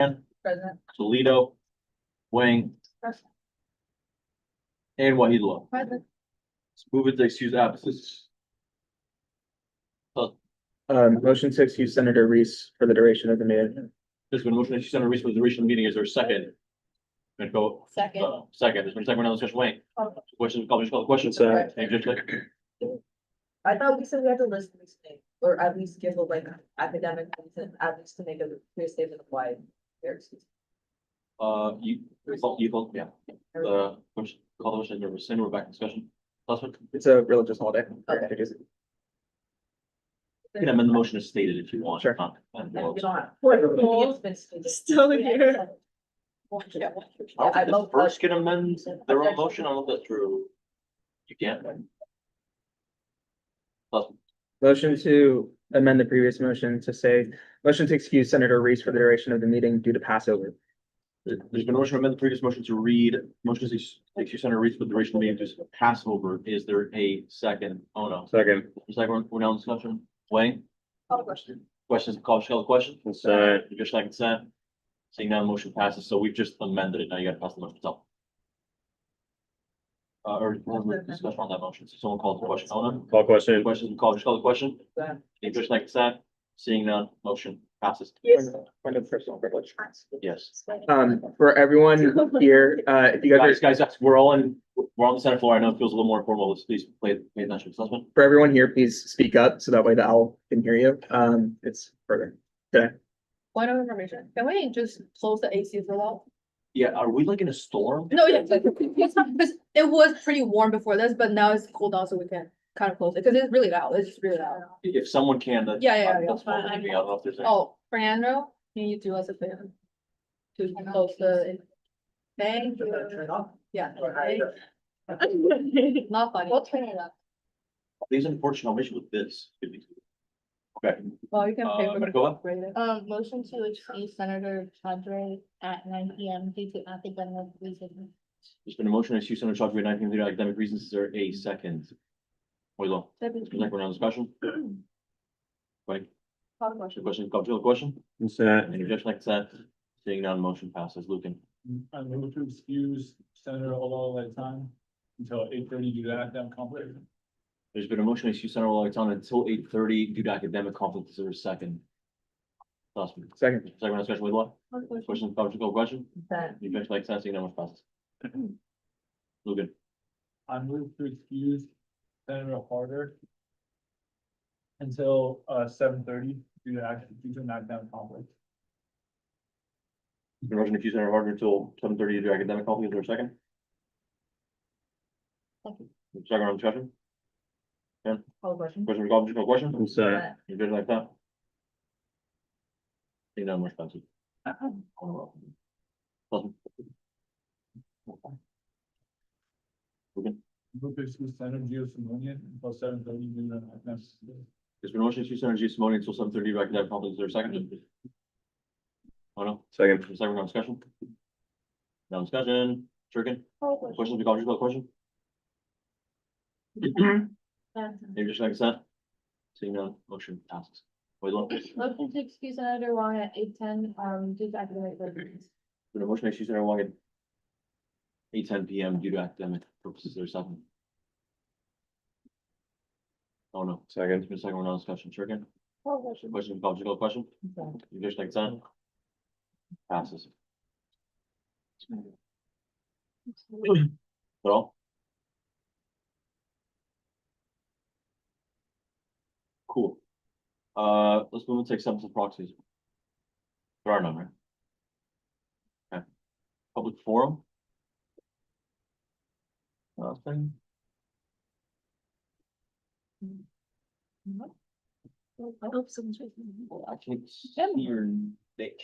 Present. Toledo, Wang, and Wahidullah. Present. Let's move it to excuse absences. Motion to excuse Senator Reese for the duration of the meeting. There's been a motion to excuse Senator Reese for the duration of the meeting. Is there a second? Gonna go, Second. second. There's been a second round of discussion. Wayne, questions, call the question. Consent. Any objection? I thought we said we had to list these things, or at least give a like academic reason, at least to make a clear statement of why. There's. Yeah. Question, call the motion, there was sin, we're back in discussion. Last one. It's a religious holiday. Okay. You can amend the motion as stated if you want. Sure. Not- And we don't have. It's been stated. Still here. Yeah. I the first can amend their own motion, I'll look that through. You can't. Motion to amend the previous motion to say, motion to excuse Senator Reese for the duration of the meeting due to Passover. There's been a motion to amend the previous motion to read, motion to excuse Senator Reese for the duration of the meeting to pass over. Is there a second? Oh, no. Second. Second, we're now in discussion. Wayne, Call the question. questions, call the question? Consent. You just like consent. Seeing now the motion passes, so we've just amended it. Now you gotta pass the motion itself. Or discussion on that motion. So someone calls the question. Oh, no. Call question. Questions, just call the question. Yeah. You just like consent. Seeing none, motion passes. Point of personal privilege. Yes. For everyone here, if you guys are, Guys, we're on the Senate floor. I know it feels a little more informal. Let's please pay attention. Sussman? for everyone here, please speak up so that way the owl can hear you. It's further. Okay. Point of information, can we just close the AC for a while? Yeah, are we like in a storm? No, yeah, because it was pretty warm before this, but now it's cooled down, so we can kind of close it, because it's really loud, it's just really loud. If someone can, that's. Yeah. That's fine. I don't know if there's any. Oh, Fernando, can you do us a favor? To close the. Thank you. Yeah. Not funny. We'll turn it up. These unfortunate issue with this. Okay, Well, you can pay for go up. it. Motion to excuse Senator Chandray at 9 PM due to academic reasons. There's been a motion to excuse Senator Chalk for 19 due to academic reasons. Is there a second? Wait, long. Second round of discussion. Wait, Call the question. question, call the question? Consent. Any objection like consent? Seeing none, motion passes. Lucan. I move to excuse Senator Olala time until 8:30 due to academic conflict. There's been a motion to excuse Senator Lawton until 8:30 due to academic conflict. Is there a second? Second Second. round of discussion with law. Question, call the question? Consent. Any objection like consent? Seeing none, motion passes. Lucan. I move to excuse Senator Harder until 7:30 due to an academic conflict. There's been a motion to excuse Senator Harder until 7:30 due to academic conflict. Is there a second? Second round of discussion? Call the question. Question, call question? Consent. You good like that? Seeing none, motion passes. Lucan. Move to excuse Senator Gio Simonian until 7:30 due to an academic. There's been a motion to excuse Senator G. Simone until 7:30 due to academic conflict. Is there a second? Oh, no. Second. Second round of discussion? Now discussion, Turkin, questions, we call the question? Maybe just like consent? Seeing none, motion passes. Wait, long. Motion to excuse Senator Wong at 8:10, due to academic reasons. Been a motion to excuse Senator Wong at 8:10 PM due to academic purposes. There's second. Oh, no. Second. There's been a second round of discussion, Turkin, question, we call the question? Consent. You just like consent? Passes. At all? Cool. Let's move into acceptance of proxies. There are none, right? Okay. Public forum? Nothing. I hope someone's raising Well, I can't see Emma. your name.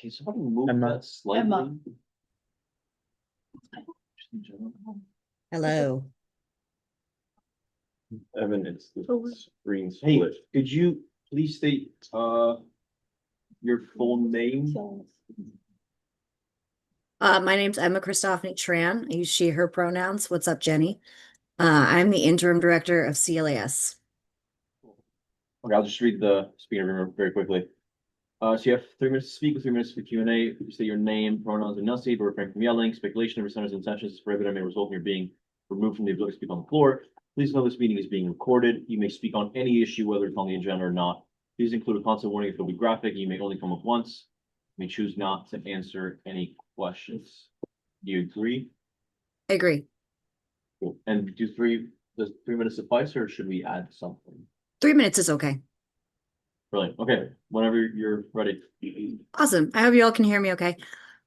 Can somebody move Emma. that slightly? Emma. Just in general. Hello. Evan, it's the screen Hey, split. could you please state, your full name? My name's Emma Christophany Tran. I use she, her pronouns. What's up, Jenny? I'm the interim director of CLAS. Okay, I'll just read the speaker very quickly. So you have 3 minutes to speak, with 3 minutes for Q and A. State your name, pronouns, enunciate, but refrain from yelling. Speculation of presenters' intentions is prohibited and may result in your being removed from the ability to speak on the floor. Please know this meeting is being recorded. You may speak on any issue, whether it's on the agenda or not. Please include a constant warning if it'll be graphic. You may only come up once. You may choose not to answer any questions. Do you agree? I agree. Cool. And does 3 minutes suffice, or should we add something? 3 minutes is okay. Brilliant. Okay, whenever you're ready. Awesome. I hope you all can hear me okay.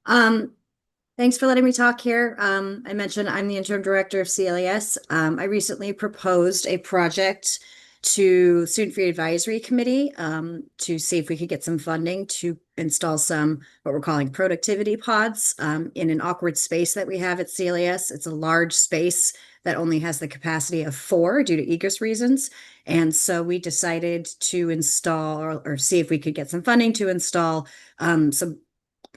Thanks for letting me talk here. I mentioned I'm the interim director of CLES. I recently proposed a project to Student Free Advisory Committee to see if we could get some funding to install some what we're calling productivity pods in an awkward space that we have at CLES. It's a large space that only has the capacity of 4 due to egress reasons. And so we decided to install or see if we could get some funding to install some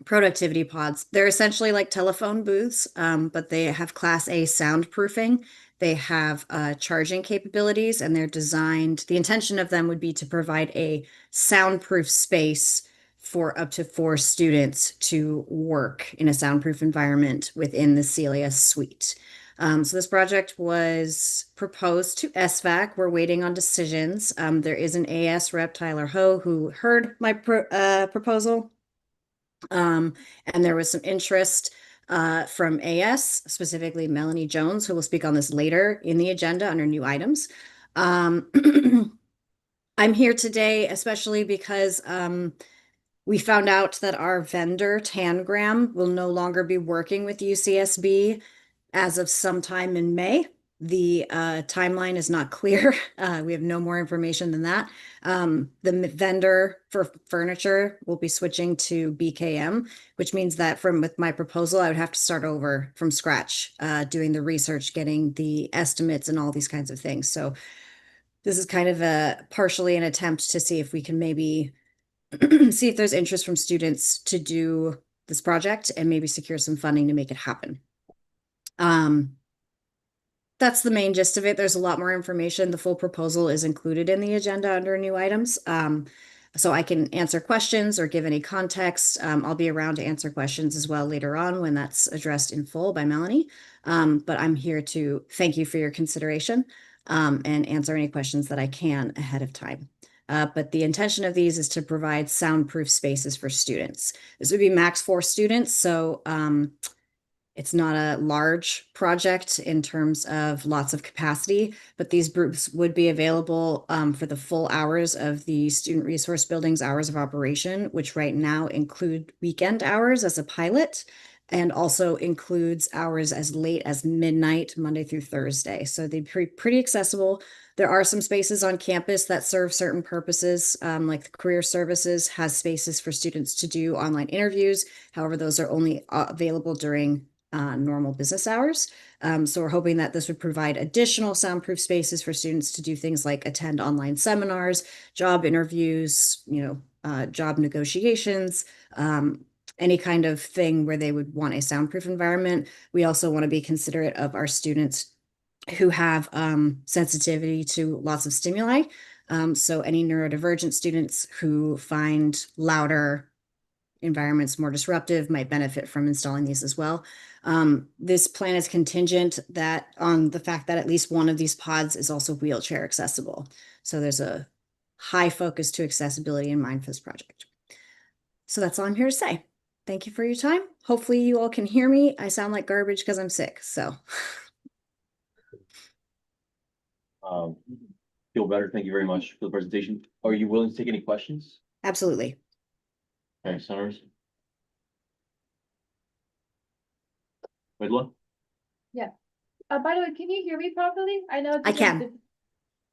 productivity pods. They're essentially like telephone booths, but they have Class A soundproofing. They have charging capabilities, and they're designed. The intention of them would be to provide a soundproof space for up to 4 students to work in a soundproof environment within the CLES suite. So this project was proposed to SVAC. We're waiting on decisions. There is an AS rep, Tyler Ho, who heard my proposal. And there was some interest from AS, specifically Melanie Jones, who will speak on this later in the agenda under new items. I'm here today, especially because we found out that our vendor, Tangram, will no longer be working with UCSB as of sometime in May. The timeline is not clear. We have no more information than that. The vendor for furniture will be switching to BKM, which means that with my proposal, I would have to start over from scratch, doing the research, getting the estimates and all these kinds of things. So this is kind of partially an attempt to see if we can maybe see if there's interest from students to do this project and maybe secure some funding to make it happen. That's the main gist of it. There's a lot more information. The full proposal is included in the agenda under new items. So I can answer questions or give any context. I'll be around to answer questions as well later on when that's addressed in full by Melanie. But I'm here to thank you for your consideration and answer any questions that I can ahead of time. But the intention of these is to provide soundproof spaces for students. This would be max 4 students. So it's not a large project in terms of lots of capacity, but these groups would be available for the full hours of the Student Resource Building's hours of operation, which right now include weekend hours as a pilot, and also includes hours as late as midnight, Monday through Thursday. So they'd be pretty accessible. There are some spaces on campus that serve certain purposes, like the Career Services has spaces for students to do online interviews. However, those are only available during normal business hours. So we're hoping that this would provide additional soundproof spaces for students to do things like attend online seminars, job interviews, job negotiations, any kind of thing where they would want a soundproof environment. We also want to be considerate of our students who have sensitivity to lots of stimuli. So any neurodivergent students who find louder environments more disruptive might benefit from installing these as well. This plan is contingent on the fact that at least one of these pods is also wheelchair accessible. So there's a high focus to accessibility in mind for this project. So that's all I'm here to say. Thank you for your time. Hopefully you all can hear me. I sound like garbage because I'm sick, so. Feel better. Thank you very much for the presentation. Are you willing to take any questions? Absolutely. Okay, senators. Midland? By the way, can you hear me properly? I know. I can.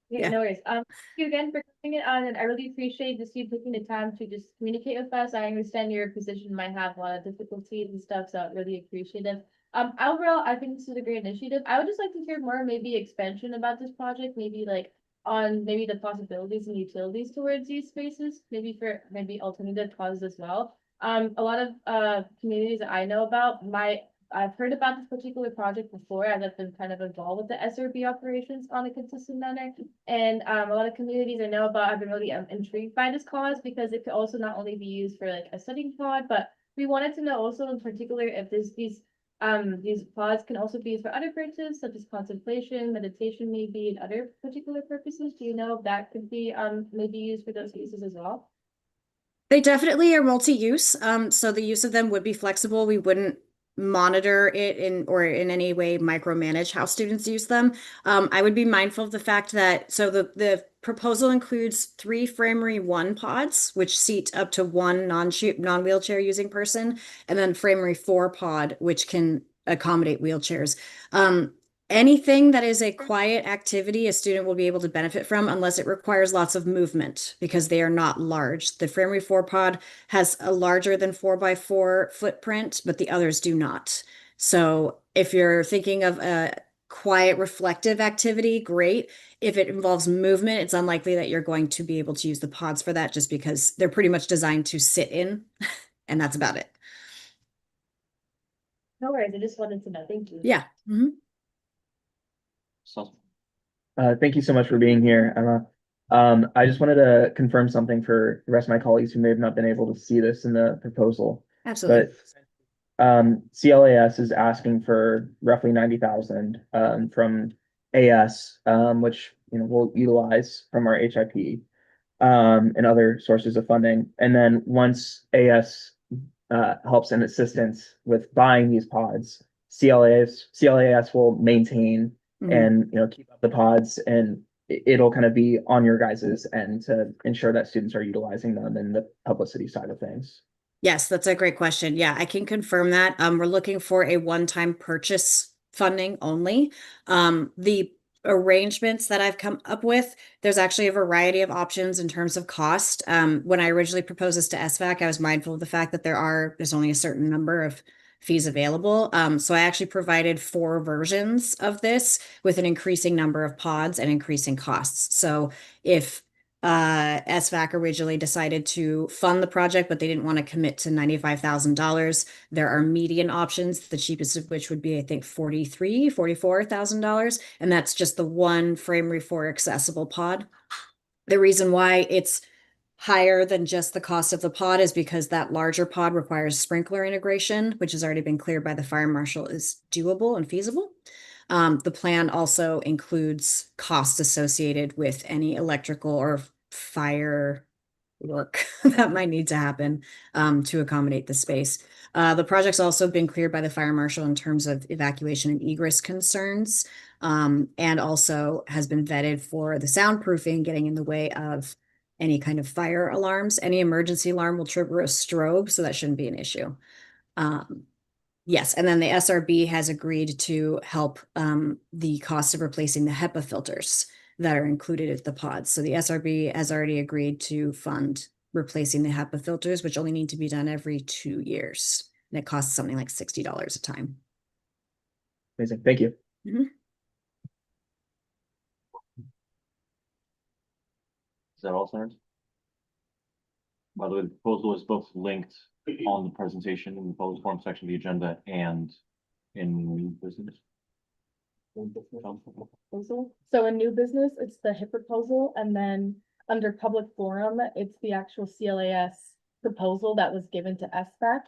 Yeah, Yeah. no worries. Thank you again for coming in on, and I really appreciate just you taking the time to just communicate with us. I understand your position might have a lot of difficulties and stuff, so I really appreciate it. Overall, I think this is a great initiative. I would just like to hear more, maybe expansion about this project, maybe like on maybe the possibilities and utilities towards these spaces, maybe for maybe alternative causes as well. A lot of communities that I know about might I've heard about this particular project before, as I've been kind of involved with the SRB operations on a consistent manner. And a lot of communities I know about have been really intrigued by this cause because it could also not only be used for like a studying pod, but we wanted to know also in particular if these pods can also be used for other purposes such as contemplation, meditation, maybe, and other particular purposes. Do you know if that could be maybe used for those uses as well? They definitely are multi-use, so the use of them would be flexible. We wouldn't monitor it or in any way micromanage how students use them. I would be mindful of the fact that, so the proposal includes 3 Framery 1 pods, which seat up to 1 non-wheelchair using person, and then Framery 4 pod, which can accommodate wheelchairs. Anything that is a quiet activity a student will be able to benefit from unless it requires lots of movement because they are not large. The Framery 4 pod has a larger than 4x4 footprint, but the others do not. So if you're thinking of a quiet reflective activity, great. If it involves movement, it's unlikely that you're going to be able to use the pods for that just because they're pretty much designed to sit in and that's about it. No worries, I just wanted to know. Thank you. Yeah. Mhm. So, Thank you so much for being here, Emma. I just wanted to confirm something for the rest of my colleagues who may have not been able to see this in the proposal. Absolutely. But CLAS is asking for roughly 90,000 from AS, which we'll utilize from our HIP and other sources of funding. And then once AS helps in assistance with buying these pods, CLAS will maintain Mhm. and keep up the pods, and it'll kind of be on your guys's end to ensure that students are utilizing them in the publicity side of things. Yes, that's a great question. Yeah, I can confirm that. We're looking for a one-time purchase funding only. The arrangements that I've come up with, there's actually a variety of options in terms of cost. When I originally proposed this to SVAC, I was mindful of the fact that there's only a certain number of fees available. So I actually provided 4 versions of this with an increasing number of pods and increasing costs. So if SVAC originally decided to fund the project, but they didn't want to commit to $95,000. There are median options, the cheapest of which would be, I think, $44,000. And that's just the one Framery 4 accessible pod. The reason why it's higher than just the cost of the pod is because that larger pod requires sprinkler integration, which has already been cleared by the fire marshal is doable and feasible. The plan also includes costs associated with any electrical or fire work that might need to happen to accommodate the space. The project's also been cleared by the fire marshal in terms of evacuation and egress concerns, and also has been vetted for the soundproofing getting in the way of any kind of fire alarms. Any emergency alarm will trigger a strobe, so that shouldn't be an issue. Yes, and then the SRB has agreed to help the cost of replacing the HEPA filters that are included at the pods. So the SRB has already agreed to fund replacing the HEPA filters, which only need to be done every 2 years. And it costs something like $60 a time. Amazing, thank you. is that all, Senators? By the way, the proposal is both linked on the presentation in the public forum section of the agenda and in new business. Proposal. So in new business, it's the HIP proposal, and then under public forum, it's the actual CLAS proposal that was given to SVAC.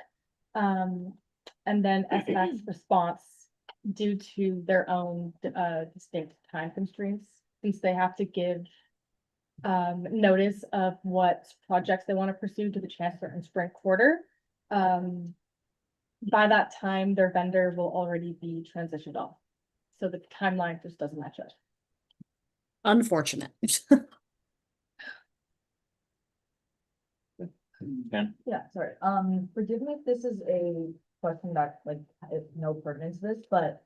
And then SVAC's response due to their own distinct time constraints, since they have to give notice of what projects they want to pursue to the chancellor in spring quarter. By that time, their vendor will already be transitioned off. So the timeline just doesn't match up. Unfortunate. Ken? Yeah, sorry. Forgive me if this is a question that like has no pertinence to this, but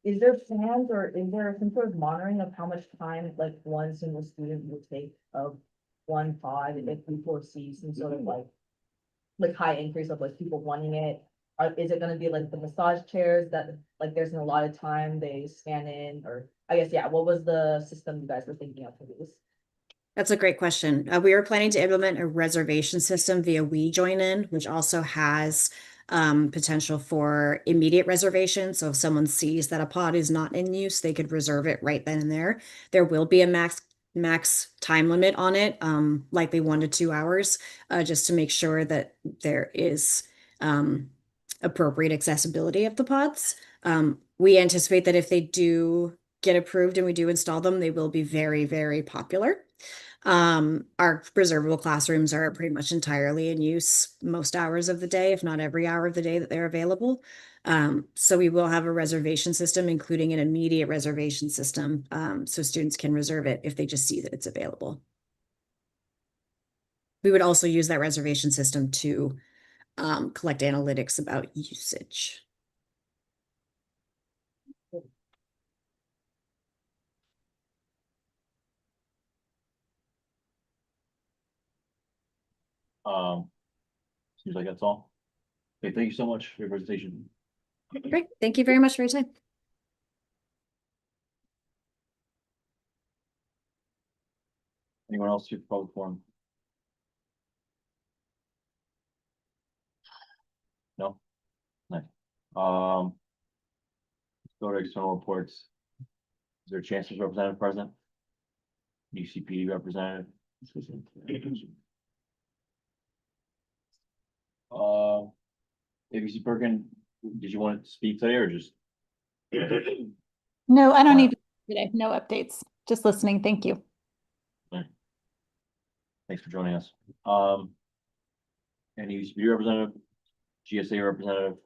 is there plans or is there some sort of monitoring of how much time like one single student will take of one pod if we foresee some sort of like high increase of like people wanting it? Or is it gonna be like the massage chairs that like there's an allotted time they scan in, or I guess, yeah, what was the system you guys were thinking of for this? That's a great question. We are planning to implement a reservation system via WeJoinIn, which also has potential for immediate reservation. So if someone sees that a pod is not in use, they could reserve it right then and there. There will be a max time limit on it, likely 1 to 2 hours, just to make sure that there is appropriate accessibility of the pods. We anticipate that if they do get approved and we do install them, they will be very, very popular. Our reservable classrooms are pretty much entirely in use most hours of the day, if not every hour of the day that they're available. So we will have a reservation system, including an immediate reservation system, so students can reserve it if they just see that it's available. We would also use that reservation system to collect analytics about usage. Seems like that's all. Okay, thank you so much for your presentation. Great. Thank you very much for your time. Anyone else here for public forum? No? Nice. Let's go to external reports. Is there a chancellor's representative present? UCPD representative? ABC Perkin, did you want to speak today or just? No, I don't need to today. No updates. Just listening. Thank you. Thanks for joining us. Any UCPD representative, GSA representative,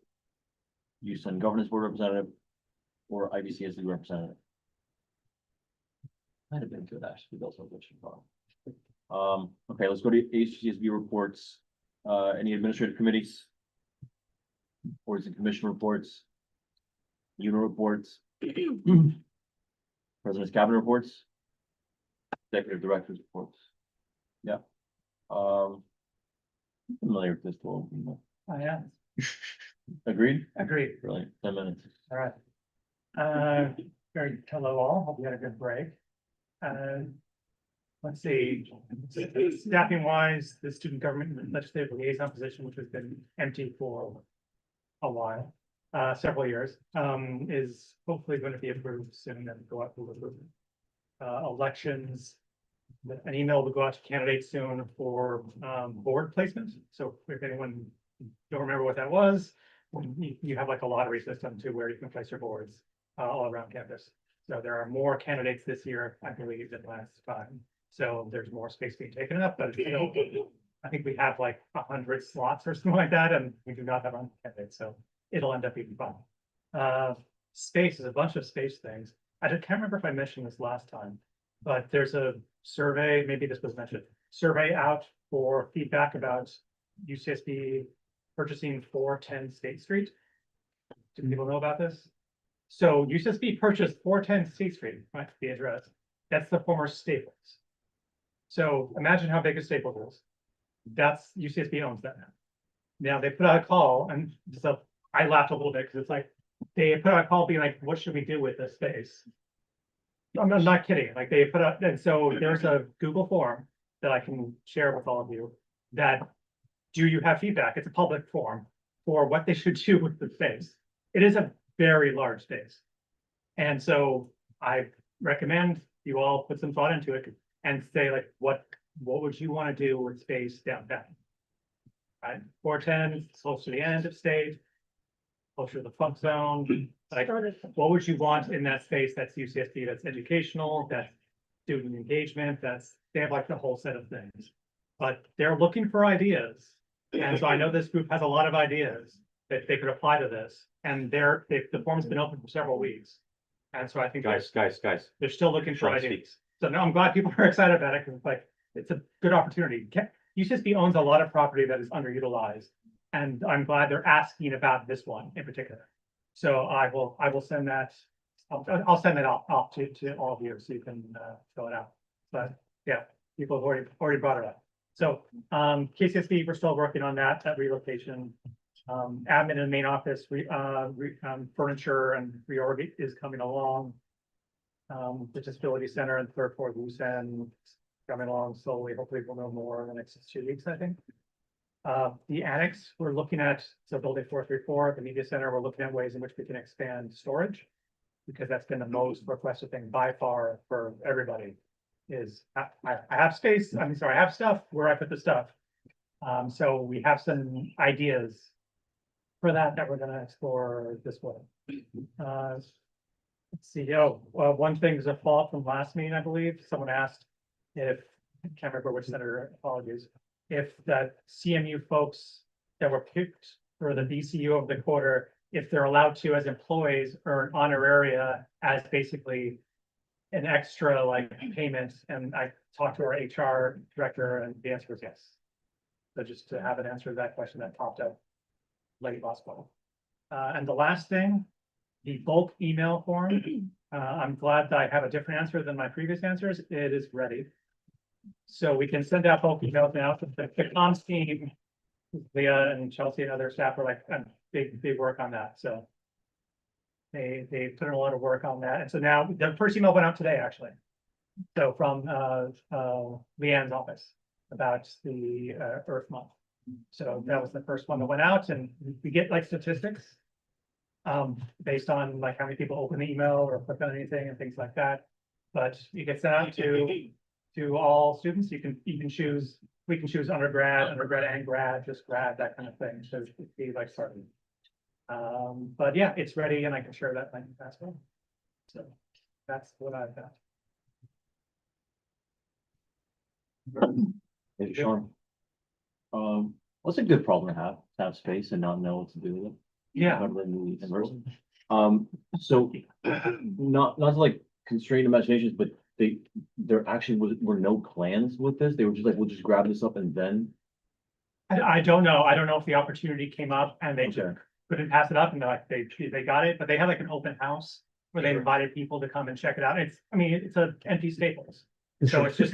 Youth and Governance Board representative, or IBCSD representative? Might have been good, actually, we also have a problem. Okay, let's go to HCSB reports. Any administrative committees? Boards and commission reports? Unit reports? President's cabinet reports? Executive director's reports? Yeah. Familiar with this little. I am. Agreed? Agreed. Brilliant, 10 minutes. All right. Very hello all. Hope you had a good break. Let's see. Staffing wise, the student government and legislative liaison position, which has been empty for a while, several years, is hopefully going to be approved soon and go out for elections. An email will go out to candidates soon for board placement. So if anyone don't remember what that was, you have like a lottery system to where you can place your boards all around campus. So there are more candidates this year, I believe, than last time. So there's more space being taken up, but you know, I think we have like 100 slots or something like that, and we do not have 100 candidates, so it'll end up being fun. Space is a bunch of space things. I can't remember if I mentioned this last time, but there's a survey, maybe this was mentioned, survey out for feedback about UCSB purchasing 410 State Street. Do people know about this? So UCSB purchased 410 State Street, right, the address. That's the former Staples. So imagine how big a Staples is. That's UCSB owns that now. Now they put out a call, and so I laughed a little bit because it's like they put out a call being like, what should we do with this space? I'm not kidding. Like they put out, and so there's a Google form that I can share with all of you that do you have feedback? It's a public form for what they should do with the space. It is a very large space. And so I recommend you all put some thought into it and say like, what would you want to do with space downtown? Right, 410, close to the end of state, closer to the funk zone. Like, what would you want in that space that's UCSD, that's educational, that's student engagement, they have like the whole set of things. But they're looking for ideas. And so I know this group has a lot of ideas that they could apply to this. And the form's been open for several weeks. And so I think Guys, they're still looking for Try to ideas. So no, I'm glad people are excited about it because it's like, it's a good opportunity. UCSB owns a lot of property that is underutilized. And I'm glad they're asking about this one in particular. So I will send that, I'll send that off to all of you so you can fill it out. But yeah, people have already brought it up. So KCSB, we're still working on that relocation. Admin in the main office, furniture and reorg is coming along. The disability center and third floor loose end coming along slowly. Hopefully we'll know more in the next 2 weeks, I think. The annex, we're looking at, so building 434, the media center, we're looking at ways in which we can expand storage. Because that's been the most requested thing by far for everybody is I have space, I have stuff where I put the stuff. So we have some ideas for that we're gonna explore this way. Let's see, one thing is a fault from last meeting, I believe. Someone asked if, I can't remember which senator, apologies, if the CMU folks that were picked for the BCU of the quarter, if they're allowed to, as employees, earn honoraria as basically an extra like payment. And I talked to our HR director and the answer was yes. So just to have an answer to that question that popped up late last fall. And the last thing, the bulk email form. I'm glad that I have a different answer than my previous answers. It is ready. So we can send out bulk emails now. The comms team, Leah and Chelsea and other staff are like big work on that. So they put in a lot of work on that. And so now the first email went out today, actually. So from Leanne's office about the Earth Month. So that was the first one that went out, and we get like statistics based on like how many people open the email or click on anything and things like that. But you get sent out to all students. You can choose. We can choose undergrad and grad, just grad, that kind of thing. So it'd be like starting. But yeah, it's ready, and I can share that link as well. So that's what I've got. Hey, Sean. What's a good problem to have space and not know what to do with it? Yeah. Rather than the immersion. So not to like constrain imaginations, but there actually were no plans with this. They were just like, we'll just grab this up and then. I don't know. I don't know if the opportunity came up and they just Okay. couldn't pass it up, and they got it, but they had like an open house where they Sure. invited people to come and check it out. It's an empty Staples. So it's just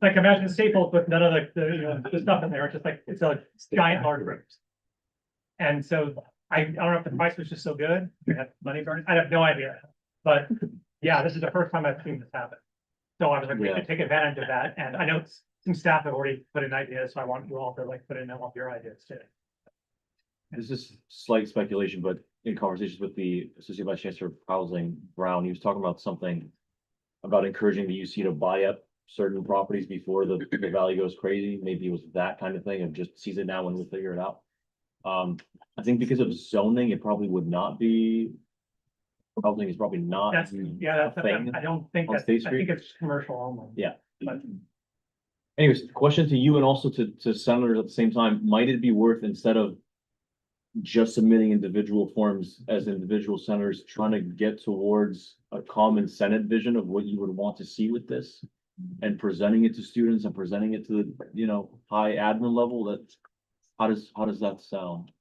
like imagine Staples with none of the stuff in there. It's just like it's a giant large rooms. And so I don't know if the price was just so good. We had money burning. I have no idea. But yeah, this is the first time I've seen this happen. So I was like, we Yeah. could take advantage of that. And I know some staff have already put in ideas, so I want you all to like put in all of your ideas too. This is slight speculation, but in conversations with the Associate Vice Chancellor of Housing, Brown, he was talking about something about encouraging the UC to buy up certain properties before the value goes crazy. Maybe it was that kind of thing of just seize it now and we'll figure it out. I think because of zoning, it probably would not be. Housing is probably not. That's, yeah, a thing I don't think on that's, State I think Street. it's commercial only. Yeah. But Anyways, question to you and also to senators at the same time, might it be worth, instead of just submitting individual forms as individual senators, trying to get towards a common Senate vision of what you would want to see with this? And presenting it to students and presenting it to the, high admin level? How does that sound?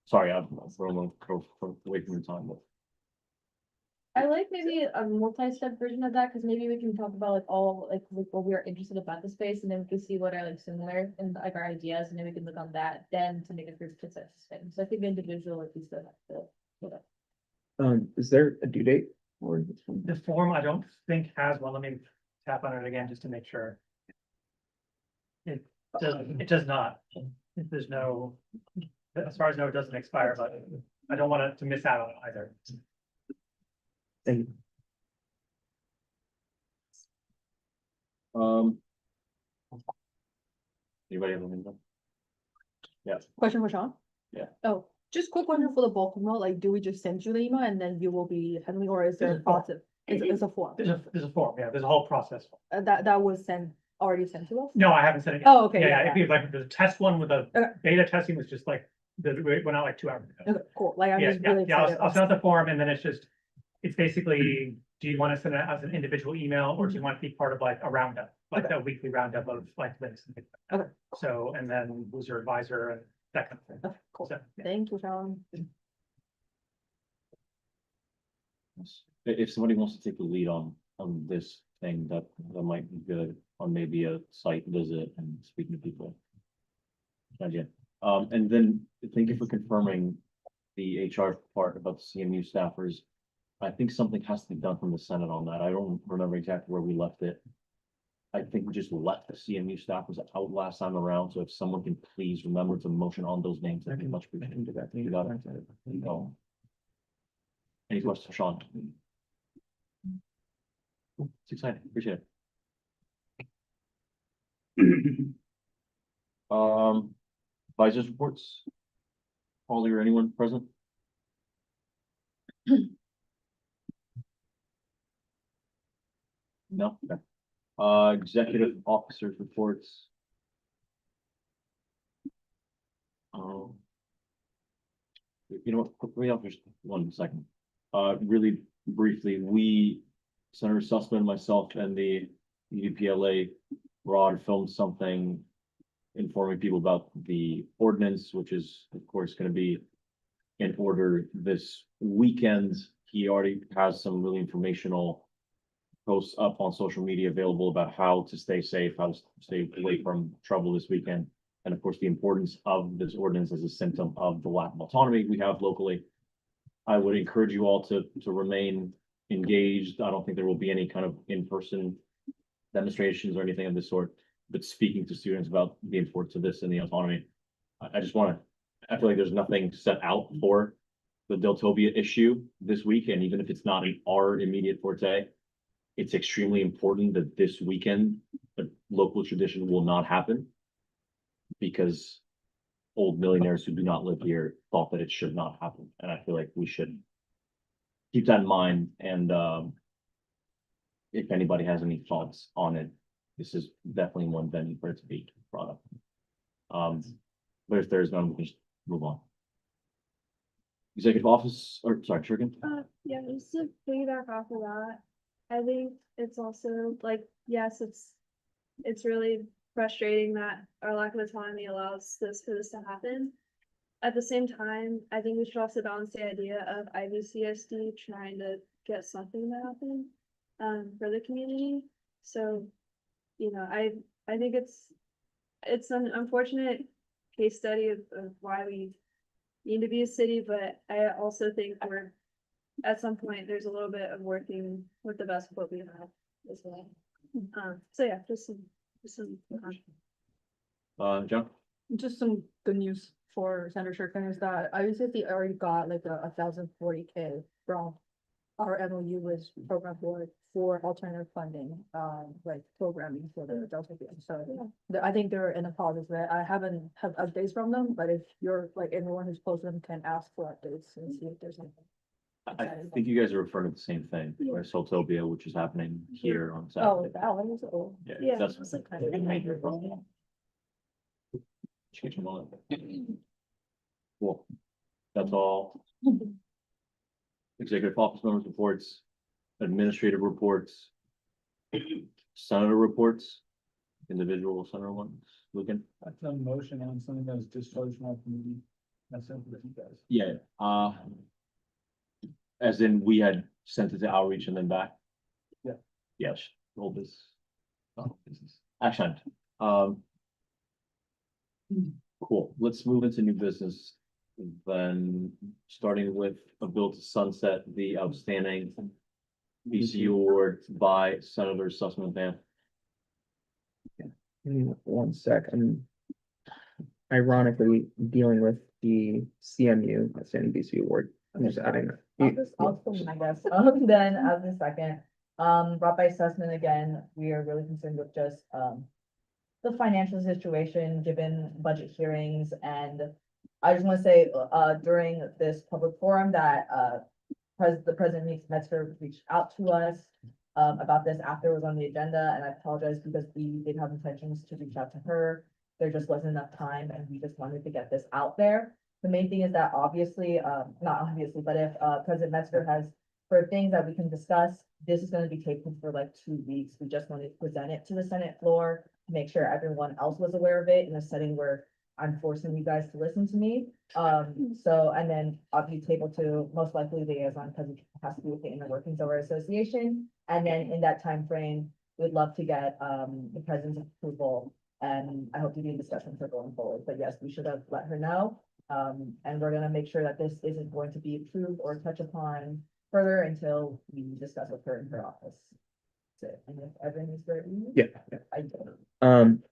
Sorry, I'm away from your time, but. I like maybe a multi-step version of that, because maybe we can talk about like all like what we are interested about the space, and then we can see what are like similar and like our ideas, and then we can look on that then to make a group consensus thing. So I think individual at least Is there a due date or? the form I don't think has one. Let me tap on it again just to make sure. It does not. There's no, as far as I know, it doesn't expire, but I don't want it to miss out on it either. Thank you. Anybody have anything? Question for Sean? Yeah. Oh, just quick question for the bulk email, like, do we just send you the email and then you will be handling, or is there a There's a form. process? It's a form, There's a form, yeah, there's a whole process. that was already sent to us? No, I haven't said it yet. Oh, okay, Yeah, yeah, it'd be like the test one with the Okay. beta testing was just like, it went out like 2 hours ago. Okay, cool, like, I'm Yeah, just yeah, really yeah, excited. I'll send out the form and then it's basically, do you want to send it as an individual email or do you want to be part of like a roundup? Like a weekly roundup of like links. And things like that. Okay. So, and then who's your advisor and that kind of thing. Okay, cool, So, yeah. thank you, Sean. If somebody wants to take the lead on this thing, that might be good, on maybe a site visit and speaking to people. Idea. And then thank you for confirming the HR part about the CMU staffers. I think something has to be done from the Senate on that. I don't remember exactly where we left it. I think we just let the CMU staff was out last time around, so if someone can please remember to motion on those names, that'd be much appreciated. You got it. There you go. Any questions, Sean? It's exciting, appreciate it. Advisors reports. Holly or anyone present? No, okay. Executive officers reports. You know what, put me off just 1 second. Really briefly, Senator Sussman, myself, and the UDPLA Rod filmed something informing people about the ordinance, which is, of course, gonna be in order this weekend. He already has some really informational posts up on social media available about how to stay safe, how to stay away from trouble this weekend. And of course, the importance of this ordinance as a symptom of the lack of autonomy we have locally. I would encourage you all to remain engaged. I don't think there will be any kind of in-person demonstrations or anything of this sort, but speaking to students about the importance of this and the autonomy. I just want to, I feel like there's nothing set out for the Deltobia issue this week, and even if it's not in our immediate forte, it's extremely important that this weekend, a local tradition will not happen because old millionaires who do not live here thought that it should not happen. And I feel like we should keep that in mind. And if anybody has any thoughts on it, this is definitely one venue for it to be brought up. But if there's none, we can just move on. Executive office, or sorry, Shuriken? Yeah, just to piggyback off of that, I think it's also like, yes, it's really frustrating that our lack of autonomy allows for this to happen. At the same time, I think we should also balance the idea of IVCSD trying to get something to happen for the community. So, you know, I think it's an unfortunate case study of why we need to be a city, but I also think we're at some point there's a little bit of working with the best of what we have as well. So yeah, just some John? Just some good news for Senator Shurkin is that IUCSD already got like a 1,040K from our MOU with Program Board for alternative funding, like programming for the Delta VM. So I think they're in a positive way. I haven't have updates from them, but if you're like everyone who's posted them can ask for updates and see if there's anything. I think you guys are referring to the same thing, where Soltobia, which is happening here on Oh, Saturday. that one is old. Yeah, That's it's like kind of a major problem. Change them all. Cool. That's all. Executive office members reports, administrative reports, senator reports, individual senator ones. Looking. That's a motion on something that was discharged from our committee. That's simple for you guys. Yeah, as in we had sent it to outreach and then back? Yeah. Yes, roll this. Business. Action. Cool, let's move into new business. Then, starting with a bill to sunset the outstanding VCU award by Senator Sussman Van. Give me 1 sec. I'm ironically dealing with the CMU outstanding BC award. I'm just adding that. I'll explain, I guess, then as a second, brought by Sussman again, we are really concerned with just, the financial situation, given budget hearings, and I just want to say, during this public forum that, the President Metzger reached out to us, about this after it was on the agenda, and I apologize because we did have intentions to reach out to her. There just wasn't enough time, and we just wanted to get this out there. The main thing is that obviously, not obviously, but if, President Metzger has, for things that we can discuss, this is gonna be taken for like 2 weeks. We just wanted to present it to the Senate floor, to make sure everyone else was aware of it in a setting where I'm forcing you guys to listen to me. So, and then I'll be table to most likely liaison, because it has to be within the workings of our association. And then in that time frame, we'd love to get, the president's approval. And I hope to be in discussion for going forward, but yes, we should have let her know. And we're gonna make sure that this isn't going to be approved or touched upon further until we discuss with her in her office. And if Evan is ready. Yeah. I don't.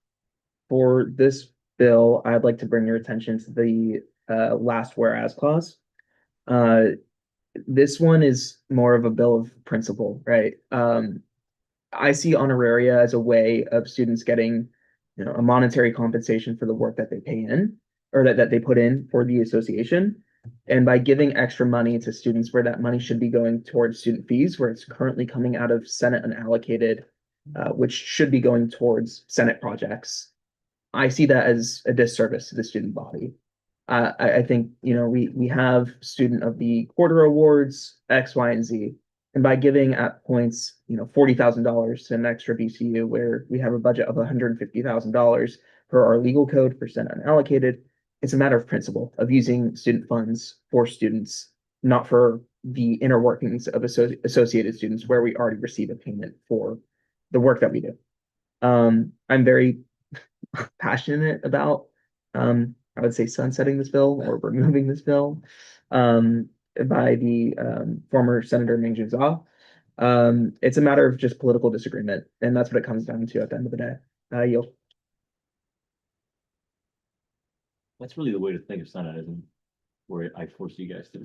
For this bill, I'd like to bring your attention to the last whereas clause. This one is more of a bill of principle, right? I see honoraria as a way of students getting, a monetary compensation for the work that they pay in or that they put in for the association. And by giving extra money to students where that money should be going towards student fees, where it's currently coming out of Senate unallocated, which should be going towards Senate projects, I see that as a disservice to the student body. I think, we have student of the quarter awards, X, Y, and Z. And by giving at points, $40,000 to an extra BCU where we have a budget of $150,000 for our legal code for Senate unallocated, it's a matter of principle of using student funds for students, not for the inner workings of associated students where we already receive a payment for the work that we do. I'm very passionate about, I would say sunsetting this bill or removing this bill by the former Senator Ming Jun Zha. It's a matter of just political disagreement, and that's what it comes down to at the end of the day. Yield. That's really the way to think of Senate, isn't it? Where I force you guys to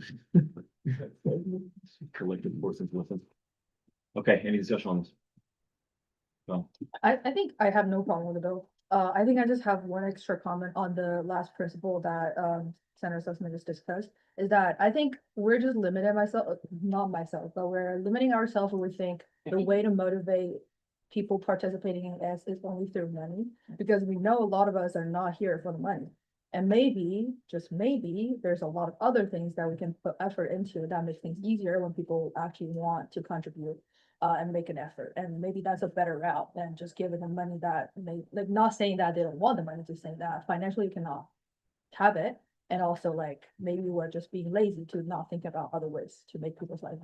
collective force into listen. Okay, any discussion on this? Well, I think I have no problem with the bill. I think I just have one extra comment on the last principle that Senator Sussman just discussed, is that I think we're just limiting not myself, but we're limiting ourselves when we think the way to motivate people participating in S is only through money, because we know a lot of us are not here for the money. And maybe, just maybe, there's a lot of other things that we can put effort into that makes things easier when people actually want to contribute and make an effort. And maybe that's a better route than just giving them money that may, like, not saying that they don't want the money, just saying that financially you cannot have it. And also, like, maybe we're just being lazy to not think about other ways to make people's lives.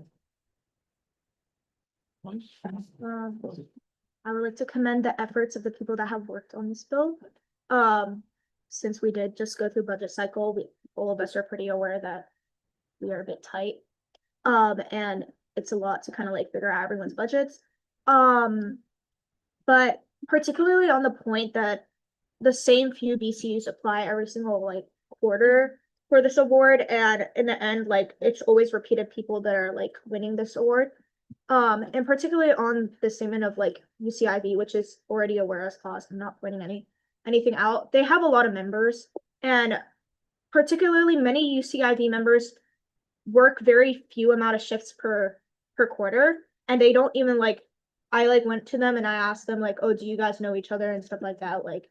I would like to commend the efforts of the people that have worked on this bill. Since we did just go through budget cycle, all of us are pretty aware that we are a bit tight. And it's a lot to kind of like figure out everyone's budgets. But particularly on the point that the same few BCUs apply every single like quarter for this award, and in the end, like it's always repeated people that are like winning this award. And particularly on the statement of like UCIB, which is already a whereas clause, I'm not pointing anything out. They have a lot of members, and particularly many UCIB members work very few amount of shifts per quarter, and they don't even like, I like went to them and I asked them like, oh, do you guys know each other and stuff like that, like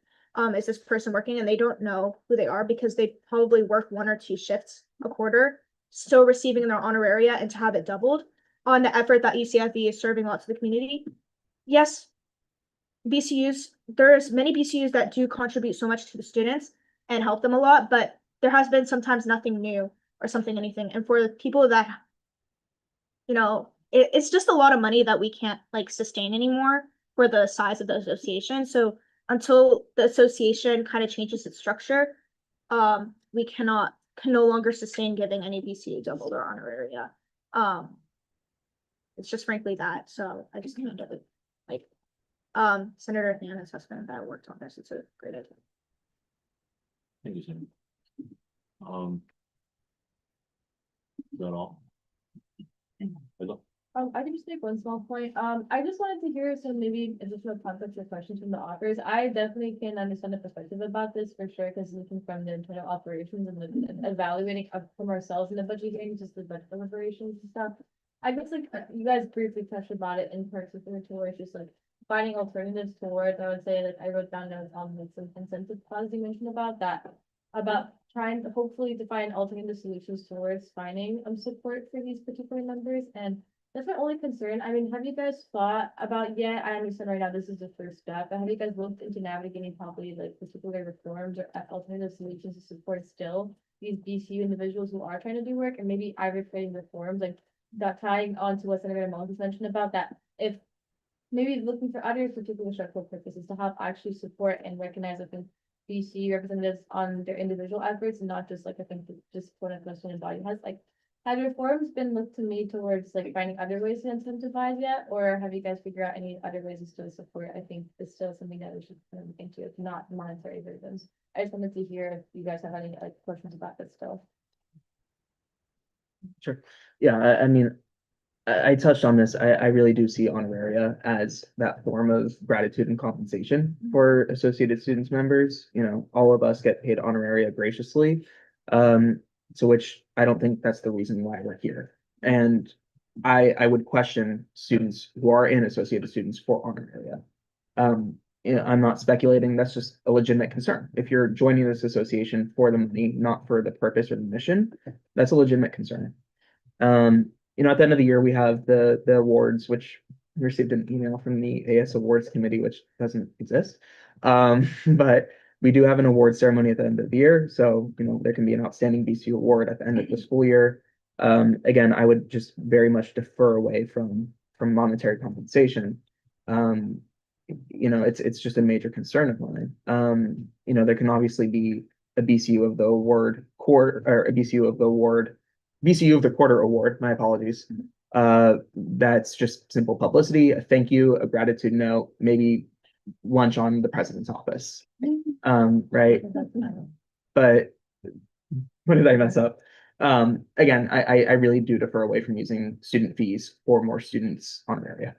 is this person working? And they don't know who they are because they probably work 1 or 2 shifts a quarter, still receiving their honoraria, and to have it doubled on the effort that UCIB is serving out to the community. Yes, BCUs, there's many BCUs that do contribute so much to the students and help them a lot, but there has been sometimes nothing new or anything. And for the people that, it's just a lot of money that we can't like sustain anymore for the size of the association. So until the association kind of changes its structure, we can no longer sustain giving any BCU double their honoraria. It's just frankly that. So I just kind of like Senator Hannah's husband that worked on this. It's a great idea. thank you, Senator. Is that all? Hello? I can just make one small point. I just wanted to hear some maybe additional concepts or questions from the authors. I definitely can understand the perspective about this for sure, because looking from the internal operations and evaluating from ourselves in the budget hearings, just the budget deliberations and stuff. I guess like you guys briefly touched about it in particular towards just like finding alternatives towards, I would say like I wrote down notes on like some incentive clause you mentioned about that, about trying to hopefully to find alternative solutions towards finding support for these particular members. And that's my only concern. I mean, have you guys thought about, I understand right now this is the first step, but have you guys looked into navigating probably like particular reforms or alternative solutions to support still these BCU individuals who are trying to do work, and maybe either creating reforms like that, tying on to what Senator Mullins mentioned about that, if maybe looking for other particular structural purposes to help actually support and recognize the BCU representatives on their individual efforts, and not just like I think just what a student body has like Have reforms been looked to me towards like finding other ways to incentivize yet, or have you guys figured out any other ways to still support? I think it's still something that we should look into, if not monetary versions. I just wanted to hear if you guys have any like questions about this still. Sure. Yeah, I mean, I touched on this. I really do see honoraria as that form of gratitude and compensation for Associated Students members. You know, all of us get paid honoraria graciously. So which I don't think that's the reason why we're here. And I would question students who are in Associated Students for honoraria. You know, I'm not speculating, that's just a legitimate concern. If you're joining this association for the money, not for the purpose or the mission, that's a legitimate concern. You know, at the end of the year, we have the awards, which we received an email from the AS Awards Committee, which doesn't exist. But we do have an award ceremony at the end of the year. So, you know, there can be an outstanding BCU award at the end of the school year. Again, I would just very much defer away from monetary compensation. You know, it's just a major concern of mine. You know, there can obviously be a BCU of the award quarter, or a BCU of the award, BCU of the quarter award, my apologies. That's just simple publicity, a thank you, a gratitude note, maybe lunch on the president's office. Right? But what did I mess up? Again, I really do defer away from using student fees for more students honoraria.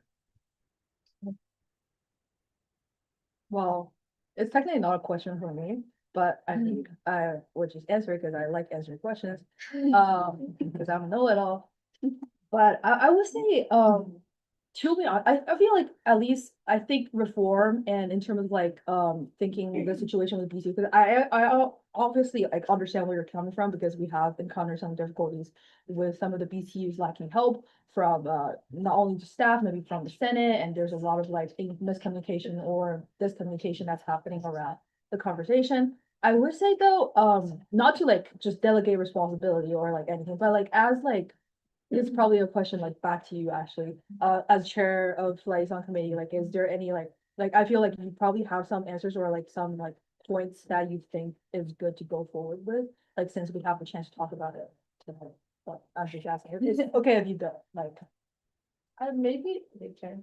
Well, it's technically not a question for me, but I think I would just answer it because I like answering questions. Because I'm a know-it-all. But I would say, to be honest, I feel like at least I think reform and in terms of like thinking the situation with BC, because I obviously like understand where you're coming from because we have encountered some difficulties with some of the BCUs lacking help from not only just staff, maybe from the Senate, and there's a lot of like miscommunication or discommunication that's happening around the conversation. I would say though, not to like just delegate responsibility or like anything, but like as like it's probably a question like back to you, Ashley, as chair of liaison committee, like, is there any like I feel like you probably have some answers or like some like points that you think is good to go forward with, like, since we have the chance to talk about it tonight. But I'm just asking, is it okay if you do, like, Maybe, big chair.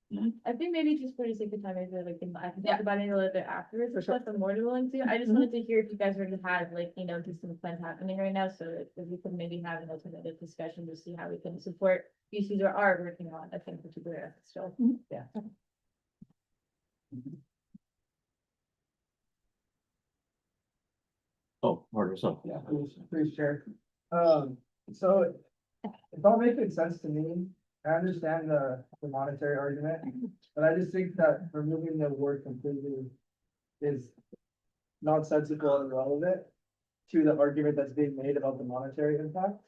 Mhm. I think maybe just for the sake of time, maybe like, I can Yeah. talk about it a little bit afterwards, For if sure. I'm more than willing to. I just Mhm. wanted to hear if you guys already had like, you know, just some plans happening right now, so that we could maybe have an alternative discussion to see how we can support issues that are working on, I think, particular, so, yeah. Oh, Margaret, so. Yeah, please share. So it's all making sense to me. I understand the monetary argument, but I just think that removing the word completely is nonsensical and irrelevant to the argument that's being made about the monetary impact.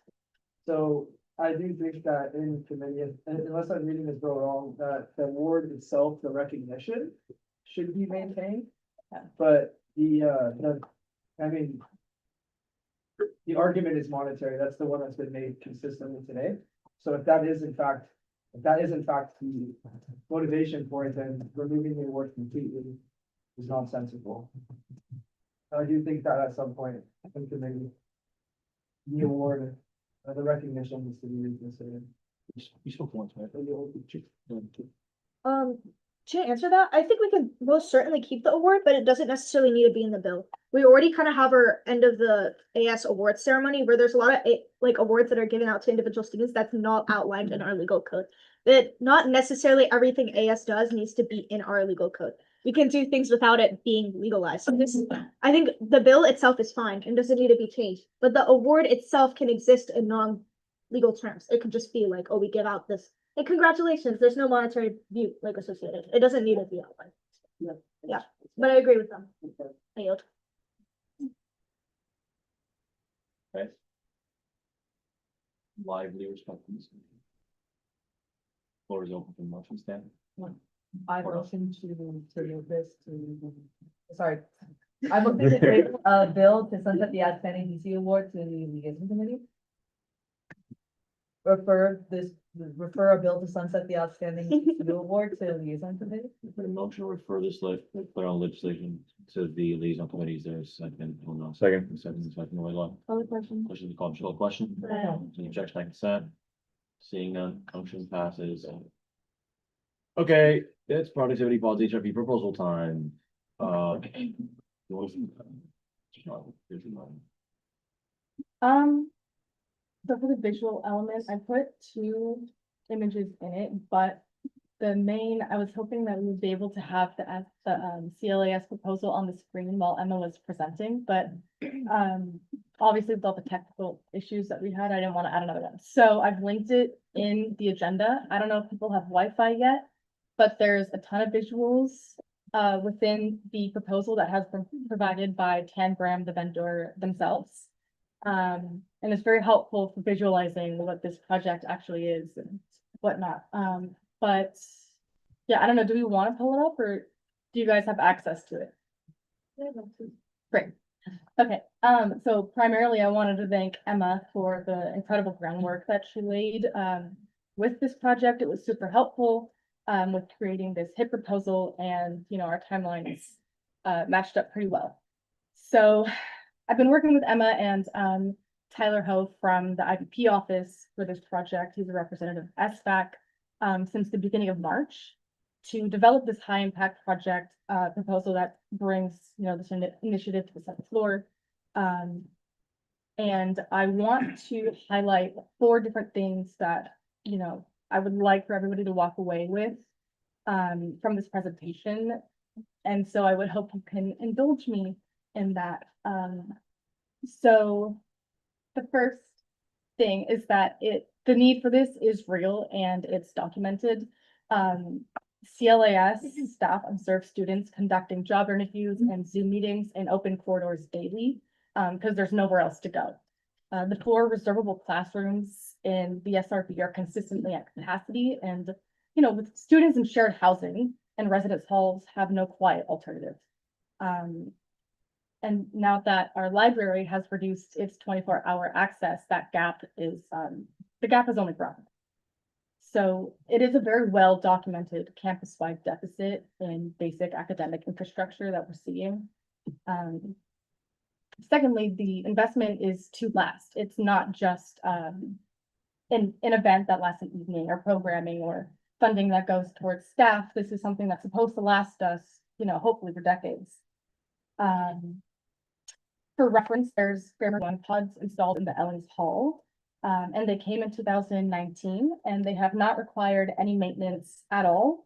So I do think that in committee, unless I'm reading this bill wrong, that the award itself, the recognition should be maintained. But I mean, the argument is monetary. That's the one that's been made consistently today. So if that is in fact the motivation for it, then removing the award completely is nonsensical. I do think that at some point, in committee, the award, the recognition needs to be reconsidered. You spoke once, right? To answer that, I think we can most certainly keep the award, but it doesn't necessarily need to be in the bill. We already kind of have our end of the AS awards ceremony where there's a lot of like awards that are given out to individual students that's not outlined in our legal code. That not necessarily everything AS does needs to be in our legal code. We can do things without it being legalized. So this, I think the bill itself is fine and doesn't need to be changed, but the award itself can exist in non-legal terms. It could just be like, oh, we give out this. And congratulations, there's no monetary view like associated. It doesn't need to be outlined. Yeah, but I agree with them. I yield. Okay. Lively response. Floor is open for motion stand. I motion to move this to, sorry. I motion to take a bill to sunset the outstanding DC award to the liaison committee. Refer this refer a bill to sunset the outstanding new award to liaison committee? For the motion to refer this federal legislation to the liaison committees, there's second, hold on. Second, Whitlock. Other question? Question to call, Michelle, question? Any objection, I consent? Seeing none, motion passes. Okay, it's productivity policy HRP proposal time. You want So for the visual element, I put two images in it, but the main, I was hoping that we would be able to have the CLAS proposal on the screen while Emma was presenting, but obviously with all the technical issues that we had, I didn't want to add another one. So I've linked it in the agenda. I don't know if people have Wi-Fi yet, but there's a ton of visuals within the proposal that has been provided by Tangram, the vendor themselves. And it's very helpful for visualizing what this project actually is and whatnot. But yeah, I don't know, do we want to pull it up or do you guys have access to it? Great. Okay, so primarily I wanted to thank Emma for the incredible groundwork that she laid with this project. It was super helpful with creating this HIT proposal, and you know, our timelines matched up pretty well. So I've been working with Emma and Tyler Ho from the IVP office for this project. He's a representative of SBAC since the beginning of March to develop this high impact project proposal that brings, you know, this initiative to the Senate floor. And I want to highlight 4 different things that, you know, I would like for everybody to walk away with from this presentation. And so I would hope you can indulge me in that. So the first thing is that the need for this is real and it's documented. CLAS staff observe students conducting job interviews and Zoom meetings in open corridors daily because there's nowhere else to go. The 4 reservable classrooms in the SRB are consistently at capacity, and you know, with students in shared housing and residence halls have no quiet alternative. And now that our library has reduced its 24-hour access, that gap is the gap has only grown. So it is a very well documented campus-wide deficit in basic academic infrastructure that we're seeing. Secondly, the investment is to last. It's not just an event that lasts an evening or programming or funding that goes towards staff. This is something that's supposed to last us, you know, hopefully for decades. For reference, there's Grammar One pods installed in the Ellings Hall. And they came in 2019 and they have not required any maintenance at all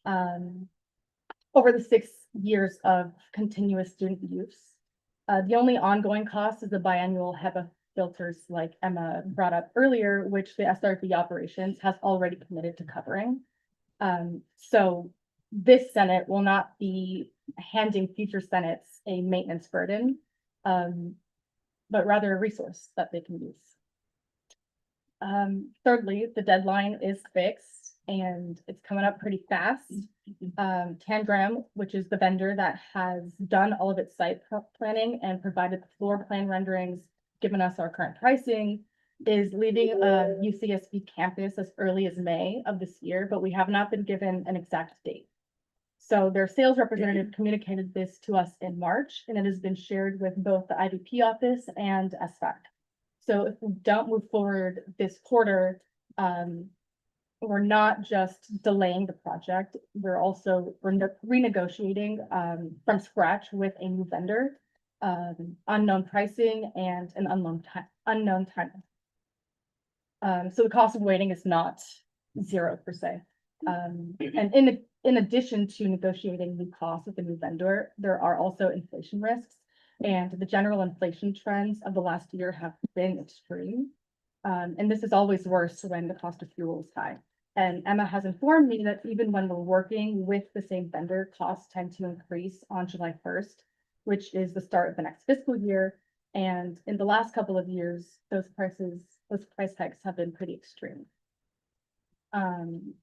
over the 6 years of continuous student use. The only ongoing cost is the biannual HEPA filters like Emma brought up earlier, which the SRB operations has already committed to covering. So this Senate will not be handing future Senates a maintenance burden, but rather a resource that they can use. Thirdly, the deadline is fixed and it's coming up pretty fast. Tangram, which is the vendor that has done all of its site planning and provided the floor plan renderings, given us our current pricing, is leaving a UCSB campus as early as May of this year, but we have not been given an exact date. So their sales representative communicated this to us in March, and it has been shared with both the IVP office and SBAC. So if we don't move forward this quarter, we're not just delaying the project, we're also renegotiating from scratch with a new vendor, unknown pricing and an unknown time. So the cost of waiting is not 0 per se. And in addition to negotiating new costs with the new vendor, there are also inflation risks. And the general inflation trends of the last year have been extreme. And this is always worse when the cost of fuel is high. And Emma has informed me that even when we're working with the same vendor, costs tend to increase on July 1st, which is the start of the next fiscal year. And in the last couple of years, those price hikes have been pretty extreme. And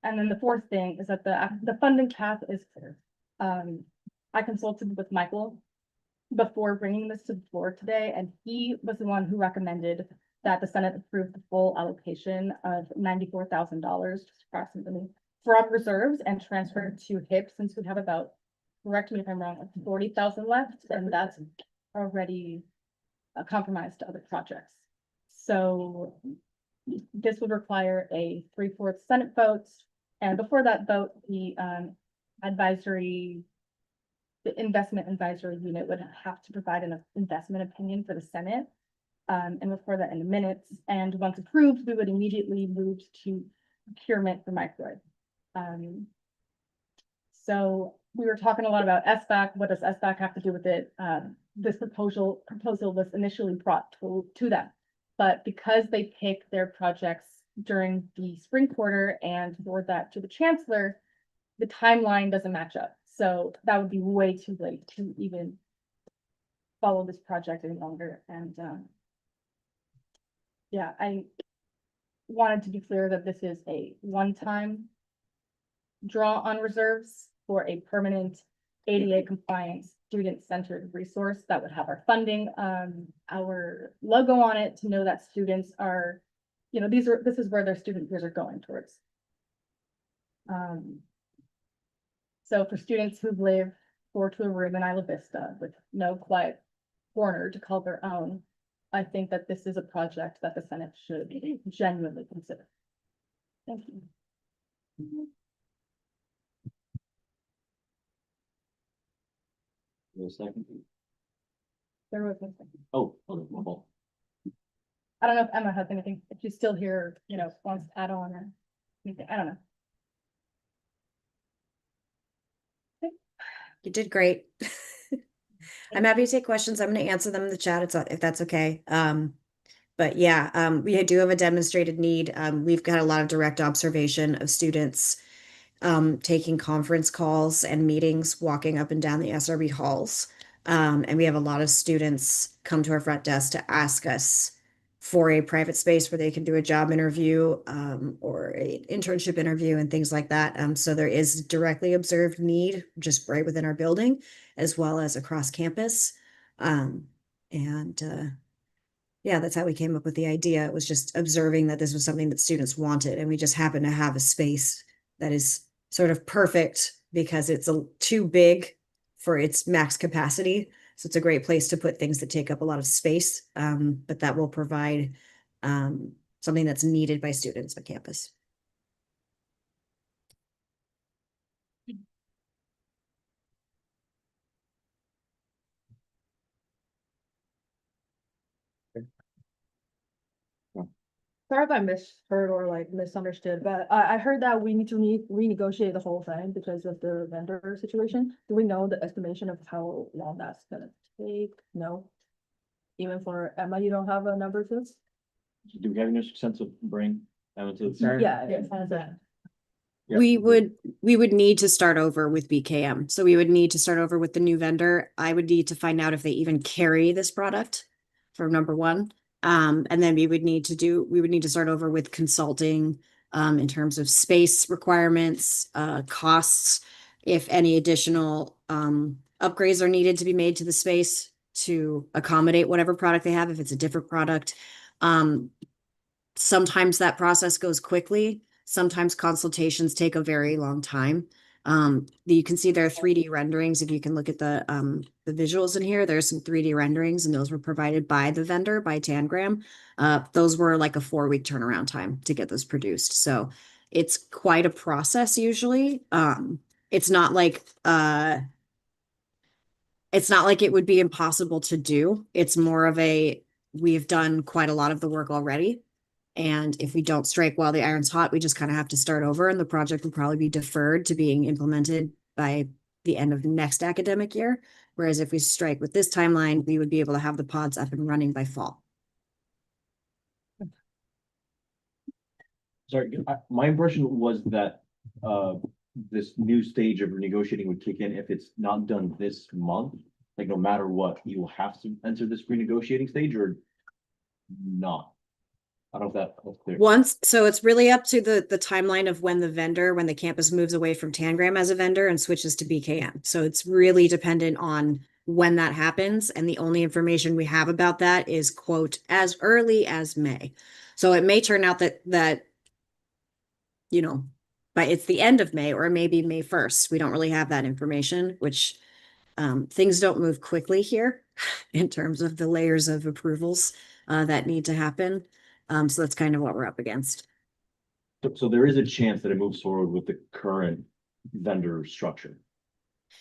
then the fourth thing is that the funding cap is clear. I consulted with Michael before bringing this to the floor today, and he was the one who recommended that the Senate approved the full allocation of $94,000 approximately from reserves and transferred to HIP, since we have about, correct me if I'm wrong, 40,000 left, and that's already compromised to other projects. So this would require a 3/4 Senate vote, and before that vote, the investment advisory unit would have to provide an investment opinion for the Senate. And record that in the minutes, and once approved, we would immediately move to procurement for microwave. So we were talking a lot about SBAC. What does SBAC have to do with it? This proposal was initially brought to them, but because they pick their projects during the spring quarter and forward that to the chancellor, the timeline doesn't match up. So that would be way too late to even follow this project any longer. And yeah, I wanted to be clear that this is a one-time draw on reserves for a permanent ADA compliant, student-centered resource that would have our funding, our logo on it to know that students are, you know, this is where their student years are going towards. So for students who live 4 to a room in Isla Vista with no quiet corner to call their own, I think that this is a project that the Senate should genuinely consider. Thank you. A second. There was no second. Oh, my fault. I don't know if Emma has anything, if she's still here, you know, wants to add on or anything, I don't know. You did great. I'm happy to take questions. I'm going to answer them in the chat if that's okay. But yeah, we do have a demonstrated need. We've got a lot of direct observation of students taking conference calls and meetings, walking up and down the SRB halls. And we have a lot of students come to our front desk to ask us for a private space where they can do a job interview or an internship interview and things like that. So there is directly observed need just right within our building, as well as across campus. Yeah, that's how we came up with the idea. It was just observing that this was something that students wanted, and we just happen to have a space that is sort of perfect because it's too big for its max capacity. So it's a great place to put things that take up a lot of space, but that will provide something that's needed by students on campus. Sorry if I misheard or like misunderstood, but I heard that we need to renegotiate the whole thing because of the vendor situation. Do we know the estimation of how long that's gonna take? No. Even for Emma, you don't have a number to this? Do we have any sense of brain? Yeah. Yeah. We would need to start over with BKM. So we would need to start over with the new vendor. I would need to find out if they even carry this product for number one. And then we would need to start over with consulting in terms of space requirements, costs, if any additional upgrades are needed to be made to the space to accommodate whatever product they have, if it's a different product. Sometimes that process goes quickly. Sometimes consultations take a very long time. You can see there are 3D renderings. If you can look at the visuals in here, there's some 3D renderings, and those were provided by the vendor, by Tangram. Those were like a 4-week turnaround time to get those produced. So it's quite a process usually. It's not like it would be impossible to do. It's more of we've done quite a lot of the work already. And if we don't strike while the iron's hot, we just kind of have to start over, and the project will probably be deferred to being implemented by the end of the next academic year. Whereas if we strike with this timeline, we would be able to have the pods up and running by fall. Sorry, my impression was that this new stage of renegotiating would kick in if it's not done this month. Like no matter what, you will have to enter this renegotiating stage or not. I don't know if that's clear. So it's really up to the timeline of when the campus moves away from Tangram as a vendor and switches to BKM. So it's really dependent on when that happens. And the only information we have about that is quote, as early as May. So it may turn out that, you know, but it's the end of May or maybe May 1st. We don't really have that information, which things don't move quickly here in terms of the layers of approvals that need to happen. So that's kind of what we're up against. So there is a chance that it moves forward with the current vendor structure.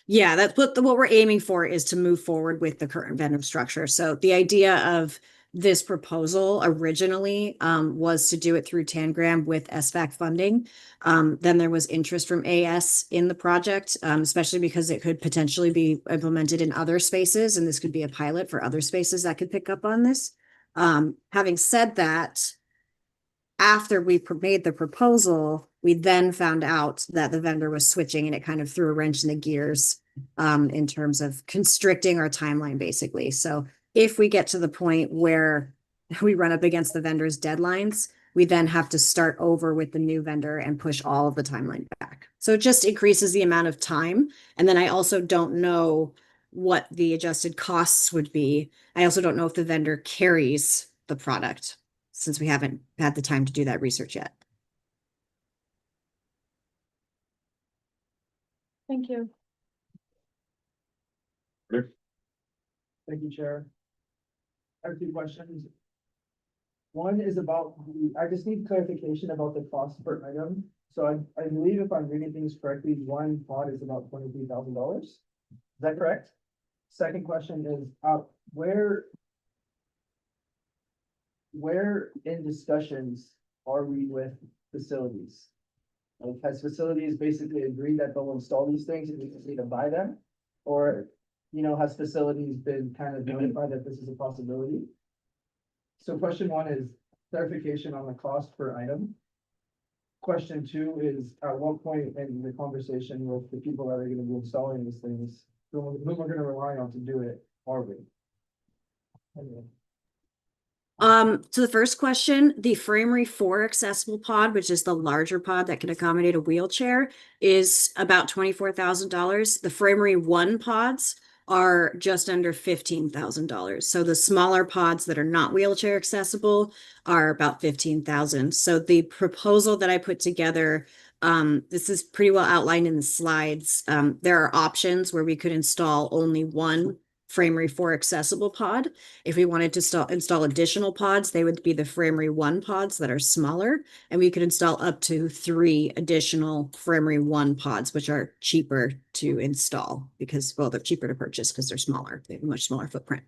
Yeah, that's what we're aiming for, is to move forward with the current vendor structure. So the idea of this proposal originally was to do it through Tangram with SVAC funding. Then there was interest from AS in the project, especially because it could potentially be implemented in other spaces, and this could be a pilot for other spaces that could pick up on this. Having said that, after we made the proposal, we then found out that the vendor was switching, and it kind of threw a wrench in the gears in terms of constricting our timeline, basically. So if we get to the point where we run up against the vendor's deadlines, we then have to start over with the new vendor and push all of the timeline back. So it just increases the amount of time. And then I also don't know what the adjusted costs would be. I also don't know if the vendor carries the product, since we haven't had the time to do that research yet. Thank you. Thank you, Chair. I have two questions. One is about, I just need clarification about the cost per item. So I believe if I'm reading things correctly, one pod is about $23,000. Is that correct? Second question is, where in discussions are we with facilities? Like, has facilities basically agreed that they'll install these things and we just need to buy them? Or, you know, has facilities been kind of notified that this is a possibility? So question one is clarification on the cost per item. Question two is, at what point in the conversation with the people that are gonna be installing these things, whom we're gonna rely on to do it, are we? Anyway. So the first question, the Framery 4 accessible pod, which is the larger pod that can accommodate a wheelchair, is about $24,000. The Framery 1 pods are just under $15,000. So the smaller pods that are not wheelchair accessible are about $15,000. So the proposal that I put together, this is pretty well outlined in the slides. There are options where we could install only one Framery 4 accessible pod. If we wanted to install additional pods, they would be the Framery 1 pods that are smaller, and we could install up to 3 additional Framery 1 pods, which are cheaper to install because, well, they're cheaper to purchase because they're smaller. They have a much smaller footprint.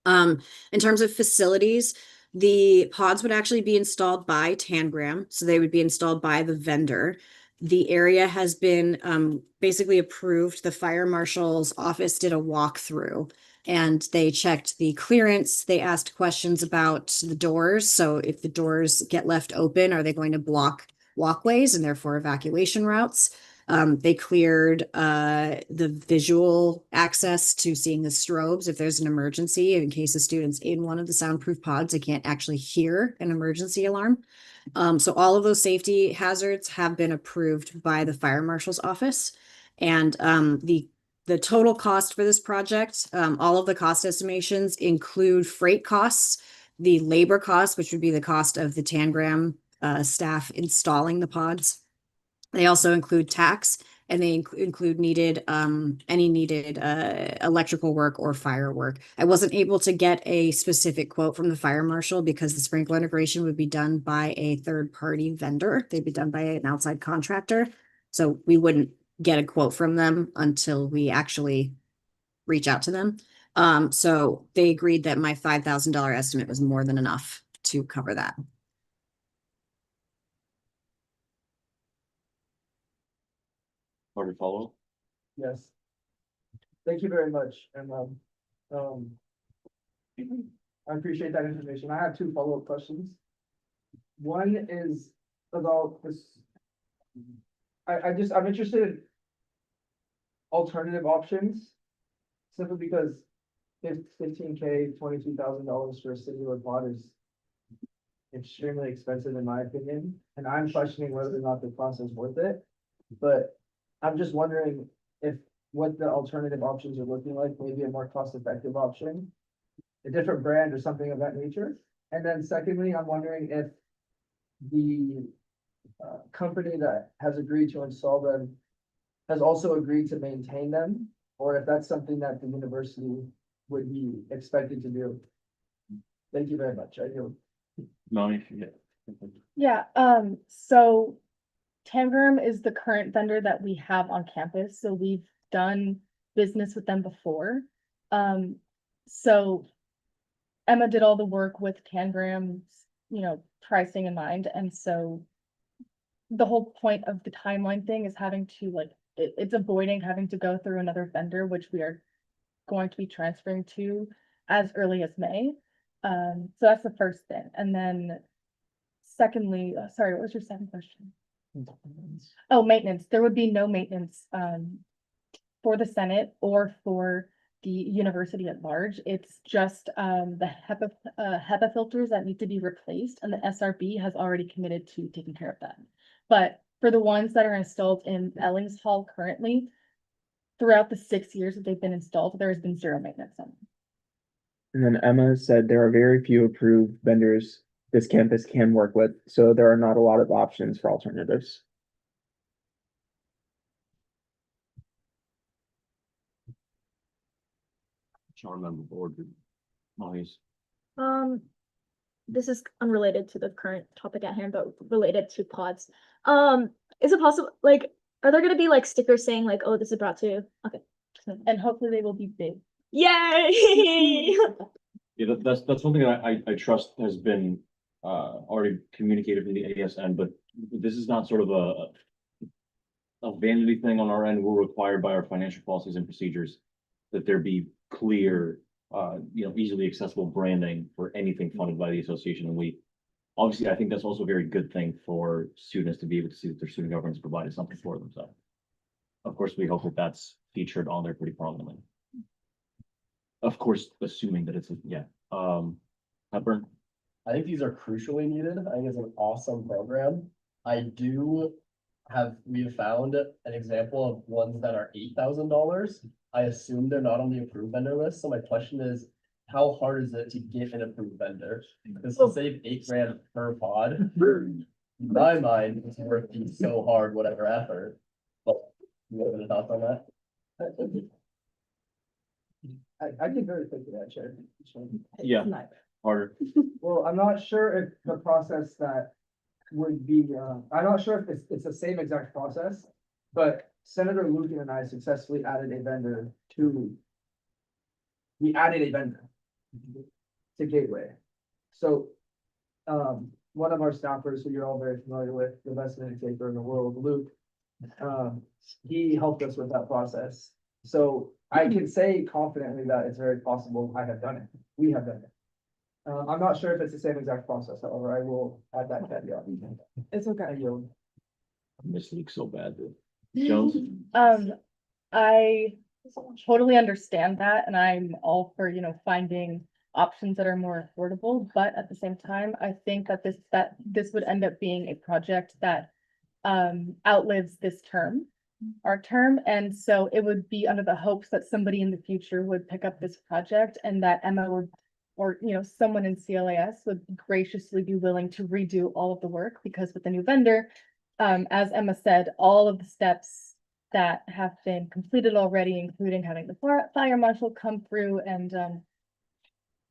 In terms of facilities, the pods would actually be installed by Tangram, so they would be installed by the vendor. The area has been basically approved. The fire marshal's office did a walkthrough and they checked the clearance. They asked questions about the doors. So if the doors get left open, are they going to block walkways and therefore evacuation routes? They cleared the visual access to seeing the strobes if there's an emergency, in case the student's in one of the soundproof pods, they can't actually hear an emergency alarm. So all of those safety hazards have been approved by the fire marshal's office. And the total cost for this project, all of the cost estimations include freight costs, the labor costs, which would be the cost of the Tangram staff installing the pods. They also include tax, and they include any needed electrical work or fire work. I wasn't able to get a specific quote from the fire marshal because the sprinkler integration would be done by a third-party vendor. They'd be done by an outside contractor. So we wouldn't get a quote from them until we actually reach out to them. So they agreed that my $5,000 estimate was more than enough to cover that. Hard to follow. Yes. Thank you very much, and I appreciate that information. I have two follow-up questions. One is about this. I'm interested in alternative options, simply because if $15K, $22,000 for a singular pod is extremely expensive in my opinion, and I'm questioning whether or not the cost is worth it. But I'm just wondering if what the alternative options are looking like, maybe a more cost-effective option, a different brand or something of that nature. And then secondly, I'm wondering if the company that has agreed to install them has also agreed to maintain them, or if that's something that the university would be expected to do. Thank you very much. I do. Melanie, yeah. Yeah, so Tangram is the current vendor that we have on campus, so we've done business with them before. So Emma did all the work with Tangram's, pricing in mind, and so the whole point of the timeline thing is having to it's avoiding having to go through another vendor, which we are going to be transferring to as early as May. So that's the first thing. And then secondly, sorry, what was your second question? Oh, maintenance. There would be no maintenance for the Senate or for the university at large. It's just the HEPA filters that need to be replaced, and the SRB has already committed to taking care of that. But for the ones that are installed in Ellings Hall currently, throughout the 6 years that they've been installed, there has been zero maintenance on them. And then Emma said there are very few approved vendors this campus can work with, so there are not a lot of options for alternatives. Shall remember board. Molly's. This is unrelated to the current topic at hand, but related to pods. Is it possible, like, are there gonna be like stickers saying like, oh, this is brought to you? Okay. And hopefully they will be big. Yay! Yeah, that's something that I trust has been already communicated from the ASN, but this is not sort of a vanity thing on our end. We're required by our financial policies and procedures that there be clear, easily accessible branding for anything funded by the association. And we, obviously, I think that's also a very good thing for students to be able to see that their student government's provided something for them. So of course, we hope that that's featured on there pretty prominently. Of course, assuming that it's, Hepburn. I think these are crucially needed. I think it's an awesome program. We have found an example of ones that are $8,000. I assume they're not on the approved vendor list. So my question is, how hard is it to get an approved vendor? Because to save $8,000 per pod, in my mind, it's worth being so hard, whatever effort. But you have any thoughts on that? I can very quickly that, Chair. Yeah, harder. Well, I'm not sure if the process that would be, I'm not sure if it's the same exact process, but Senator Lucan and I successfully added a vendor to Gateway. So, one of our staffers, who you're all very familiar with, the best minute taker in the world, Luke, he helped us with that process. So I can say confidently that it's very possible I have done it. We have done it. I'm not sure if it's the same exact process, however, I will add that caveat. It's okay. I yield. This leaks so bad, dude. Jones? I totally understand that, and I'm all for, finding options that are more affordable, but at the same time, I think that this would end up being a project that outlives our term, and so it would be under the hopes that somebody in the future would pick up this project and that Emma would, or someone in CLAS would graciously be willing to redo all of the work, because with the new vendor, as Emma said, all of the steps that have been completed already, including having the fire marshal come through, and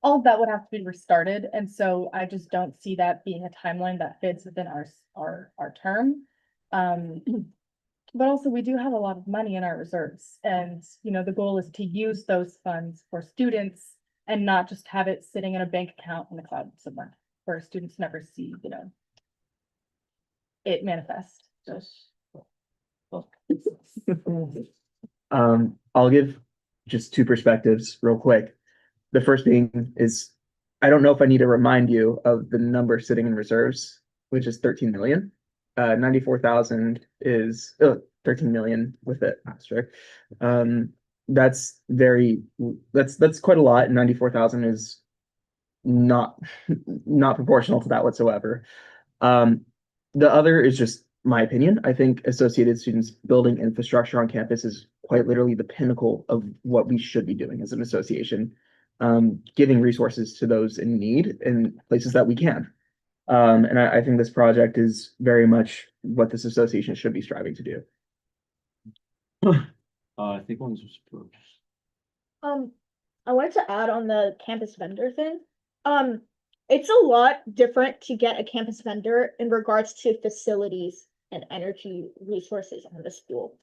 all of that would have to be restarted. And so I just don't see that being a timeline that fits within our term. But also we do have a lot of money in our reserves, and the goal is to use those funds for students and not just have it sitting in a bank account in the cloud somewhere where students never see, it manifest. I'll give just two perspectives real quick. The first being is, I don't know if I need to remind you of the number sitting in reserves, which is 13 million. 94,000 is 13 million with it asterisk. That's quite a lot. 94,000 is not proportional to that whatsoever. The other is just my opinion. I think Associated Students building infrastructure on campus is quite literally the pinnacle of what we should be doing as an association. Giving resources to those in need in places that we can. And I think this project is very much what this association should be striving to do. I think one was. I wanted to add on the campus vendor thing. It's a lot different to get a campus vendor in regards to facilities and energy resources on the school.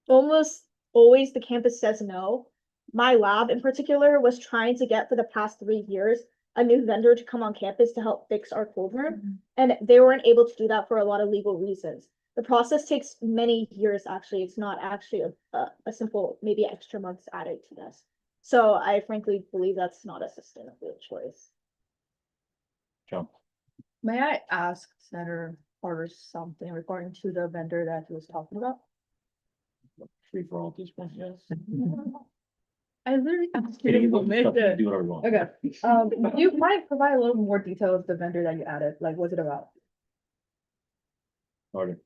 Almost always the campus says no. My lab in particular was trying to get for the past 3 years a new vendor to come on campus to help fix our cold room, and they weren't able to do that for a lot of legal reasons. The process takes many years, actually. It's not actually a simple, maybe extra months added to this. So I frankly believe that's not a sustainable choice. Jump. May I ask Senator Porter something regarding to the vendor that he was talking about? Free for all at this point, yes. I literally asked you Kidding, to you want make stuff, you the. can do whatever you want. Okay, you might provide a little more detail of the vendor that you added, like what's it about? Order.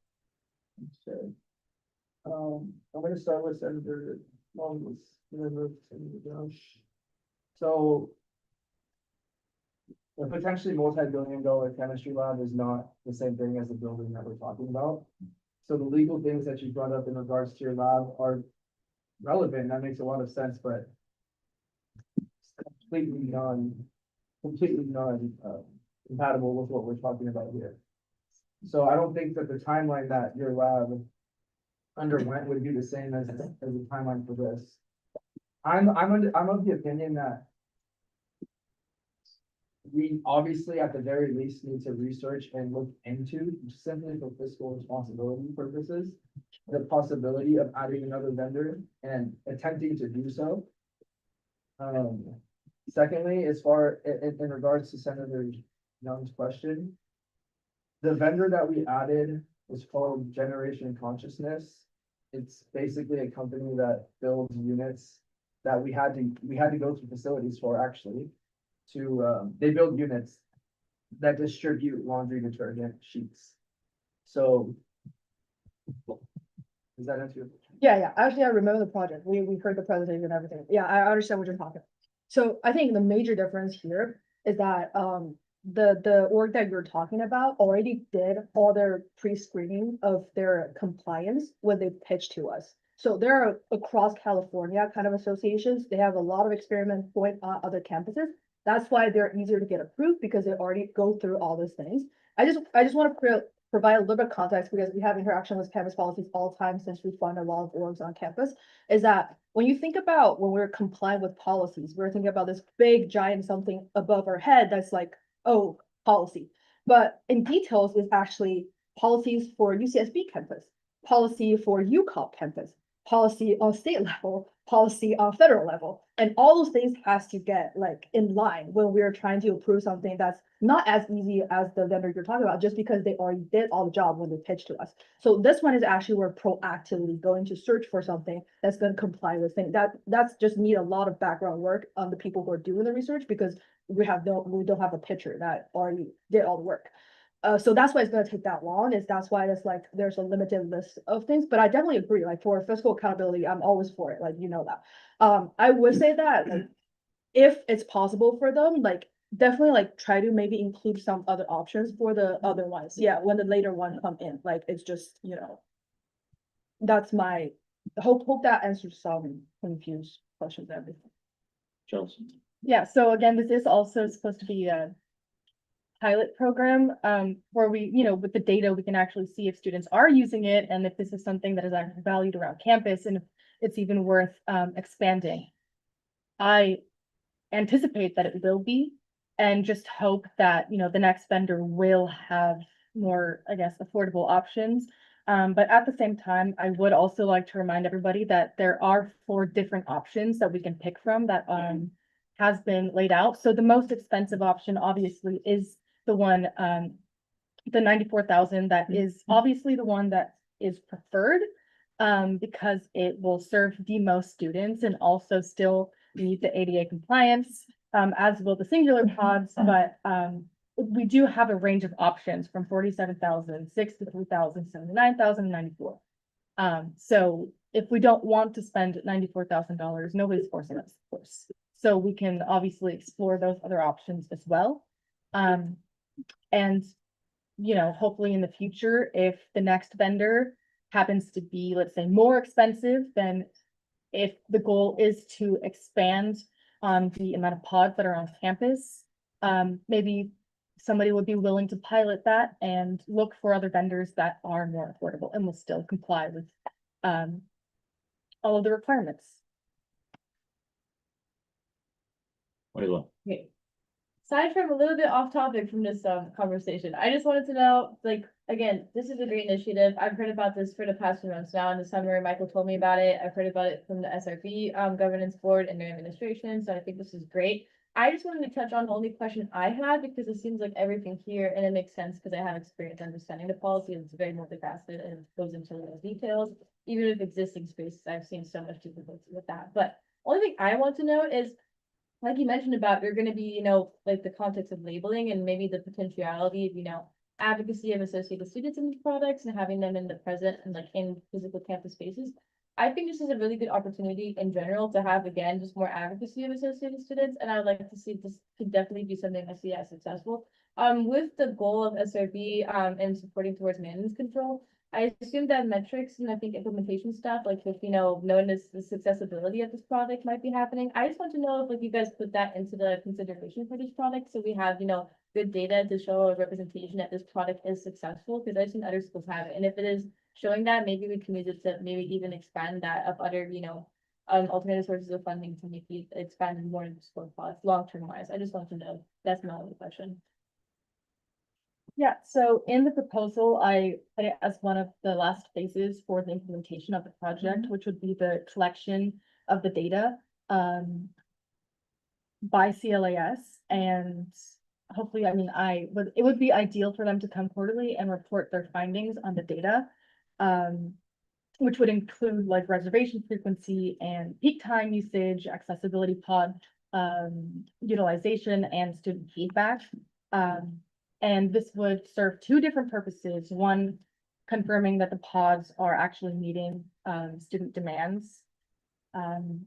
So, I'm gonna start with Senator Long. So. A potentially multi-billion-dollar chemistry lab is not the same thing as the building that we're talking about. So the legal things that you brought up in regards to your lab are relevant, that makes a lot of sense, but completely compatible with what we're talking about here. So I don't think that the timeline that your lab underwent would be the same as the timeline for this. I'm of the opinion that we obviously at the very least need to research and look into, simply for fiscal responsibility purposes, the possibility of adding another vendor and attempting to do so. Secondly, as far in regards to Senator Young's question, the vendor that we added was called Generation Consciousness. It's basically a company that builds units that we had to go to facilities for, actually. They build units that distribute laundry detergent sheets. So. Does that answer your question? Yeah, actually, I remember the project. We heard the presentation and everything. Yeah, I understand what you're talking. So I think the major difference here is that, the org that you're talking about already did all their pre-screening of their compliance when they pitched to us. So there are across California kind of associations. They have a lot of experiments going on other campuses. That's why they're easier to get approved, because they already go through all those things. I just want to provide a little bit of context, because we have interaction with campus policies all the time since we fund a lot of orgs on campus, is that when you think about when we're complying with policies, we're thinking about this big giant something above our head that's like, oh, policy. But in details is actually policies for UCSB campus, policy for UCOP campus, policy on state level, policy on federal level. And all those things has to get like in line when we're trying to approve something that's not as easy as the vendor you're talking about, just because they already did all the job when they pitched to us. So this one is actually, we're proactively going to search for something that's going to comply with things. That's just need a lot of background work on the people who are doing the research, because we don't have a pitcher that already did all the work. So that's why it's gonna take that long, that's why it's like, there's a limited list of things, but I definitely agree, like for fiscal accountability, I'm always for it, like, you know that. I would say that, like, if it's possible for them, like, definitely like try to maybe include some other options for the other ones, yeah, when the later one come in, like, it's just, that's my, hope that answers some confused questions and everything. Chelsea. Yeah, so again, this is also supposed to be a pilot program, where we, with the data, we can actually see if students are using it and if this is something that is actually valued around campus and if it's even worth expanding. I anticipate that it will be, and just hope that, the next vendor will have more, I guess, affordable options. But at the same time, I would also like to remind everybody that there are 4 different options that we can pick from that has been laid out. So the most expensive option obviously is the one, the 94,000, that is obviously the one that is preferred, because it will serve the most students and also still meet the ADA compliance, as will the singular pods, but we do have a range of options from 47,000, 63,000, 79,000, 94. So if we don't want to spend $94,000, nobody's forcing us, of course. So we can obviously explore those other options as well. And, you know, hopefully in the future, if the next vendor happens to be, let's say, more expensive, then if the goal is to expand on the amount of pods that are on campus, maybe somebody would be willing to pilot that and look for other vendors that are more affordable and will still comply with all of the requirements. What do you want? Okay. Aside from a little bit off topic from this conversation, I just wanted to know, like, again, this is a great initiative. I've heard about this for the past few months now. In the summer, Michael told me about it. I've heard about it from the SRB governance board and their administration. So I think this is great. I just wanted to touch on the only question I had, because it seems like everything here, and it makes sense because I have experience understanding the policy, and it's very multifaceted and it goes into those details. Even with existing spaces, I've seen so much difficulty with that. But only thing I want to know is, like you mentioned about, you're gonna be, you know, like the context of labeling and maybe the potentiality of, you know, advocacy of associated students in these products and having them in the present and like in physical campus spaces. I think this is a really good opportunity in general to have, again, just more advocacy of associated students, and I would like to see this could definitely be something I see as successful. With the goal of SRB and supporting towards maintenance control, I assume that metrics and I think implementation stuff, like with, you know, knowing this, accessibility of this product might be happening. I just want to know if like you guys put that into the consideration for this product, so we have, you know, good data to show a representation that this product is successful, because I've seen other schools have it, and if it is showing that, maybe we can use it to maybe even expand that of other, you know, alternative sources of funding to make it expand more into sport pods, long-term wise. I just want to know. That's my only question. Yeah, so in the proposal, I put it as one of the last phases for the implementation of the project, which would be the collection of the data by CLAS, and hopefully, I mean, it would be ideal for them to come quarterly and report their findings on the data, which would include like reservation frequency and peak time usage, accessibility pod utilization, and student feedback. And this would serve two different purposes. One, confirming that the pods are actually meeting student demands, and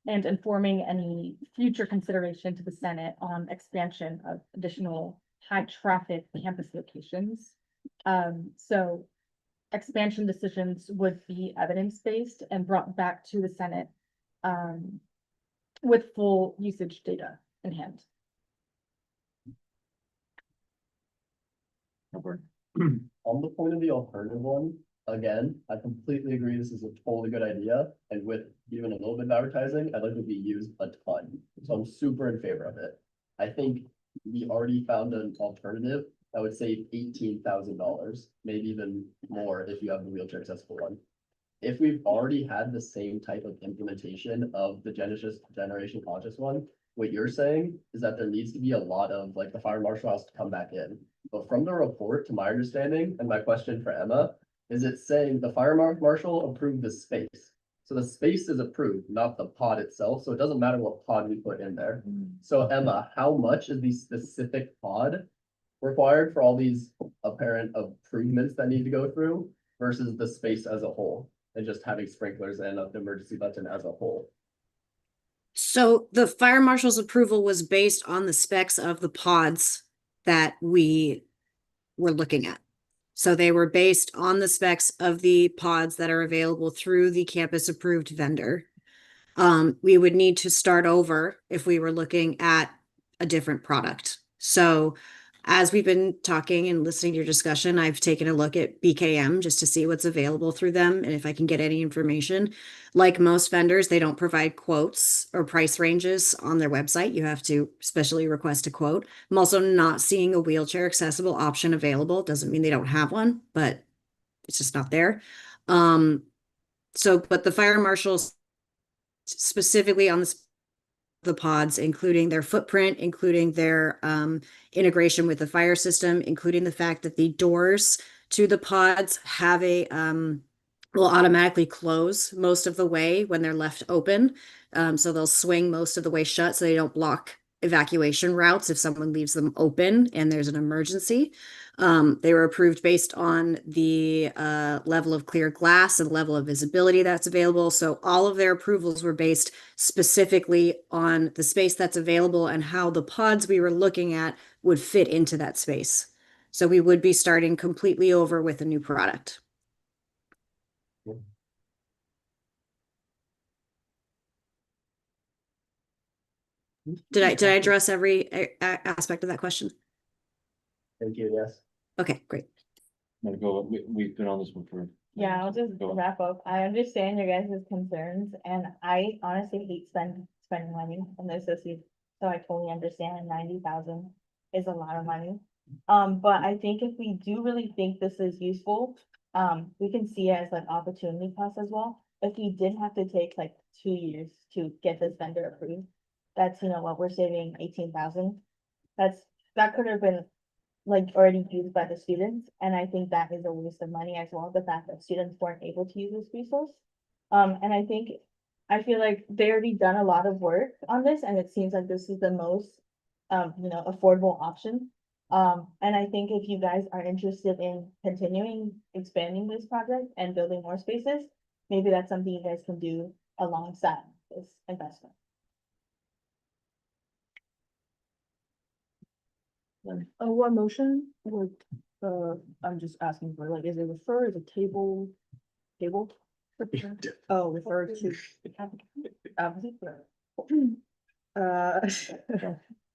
informing any future consideration to the Senate on expansion of additional high traffic campus locations. So expansion decisions would be evidence-based and brought back to the Senate with full usage data in hand. On the point of the alternative one, again, I completely agree this is a totally good idea, and with even a little bit of advertising, I'd like to be used a ton. So I'm super in favor of it. I think we already found an alternative that would save $18,000, maybe even more if you have the wheelchair accessible one. If we've already had the same type of implementation of the generation conscious one, what you're saying is that there needs to be a lot of, like, the fire marshal has to come back in. But from the report, to my understanding, and my question for Emma, is it saying the fire marshal approved the space? So the space is approved, not the pod itself, so it doesn't matter what pod we put in there. So Emma, how much is the specific pod required for all these apparent improvements that need to go through versus the space as a whole, and just having sprinklers and an emergency button as a whole? So the fire marshal's approval was based on the specs of the pods that we were looking at. So they were based on the specs of the pods that are available through the campus approved vendor. We would need to start over if we were looking at a different product. So as we've been talking and listening to your discussion, I've taken a look at BKM just to see what's available through them and if I can get any information. Like most vendors, they don't provide quotes or price ranges on their website. You have to specially request a quote. I'm also not seeing a wheelchair accessible option available. Doesn't mean they don't have one, but it's just not there. But the fire marshals specifically on the pods, including their footprint, including their integration with the fire system, including the fact that the doors to the pods have will automatically close most of the way when they're left open. So they'll swing most of the way shut so they don't block evacuation routes if someone leaves them open and there's an emergency. They were approved based on the level of clear glass and level of visibility that's available. So all of their approvals were based specifically on the space that's available and how the pods we were looking at would fit into that space. So we would be starting completely over with a new product. Did I address every aspect of that question? Thank you, yes. Okay, great. I'm gonna go, we've been on this one for. Yeah, I'll just Go on. wrap up. I understand your guys' concerns and I honestly hate spending money on the associate. So I totally understand 90,000 is a lot of money. But I think if we do really think this is useful, we can see it as an opportunity cost as well. If we did have to take like 2 years to get this vendor approved, that's, what we're saving 18,000. That could have been like already used by the students, and I think that is a waste of money as well, the fact that students weren't able to use this resource. And I feel like they already done a lot of work on this, and it seems like this is the most, affordable option. And I think if you guys are interested in continuing expanding this project and building more spaces, maybe that's something you guys can do alongside this investment. What motion would, I'm just asking for, like, is it refer, is it table? Oh, refer to.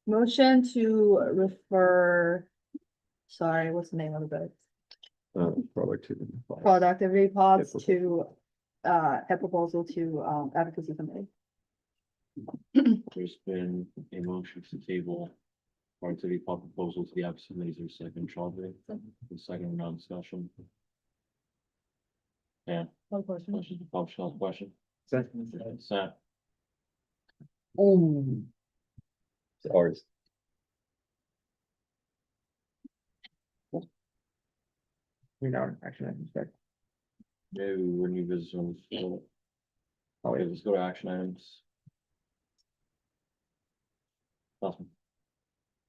Motion to refer, sorry, what's the name of the productivity pods to, a proposal to, advocacy committee. There's been a motion to table productivity pod proposal to the advocacy committee. Is there a second, Chaudhry? The second round discussion. Yeah. No question. Question. Second. Sat. Oh. It's ours. We're now in action items, right? No, we're new business owners. Okay, let's go to action items. Awesome.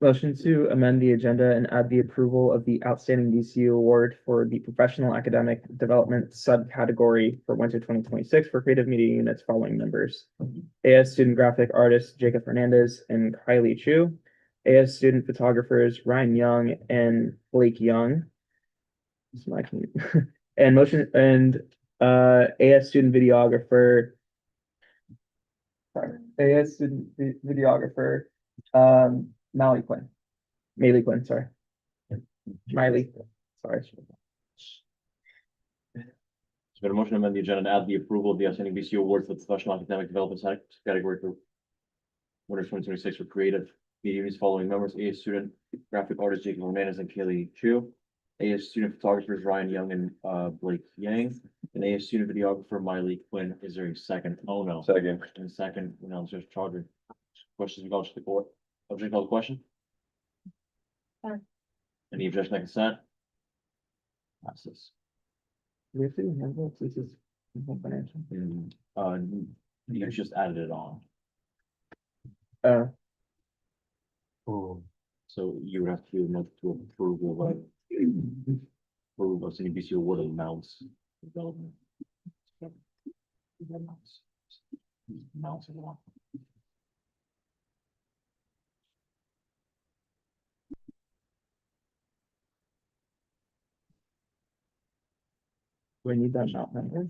Motion to amend the agenda and add the approval of the outstanding DCU award for the professional academic development subcategory for winter 2026 for creative media units following members. AS student graphic artist Jacob Fernandez and Kylie Chu. AS student photographers Ryan Young and Blake Young. This is my commute. And motion and AS student videographer. Sorry, AS student videographer Miley Quinn, sorry. Miley, sorry. There's been a motion to amend the agenda to add the approval of the outstanding BCU award for the professional academic development category for winter 2026 for creative media units following members: AS student graphic artist Jacob Hernandez and Kaylee Chu, AS student photographers Ryan Young and Blake Yang, and AS student videographer Miley Quinn. Is there a second? Oh no. Second. And second, Mr. Chaudhry. Questions about the court? Object on the question? Any objection to consent? Passes. We have to remember this is financial. You just added it on. So you would have to do a motion to approve of CDBC award amounts. Development. Amounts of one. We need that amount number.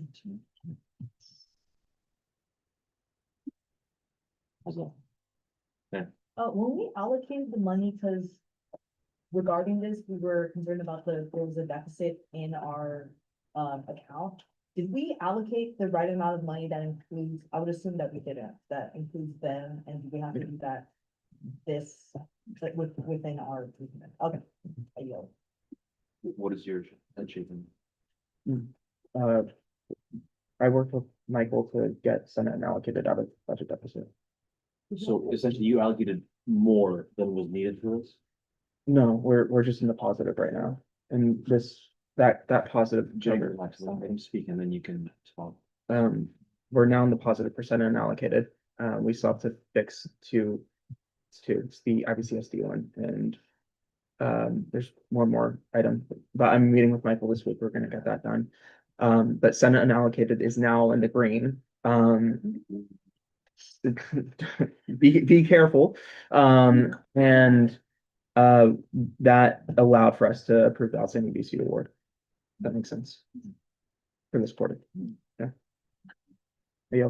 When we allocated the money, because regarding this, we were concerned about there was a deficit in our account. Did we allocate the right amount of money that includes, I would assume that we didn't, that includes them, and do we have to do that like within our, okay. I yield. What is your achievement? I worked with Michael to get Senate and allocated out of budget deficit. So essentially you allocated more than was needed for this? No, we're just in the positive right now. And that positive Jennifer, number, let him speak and then you can talk. we're now in the positive percent unallocated. We still have to fix 2 too. It's the IBCSD one, and there's one more item, but I'm meeting with Michael this week. We're gonna get that done. But Senate unallocated is now in the green. Be careful. And that allowed for us to approve the outstanding BC award. That makes sense. For this quarter. Yeah. Yeah.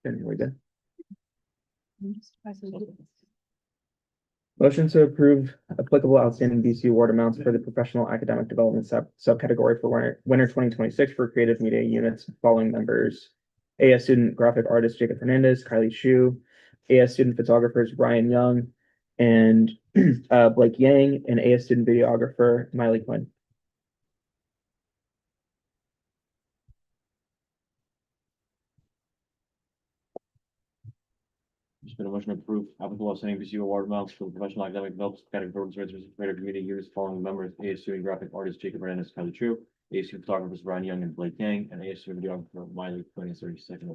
Anyway, good. Motion to approve applicable outstanding BC award amounts for the professional academic development subcategory for winter 2026 for creative media units following members. AS student graphic artist Jacob Hernandez, Kylie Shu, AS student photographers Brian Young, and Blake Yang, and AS student videographer Miley Quinn. There's been a motion to approve applicable outstanding BC award amounts for the professional academic development category programs for creative community units following members: AS student graphic artist Jacob Hernandez, Kylie True, AS student photographers Brian Young and Blake Yang, and AS student videographer Miley Quinn. Is there a second?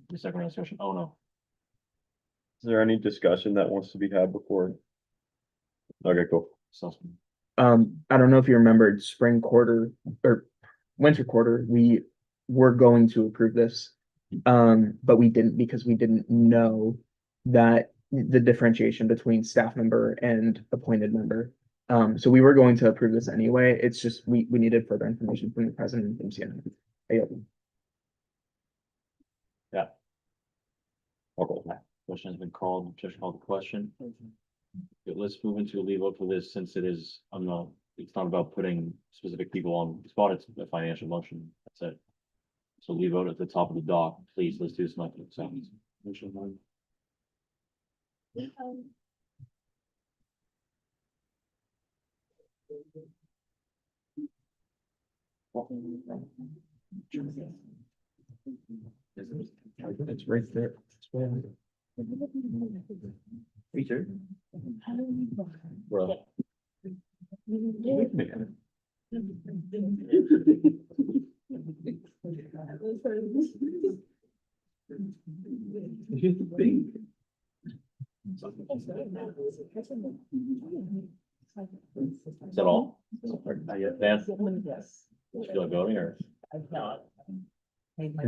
The second discussion. Oh no. Is there any discussion that wants to be had before? Okay, cool. Sussman. I don't know if you remembered spring quarter or winter quarter, we were going to approve this. But we didn't because we didn't know that the differentiation between staff member and appointed member. So we were going to approve this anyway. It's just we needed further information from the president and from CNN. Yeah. Okay. Question has been called. Just called the question. Okay, let's move into a leave vote for this since it is, it's not about putting specific people on the spot. It's a financial motion. That's it. So leave vote at the top of the dock, please. Let's do this in like 2 seconds. Motion one. It's right there. Peter. Bro. Is that all? Not yet, Dan? Yes. You feel like voting or? I've not. Made my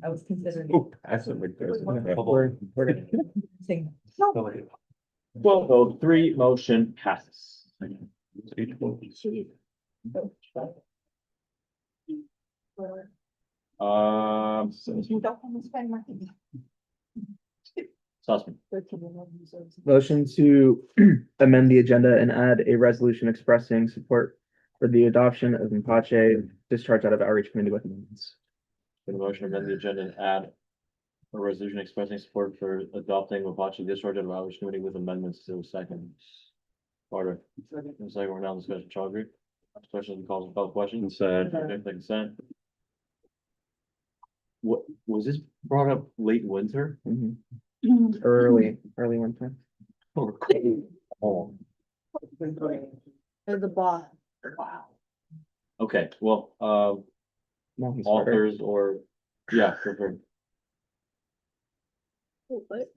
I was considering. That's a big person. We're gonna. Saying, Well, vote 3, motion passes. Sussman. Motion to amend the agenda and add a resolution expressing support for the adoption of Mapache discharge out of outreach committee with amendments. Been a motion to amend the agenda and add a resolution expressing support for adopting Mapache discharge out of outreach committee with amendments to the second. Carter. And second, we're now in discussion. Chaudhry. Questions, calls, without questions. Consent. What, was this brought up late winter? Early winter. Or cold? Oh, There's the boss. wow. Okay, well, He's harder. authors or, yeah, for What?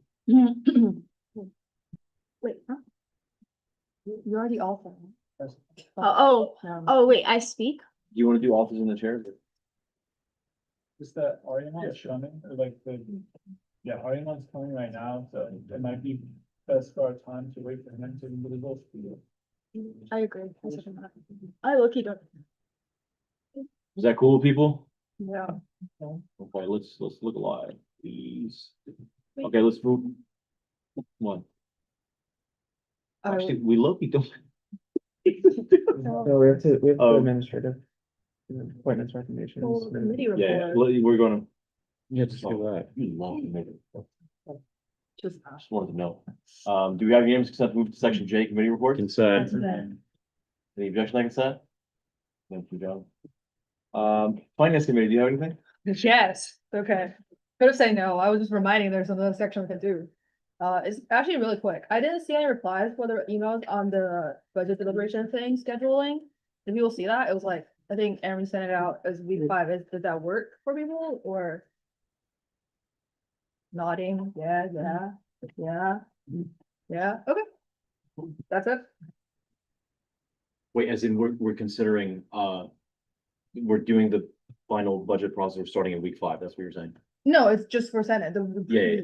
Wait, huh? You already offered. Oh, wait, I speak? do you want to do authors in the chairs? Is that Ariana's coming, or like yeah, Ariana's coming right now, so it might be best for our time to wait for him to do the vote. I agree. I low-key don't. Is that cool, people? Yeah. Okay, let's look alive, please. Okay, let's move. One. Actually, we low-key don't. No, we have to Oh. administrative appointments recommendations. Committee Yeah, report. we're gonna. Yeah, just do that. You love committee. Just. Just wanted to know. Do we have unanimous consent to move to section J, committee reports? Consent. Any objection to consent? Thank you, John. Finance committee, do you have anything? Yes, okay. Could have said no, I was just reminding there's another section we can do. It's actually really quick. I didn't see any replies for the emails on the budget deliberation thing scheduling. If you will see that, it was like I think Aaron sent it out as week 5. Does that work for people or? Nodding, yeah, okay. That's it. Wait, as in we're considering, we're doing the final budget process, we're starting in week 5, that's what you're saying? No, it's just for Senate. Yeah.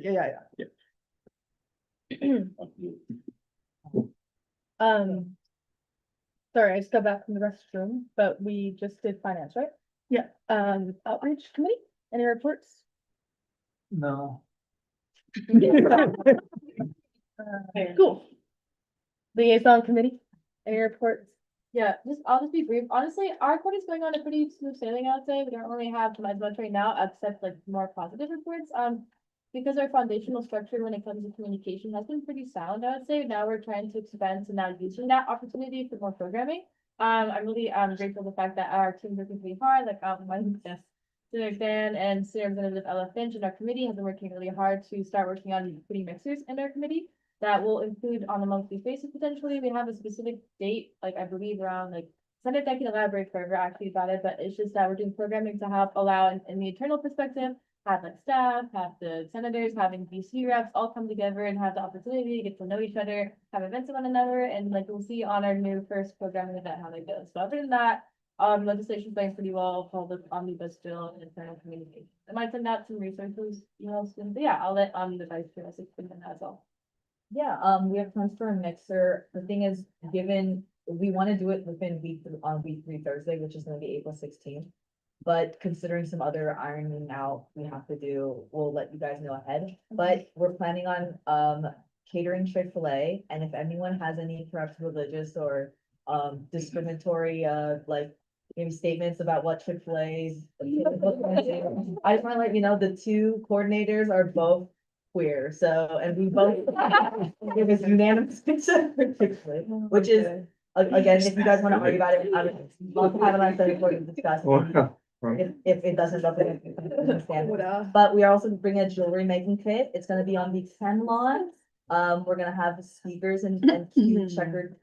Sorry, I just got back from the restroom, but we just did finance, right? Yeah. Outreach committee, any reports? No. Cool. Liaison committee, any reports? Yeah, I'll just be brief. Honestly, our court is going on a pretty smooth sailing, I would say. We don't really have as much right now, except like more positive reports. Because our foundational structure when it comes to communication has been pretty sound, I would say. Now we're trying to expand to now using that opportunity for more programming. I'm really grateful for the fact that our team's working pretty hard, like Senator Dan and Senator Representative Ella Finch and our committee have been working really hard to start working on putting mixers in our committee. That will include on a monthly basis potentially. We have a specific date, like I believe around like Senator Deck can elaborate further actually about it, but it's just that we're doing programming to help allow in the internal perspective, have like staff, have the senators, having DC reps all come together and have the opportunity to get to know each other, have events with one another, and like we'll see on our new first programming event how that goes. But other than that, legislation's going pretty well, called the omnibus bill and internal communication. I might send out some resources, soon, but yeah, I'll let the vice chair explain that as well. Yeah, we have plans for a mixer. The thing is, given we want to do it within on week 3 Thursday, which is gonna be April 16th. But considering some other ironing out we have to do, we'll let you guys know ahead. But we're planning on catering Chick-fil-A, and if anyone has any perhaps religious or discriminatory like maybe statements about what Chick-fil-A's. I just want to let you know the 2 coordinators are both queer, so, and we both give us unanimous consent for Chick-fil-A, which is, again, if you guys want to argue about it, I would love to have it on Sunday for you to discuss. If it doesn't, understand. But we are also bringing a jewelry making kit. It's gonna be on the 10 lawn. We're gonna have speakers and cute checkered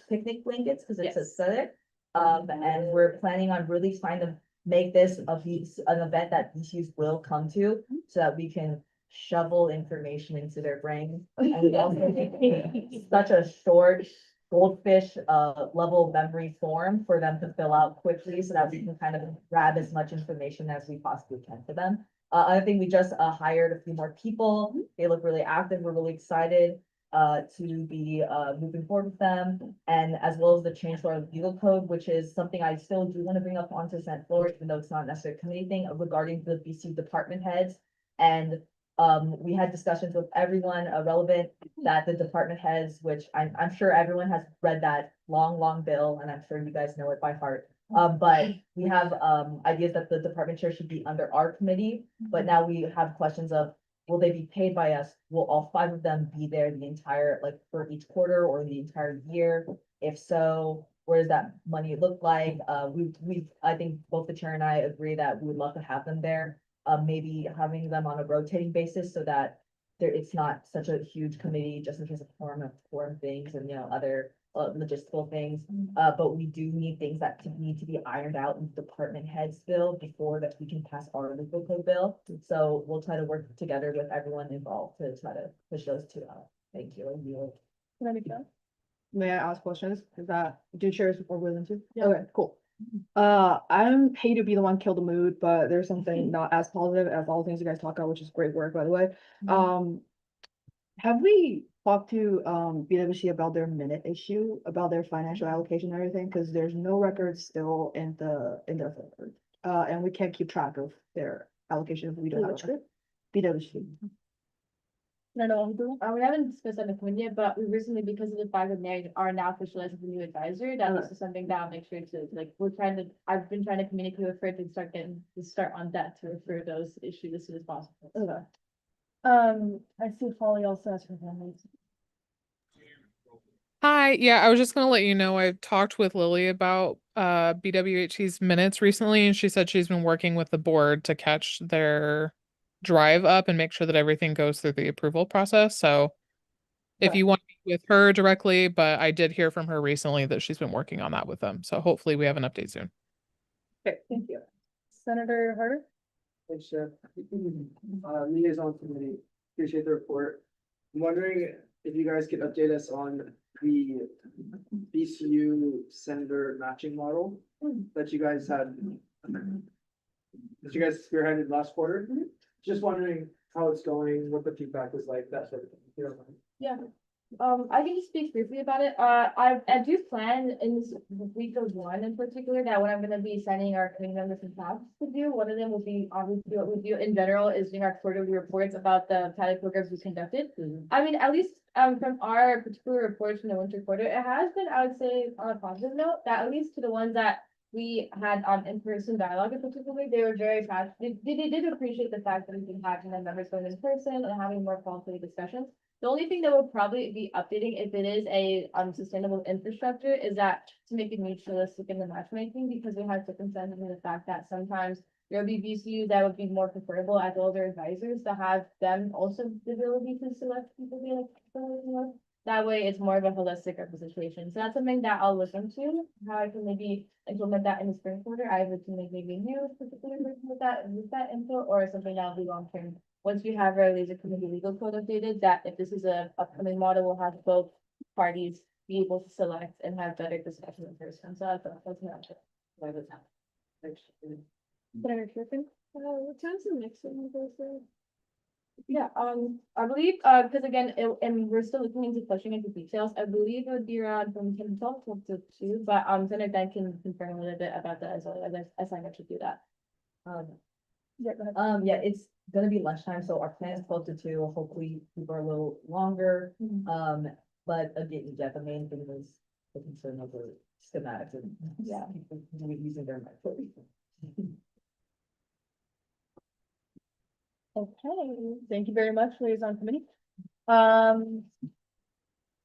picnic blankets, because it's aesthetic. And we're planning on really trying to make this an event that VCUs will come to, so that we can shovel information into their brain. And we also make such a short goldfish level memory form for them to fill out quickly, so that we can kind of grab as much information as we possibly can for them. Other thing, we just hired a few more people. They look really active. We're really excited to be moving forward with them, and as well as the change to our legal code, which is something I still do want to bring up onto Senate floor, even though it's not necessarily a committee thing, regarding the BC department heads. And we had discussions with everyone relevant that the department heads, which I'm sure everyone has read that long bill, and I'm sure you guys know it by heart. But we have ideas that the department chair should be under our committee, but now we have questions of, will they be paid by us? Will all 5 of them be there the entire, like for each quarter or the entire year? If so, where does that money look like? I think both the chair and I agree that we would love to have them there. Maybe having them on a rotating basis so that it's not such a huge committee just in case of forum things and, other logistical things. But we do need things that need to be ironed out in department heads bill before that we can pass our legal code bill. So we'll try to work together with everyone involved to try to push those 2 out. Thank you. Can I make that? May I ask questions? Is that, do chairs are willing to? Yeah. Okay, cool. I'm paid to be the one kill the mood, but there's something not as positive as all the things you guys talk about, which is great work, by the way. Have we talked to BWC about their minute issue, about their financial allocation and everything? Because there's no records still in their folder. And we can't keep track of their allocation if we don't have it. BWC. No, no, We haven't discussed on the committee yet, but we recently, because of the fact that they are now officialized as a new advisor, that this is something that I'll make sure to, like, I've been trying to communicate with her to start on that to refer those issues as soon as possible. Okay. I see Polly also has her hand raised. Hi, yeah, I was just gonna let you know I've talked with Lily about BWHC's minutes recently, and she said she's been working with the board to catch their drive up and make sure that everything goes through the approval process. So if you want to meet with her directly, but I did hear from her recently that she's been working on that with them. So hopefully we have an update soon. Okay, thank you. Senator Harder? Thanks, Jeff. Liaison committee, appreciate the report. I'm wondering if you guys could update us on the BCU senator matching model that you guys had. That you guys spearheaded last quarter. Just wondering how it's going, what the feedback was like, that sort of thing. If you don't mind. Yeah, I can just speak briefly about it. I do plan in this week of one in particular that what I'm gonna be sending our committee members and tasks to do. One of them will be obviously what we do in general is doing our quarterly reports about the pilot programs we conducted. I mean, at least from our particular reports from the winter quarter, it has been, I would say, on a positive note, that at least to the ones that we had in-person dialogue in particular, they were very passionate. They did appreciate the fact that we can have members going in person and having more quality discussions. The only thing that will probably be updating if it is a sustainable infrastructure is that to make it mutualistic in the matchmaking, because we have circumstances in the fact that sometimes there will be VCUs that would be more preferable as well as their advisors to have them also the ability to select people they like, you know. That way it's more of a holistic representation. So that's something that I'll look into, how I can maybe implement that in the spring quarter, either to make maybe a new particular version with that input, or something that'll be long term. Once we have our laser committee legal code updated, that if this is a upcoming model, we'll have both parties be able to select and have better discussion in person. So that's not why that's happening. Senator Griffin? What time's the next one, Thursday? Yeah, I believe, because again, and we're still looking into pushing into details. I believe it would be around from 10 to 12 to 2, but Senator Ben can confirm a little bit about that as well, as I should do that. Yeah, go ahead. Yeah, it's gonna be lunchtime, so our plan is 12 to 2, hopefully people are a little longer. But again, yeah, the main thing was the concern of the schematics and Yeah. people using their microphone. Okay, thank you very much, liaison committee.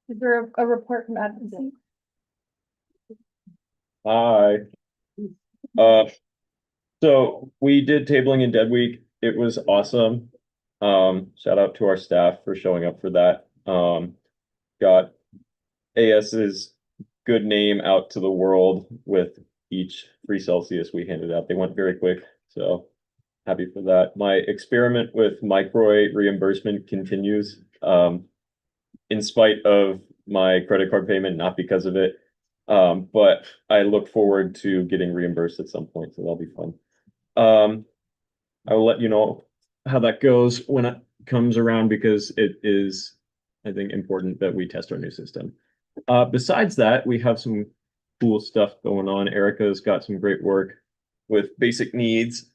Is there a report from advocacy? Hi. So we did tabling in Dead Week. It was awesome. Shout out to our staff for showing up for that. Got AS's good name out to the world with each free Celsius we handed out. They went very quick, so happy for that. My experiment with microwave reimbursement continues, in spite of my credit card payment, not because of it. But I look forward to getting reimbursed at some point, so that'll be fun. I will let you know how that goes when it comes around, because it is, I think, important that we test our new system. Besides that, we have some cool stuff going on. Erica's got some great work with basic needs,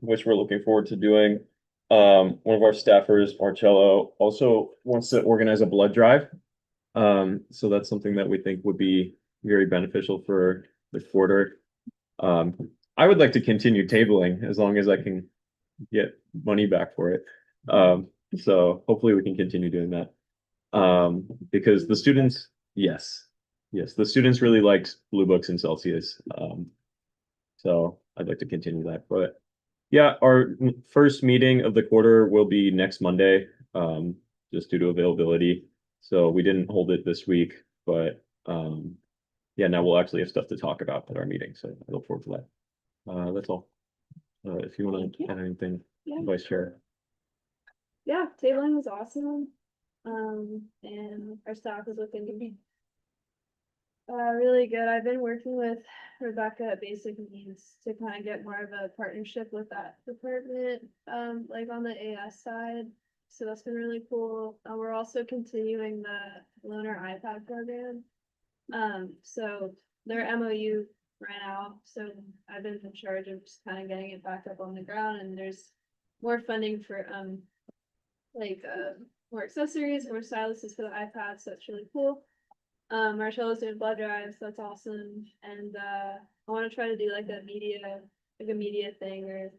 which we're looking forward to doing. One of our staffers, Marcello, also wants to organize a blood drive. So that's something that we think would be very beneficial for the quarter. I would like to continue tabling as long as I can get money back for it. So hopefully we can continue doing that. Because the students, yes, the students really liked Blue Books and Celsius. So I'd like to continue that, but yeah, our first meeting of the quarter will be next Monday, just due to availability. So we didn't hold it this week, but yeah, now we'll actually have stuff to talk about at our meeting. So I look forward to that. That's all. If you want to add anything, Yeah. Vice Chair. Yeah, tabling was awesome. And our staff is looking to be really good. I've been working with Rebecca at Basic Needs to kind of get more of a partnership with that department, like on the AS side. So that's been really cool. We're also continuing the loaner iPad program. So their MOU ran out, so I've been in charge of just kind of getting it back up on the ground, and there's more funding for more accessories, more styluses for the iPad, so that's really cool. Marcello's doing blood drives, that's awesome, and I want to try to do like a media thing, or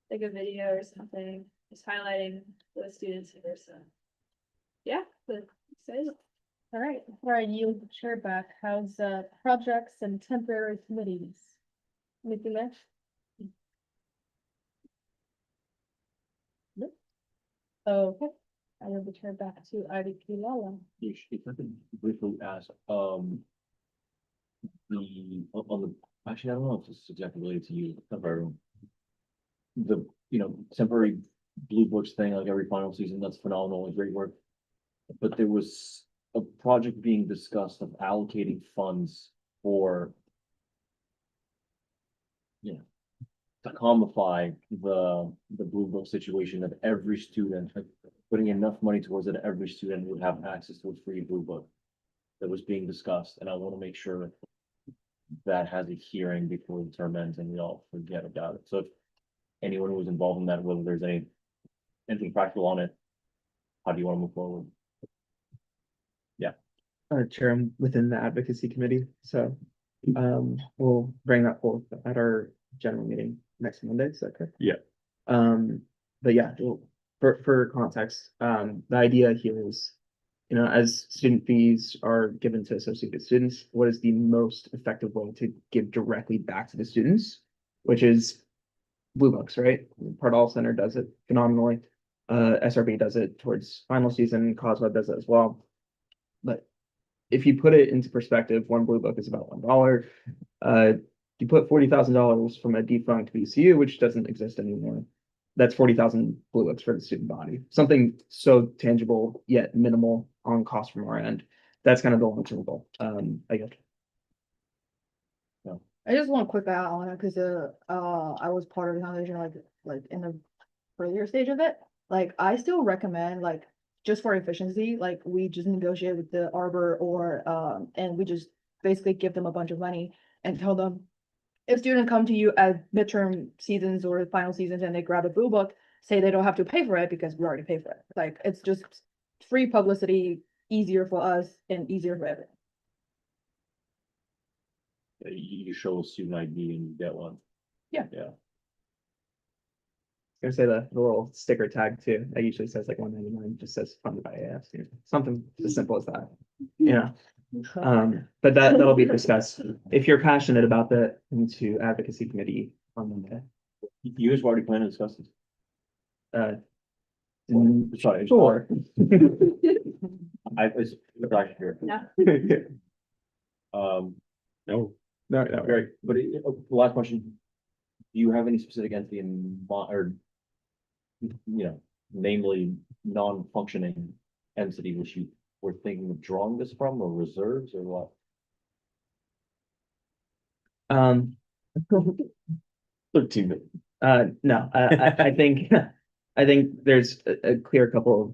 like a video or something, just highlighting the students here. So yeah, but excited. All right, before I yield the chair back, how's projects and temporary committees? Anything there? Nope. Okay, I yield the chair back to IDP Lala. If I could briefly ask, on the Actually, I don't know if this is exactly related to you, or the, temporary blue books thing, like every final season, that's phenomenal and great work. But there was a project being discussed of allocating funds for, to commify the blue book situation of every student, like, putting enough money towards it, every student would have access to a free blue book that was being discussed, and I want to make sure that has a hearing before the term ends and we all forget about it. So if anyone who was involved in that, whether there's anything practical on it, how do you want to move forward? Chair, I'm within the advocacy committee, so we'll bring that forth at our general meeting next Monday, is that correct? Yeah. But yeah, well, for context, the idea here is, as student fees are given to associated students, what is the most effective way to give directly back to the students, which is blue books, right? Pardall Center does it phenomenally. SRB does it towards final season, Cosweb does it as well. But if you put it into perspective, one blue book is about $1. You put $40,000 from a defunct VCU, which doesn't exist anymore. That's 40,000 blue books for the student body. Something so tangible yet minimal on cost from our end. That's kind of the long-term goal. I guess. I just want to quick add on it because I was part of the foundation like in the earlier stage of it. Like I still recommend like just for efficiency, like we just negotiate with the arbor or and we just basically give them a bunch of money and tell them if students come to you at midterm seasons or final seasons and they grab a blue book, say they don't have to pay for it because we already pay for it. Like it's just free publicity, easier for us and easier for everyone. You show a student ID and you get one. Yeah. Gonna say the little sticker tag too. That usually says like 199, just says funded by AS, something as simple as that. But that'll be discussed. If you're passionate about that, into advocacy committee on Monday. You guys were already planning to discuss this? Sorry. Sure. I was actually here. No. No, Great, but the last question, do you have any specific entity in mind, or, namely non-functioning entity which you were thinking of drawing this from, or reserves, or what? 13 minutes. No, I think, I think there's a clear couple of,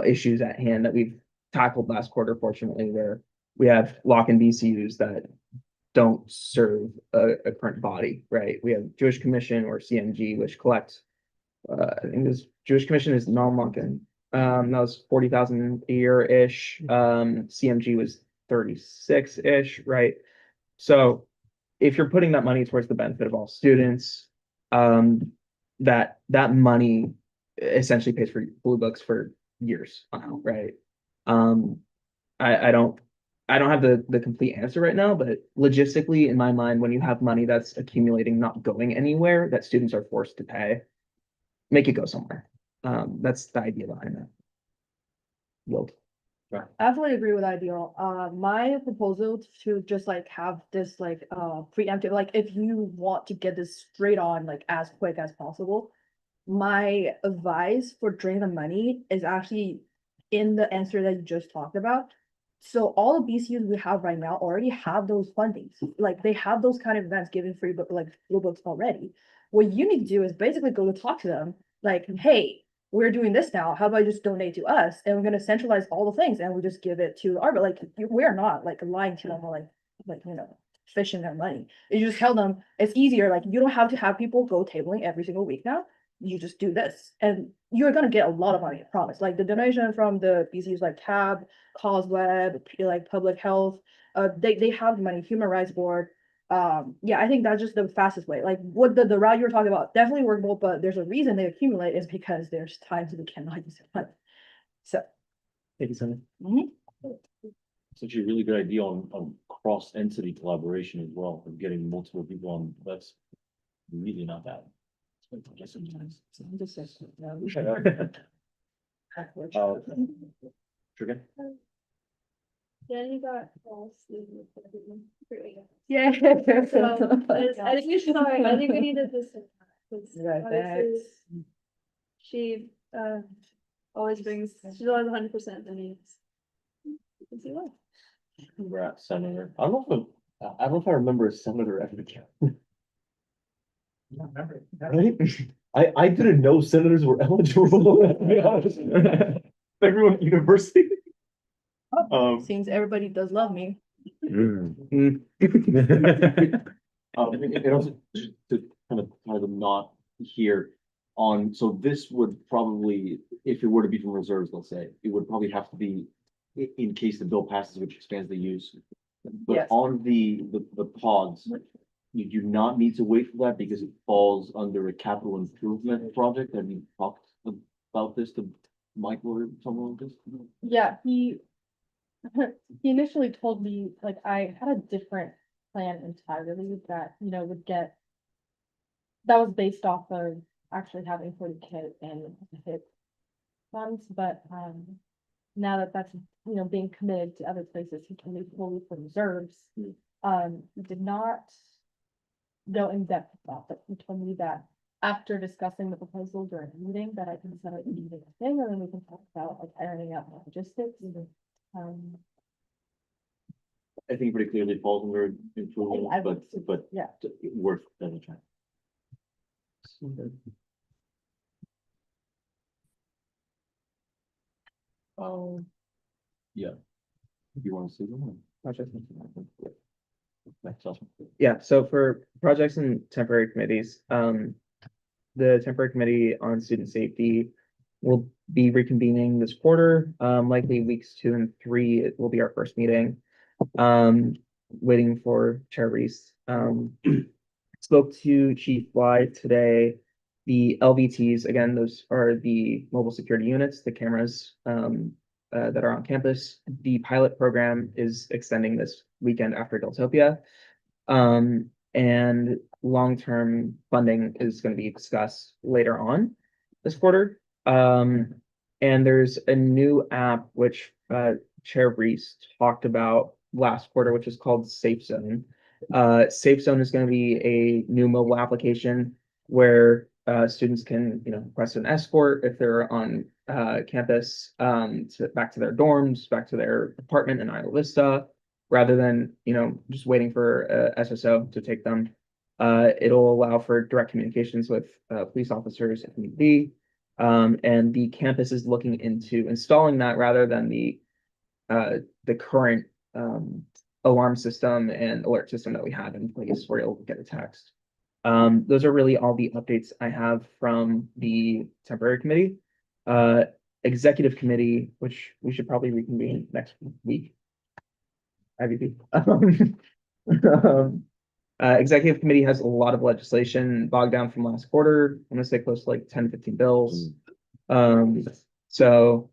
issues at hand that we've tackled last quarter, fortunately, where we have lock-in VCUs that don't serve a current body, right? We have Jewish Commission or CMG, which collects, I think this Jewish Commission is non-lock-in. That was 40,000 a year-ish. CMG was 36-ish, right? So if you're putting that money towards the benefit of all students, that money essentially pays for blue books for years now, right? I don't have the complete answer right now, but logistically, in my mind, when you have money that's accumulating, not going anywhere, that students are forced to pay, make it go somewhere. That's the idea behind that. Yield. I absolutely agree with ideal. My proposal to just like have this like preemptive, like if you want to get this straight on like as quick as possible, my advice for draining the money is actually in the answer that you just talked about. So all the BCUs we have right now already have those fundings. Like they have those kind of events giving free book like blue books already. What you need to do is basically go to talk to them like, hey, we're doing this now. How about you just donate to us and we're going to centralize all the things and we just give it to arbor. Like we're not like lying to them or like fishing their money. You just tell them it's easier. Like you don't have to have people go tabling every single week now. You just do this and you're going to get a lot of money, I promise. Like the donation from the BCUs like CAB, Cosweb, like public health, they have money, Human Rights Board. Yeah, I think that's just the fastest way. Like what the route you were talking about, definitely workable, but there's a reason they accumulate is because there's times we cannot use it. So thank you, Sonia. It's actually a really good idea on cross-entity collaboration as well, of getting multiple people on. That's really not bad. Sometimes. Then he got false. Yeah. So, I think we should, sorry, I think we need to just. Right, Obviously, she, always brings, she's always 100% the needs. Let's see what. Congrats, Senator. I don't know I don't know if I remember a senator ever became. Right? I didn't know senators were eligible, to be honest. Everyone at university. Seems everybody does love me. And also, just to kind of tie the knot here on, so this would probably, if it were to be from reserves, let's say, it would probably have to be in case the bill passes, which expands the use. But Yes. on the pods, you do not need to wait for that because it falls under a capital improvement project. Have you talked about this to Michael or someone like this? Yeah, he initially told me, like, I had a different plan entirely that, you know, that was based off of actually having 40K in HIP funds, but, now that that's, you know, being committed to other places, he can leave fully for reserves. He did not go in depth about it. He told me that after discussing the proposal during a meeting, that I can set up a meeting thing, and then we can talk about like ironing out the logistics. I think pretty clearly falls under improvement, I would but yeah. worth a try. Yeah. You want to see them? That's awesome. Yeah, so for projects and temporary committees, the temporary committee on student safety will be reconvening this quarter, likely weeks 2 and 3, it will be our first meeting. Waiting for Chair Reese. Spoke to Chief Bly today. The LVTs, again, those are the mobile security units, the cameras, that are on campus. The pilot program is extending this weekend after Deltopia. And long-term funding is going to be discussed later on this quarter. And there's a new app which Chair Reese talked about last quarter, which is called Safe Zone. Safe Zone is going to be a new mobile application where students can, you know, request an escort if they're on campus, back to their dorms, back to their apartment in Isla Vista, rather than, you know, just waiting for SSO to take them. It'll allow for direct communications with police officers if need be. And the campus is looking into installing that rather than the current alarm system and alert system that we have in place where you'll get a text. Those are really all the updates I have from the temporary committee. Executive committee, which we should probably reconvene next week. IVP. Executive committee has a lot of legislation bogged down from last quarter. I'm gonna say close to like 10, 15 bills. So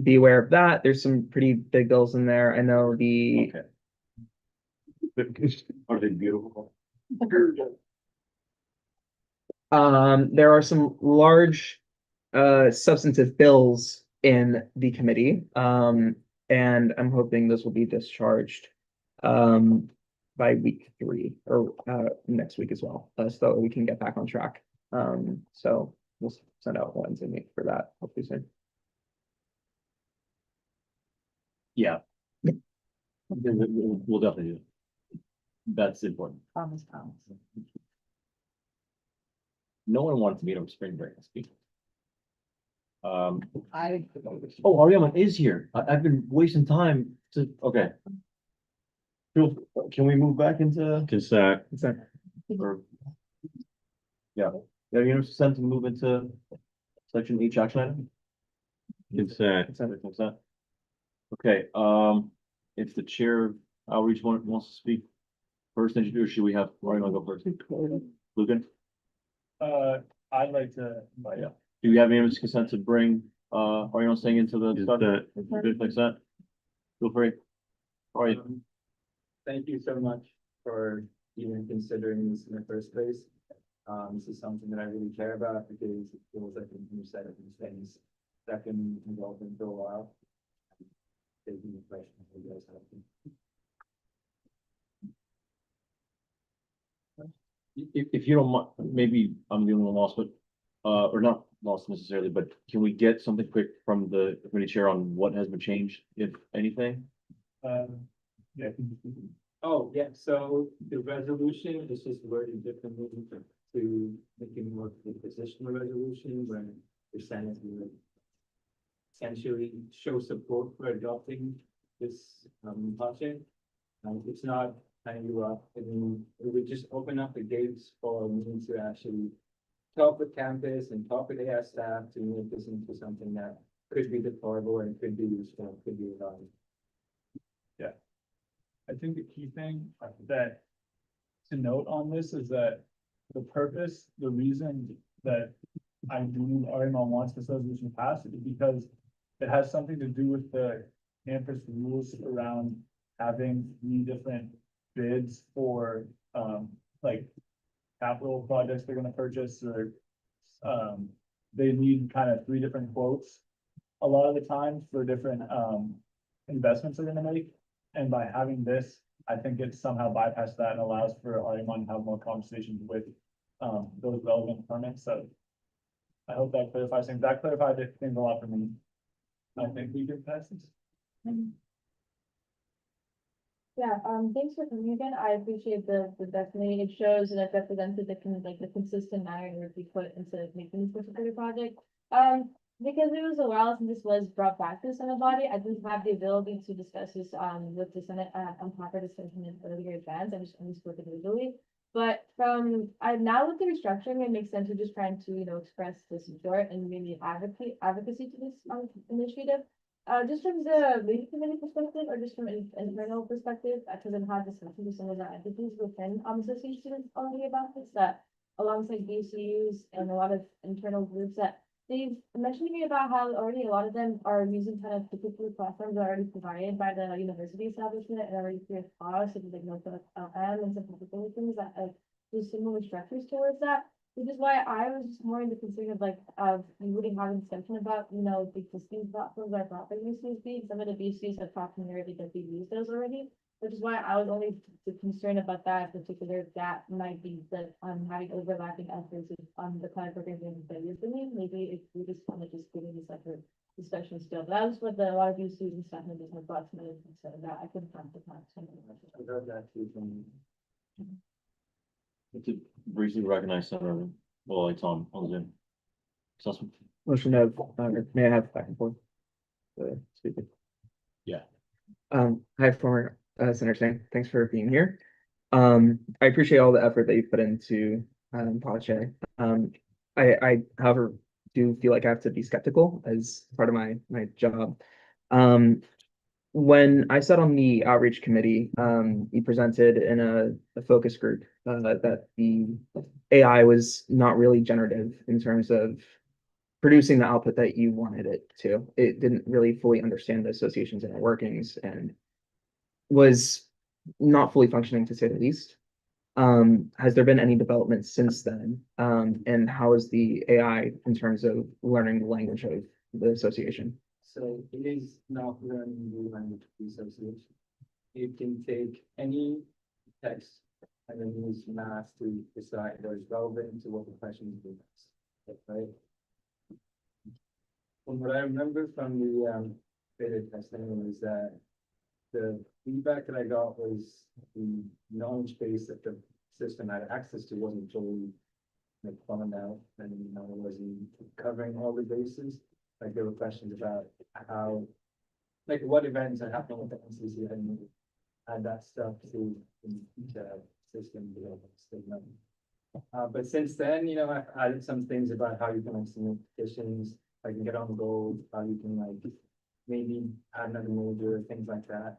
be aware of that. There's some pretty big bills in there. I know the Are they beautiful? there are some large substantive bills in the committee. And I'm hoping this will be discharged by week 3 or next week as well, so we can get back on track. So we'll send out Wednesday meet for that hopefully soon. Yeah. We'll definitely do it. That's important. Thomas. No one wanted to meet over spring break. Speaking. Oh, I Ariana is here. I've been wasting time to, okay. Can we move back into? Consent. Or- Yeah, you know, sent to move into section H action item? Consent. Consent. Okay, if the chair of outreach wants to speak first, or should we have, Ariana go first? Lucan? I'd like to, Yeah. Do we have unanimous consent to bring, Ariana Singh into the discussion? Good consent? Feel free. All right. Thank you so much for even considering this in the first place. This is something that I really care about because it feels like a new set of these things that can involve in for a while. taking the questions you guys have. If you don't mind, maybe I'm the only one lost, but, or not lost necessarily, but can we get something quick from the committee chair on what has been changed, if anything? Yeah. Oh, yeah, so the resolution is just worded differently to make it more of a positional resolution where the Senate would essentially show support for adopting this project. It's not kind of I mean, it would just open up the gates for me to actually talk with campus and talk with AS staff to make this into something that could be deployable and could be useful, could be valuable. Yeah. I think the key thing that to note on this is that the purpose, the reason that I believe RML wants this resolution passed is because it has something to do with the campus rules around having 3 different bids for, like capital projects they're gonna purchase, or, they need kind of 3 different quotes a lot of the time for different, investments they're gonna make. And by having this, I think it somehow bypassed that and allows for RML to have more conversations with, those relevant permits, so. I hope that clarifies things. That clarified things a lot for me. I think we can pass this. Yeah, thanks for coming again. I appreciate the definitely, it shows and it represented the consistent manner in which we put into making this particular project. Because it was a while since this was brought back to the Senate body, I didn't have the ability to discuss this, with the Senate, on proper discussion in earlier advance. I just only spoke individually. But now with the restructuring, it makes sense to just trying to, express the support and maybe advocacy to this, initiative. Just from the legal committee perspective, or just from an internal perspective, because I've had discussions with some of the entities within association students already about this, that alongside BCUs and a lot of internal groups, that they've mentioned to me about how already a lot of them are using kind of particular platforms that are already provided by the university establishment and already free of cost, such as like Northwest LM and some particular things that do similar structures towards that. Which is why I was just more in the concern of we wouldn't have a discussion about, the existing platforms that are brought by UCSB. Some of the BCs have talked to me already that they use those already, which is why I was only concerned about that in particular. That might be that I'm having overlapping efforts on the kind of programming that you're doing. Maybe if we just want to just give it a separate discussion still. But that was what a lot of UCs and staff members have brought to me, so that I couldn't come to that. I heard that too from. To briefly recognize Senator, well, it's on Zoom. Sussman. Motion to, may I have back and forth? Speaker. Yeah. Hi, former Senator Sang, thanks for being here. I appreciate all the effort that you put into Pache. I however do feel like I have to be skeptical as part of my job. When I sat on the outreach committee, you presented in a focus group that the AI was not really generative in terms of producing the output that you wanted it to. It didn't really fully understand the association's inner workings and was not fully functioning, to say the least. Has there been any development since then? And how is the AI in terms of learning the language of the association? So it is not learning the language of the association. It can take any text and then use math to decide what is relevant to what the question is being asked, right? From what I remember from the beta testing was that the feedback that I got was the knowledge base that the system had access to wasn't fully plumbed out, and it wasn't covering all the bases. Like there were questions about how, like what events are happening with the NCC and add that stuff to the system. But since then, I've added some things about how you can submit petitions, how you can get on gold, how you can maybe add another major, things like that.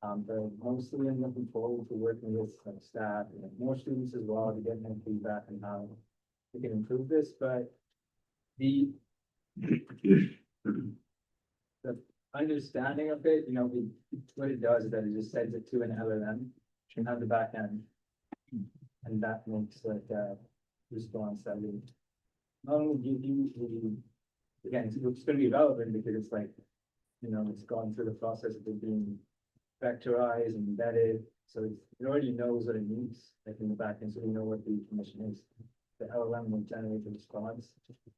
But mostly I'm looking forward to working with staff and more students as well to get more feedback on how we can improve this. But the understanding of it, what it does is that it just sends it to an LLM on the back end, and that makes a response that will not only give you again, it's going to be relevant because it's you know, it's gone through the process of it being vectorized and embedded, so it already knows what it needs, like in the back end, so we know what the information is. The LLM will generate the response,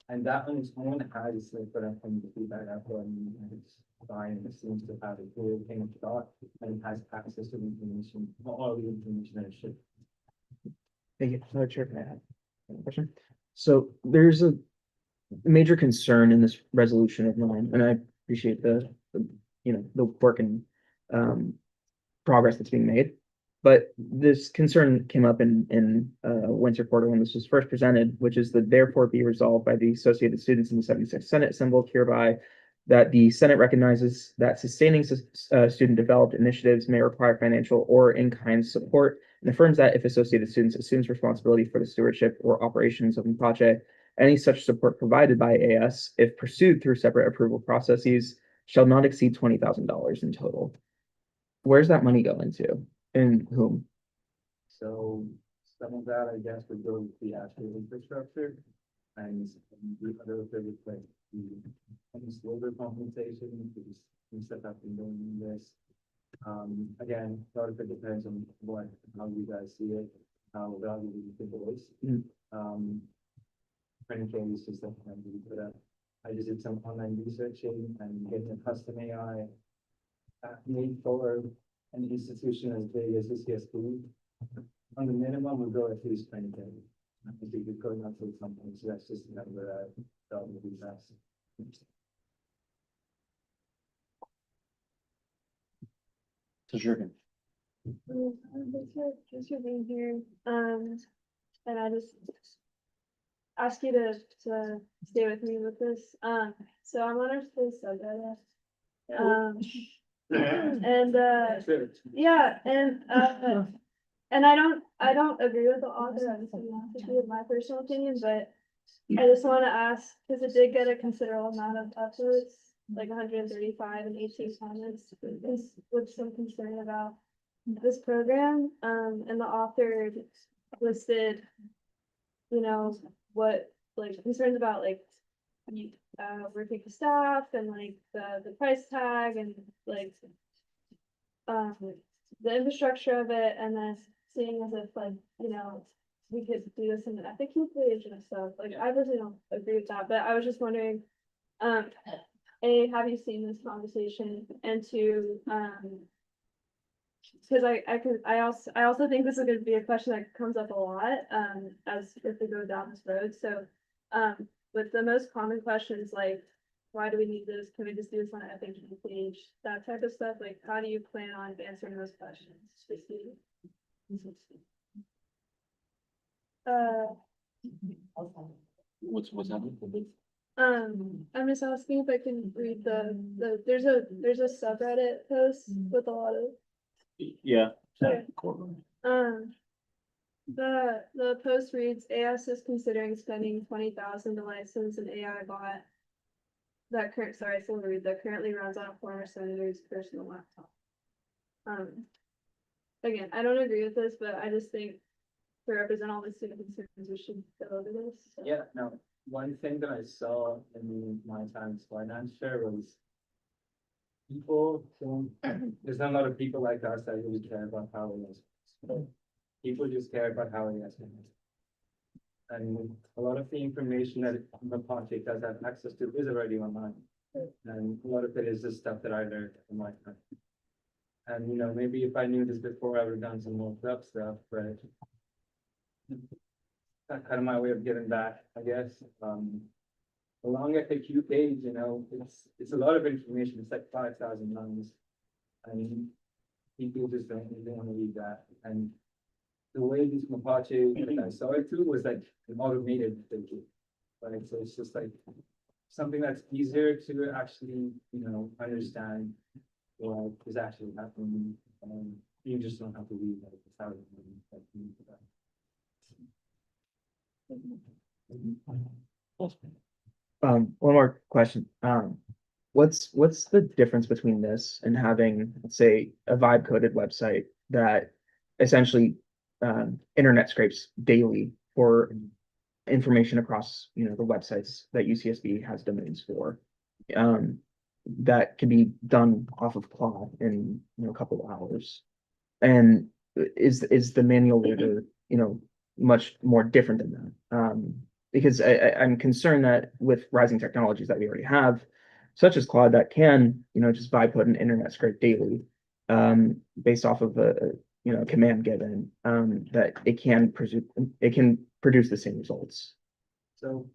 and that on its own has like what I'm from the feedback I've gotten, and it's fine, it seems to have a clear chain of thought, and it has access to the information, all the information that it should. Thank you. Another chair, can I have a question? So there's a major concern in this resolution of mine, and I appreciate the work and progress that's being made. But this concern came up in Winter Quarter when this was first presented, which is that therefore be resolved by the Associated Students in the 76th Senate assembled hereby that the Senate recognizes that sustaining student developed initiatives may require financial or in-kind support, and affirms that if Associated Students assumes responsibility for the stewardship or operations of MPACHE, any such support provided by AS, if pursued through separate approval processes, shall not exceed $20,000 in total. Where's that money going to? And whom? So some of that, I guess, would go to the actual infrastructure, and the other bit would like the slower compensation, because we set up in doing this. Again, a lot of it depends on how you guys see it, how valuable you think it is. For any case, just like I just did some online researching and getting a custom AI made for an institution as big as UCSB. On the minimum, we'll go at least 20K. I think we could go up to something, so that's just a number that would be fast. So Jurgen. Thanks for being here. And I just ask you to stay with me with this. So I'm on our space subreddit. And yeah, and I don't agree with the author. I just want to give my personal opinion, but I just want to ask, because it did get a considerable amount of upvotes, like 135 and 18 comments, with some concern about this program. And the author listed, you know, what like concerns about like working with staff and like the price tag and like the infrastructure of it, and then seeing as if like, you know, we could do this in an FAQ page and stuff. Like I really don't agree with that, but I was just wondering, A, have you seen this conversation? And two, because I also think this is going to be a question that comes up a lot as if we go down this road. So with the most common questions like, why do we need this? Can we just do this on an FAQ page? That type of stuff. Like, how do you plan on answering those questions? What's happening? I'm just asking if I can read there's a subreddit post with a lot of Yeah. Okay. The post reads, AS is considering spending 20,000 to license an AI bot that currently runs on a former senator's personal laptop. Again, I don't agree with this, but I just think to represent all the student concerns, we should go over this. So. Yeah, no, one thing that I saw in my time as finance chair was people don't, there's not a lot of people like us that really care about how it is. People just care about how it is. And a lot of the information that the project does have access to is already online. And a lot of it is just stuff that I learned in my time. And you know, maybe if I knew this before, I would have done some more club stuff, but that's kind of my way of giving back, I guess. Along FAQ page, you know, it's a lot of information. It's like 5,000 lines. And people just don't really want to read that. And the way this Mapache that I saw it through was like an automated thinking. Right. So it's just like something that's easier to actually, you know, understand what is actually happening. You just don't have to read that. It's how One more question. What's the difference between this and having, let's say, a vibe coded website that essentially internet scrapes daily for information across, you know, the websites that UCSB has domains for? that can be done off of Claude in, a couple of hours. And is the manual labor, much more different than that? Because I'm concerned that with rising technologies that we already have, such as Claude, that can, just vibe code an internet script daily, based off of a command given, that it can produce the same results. So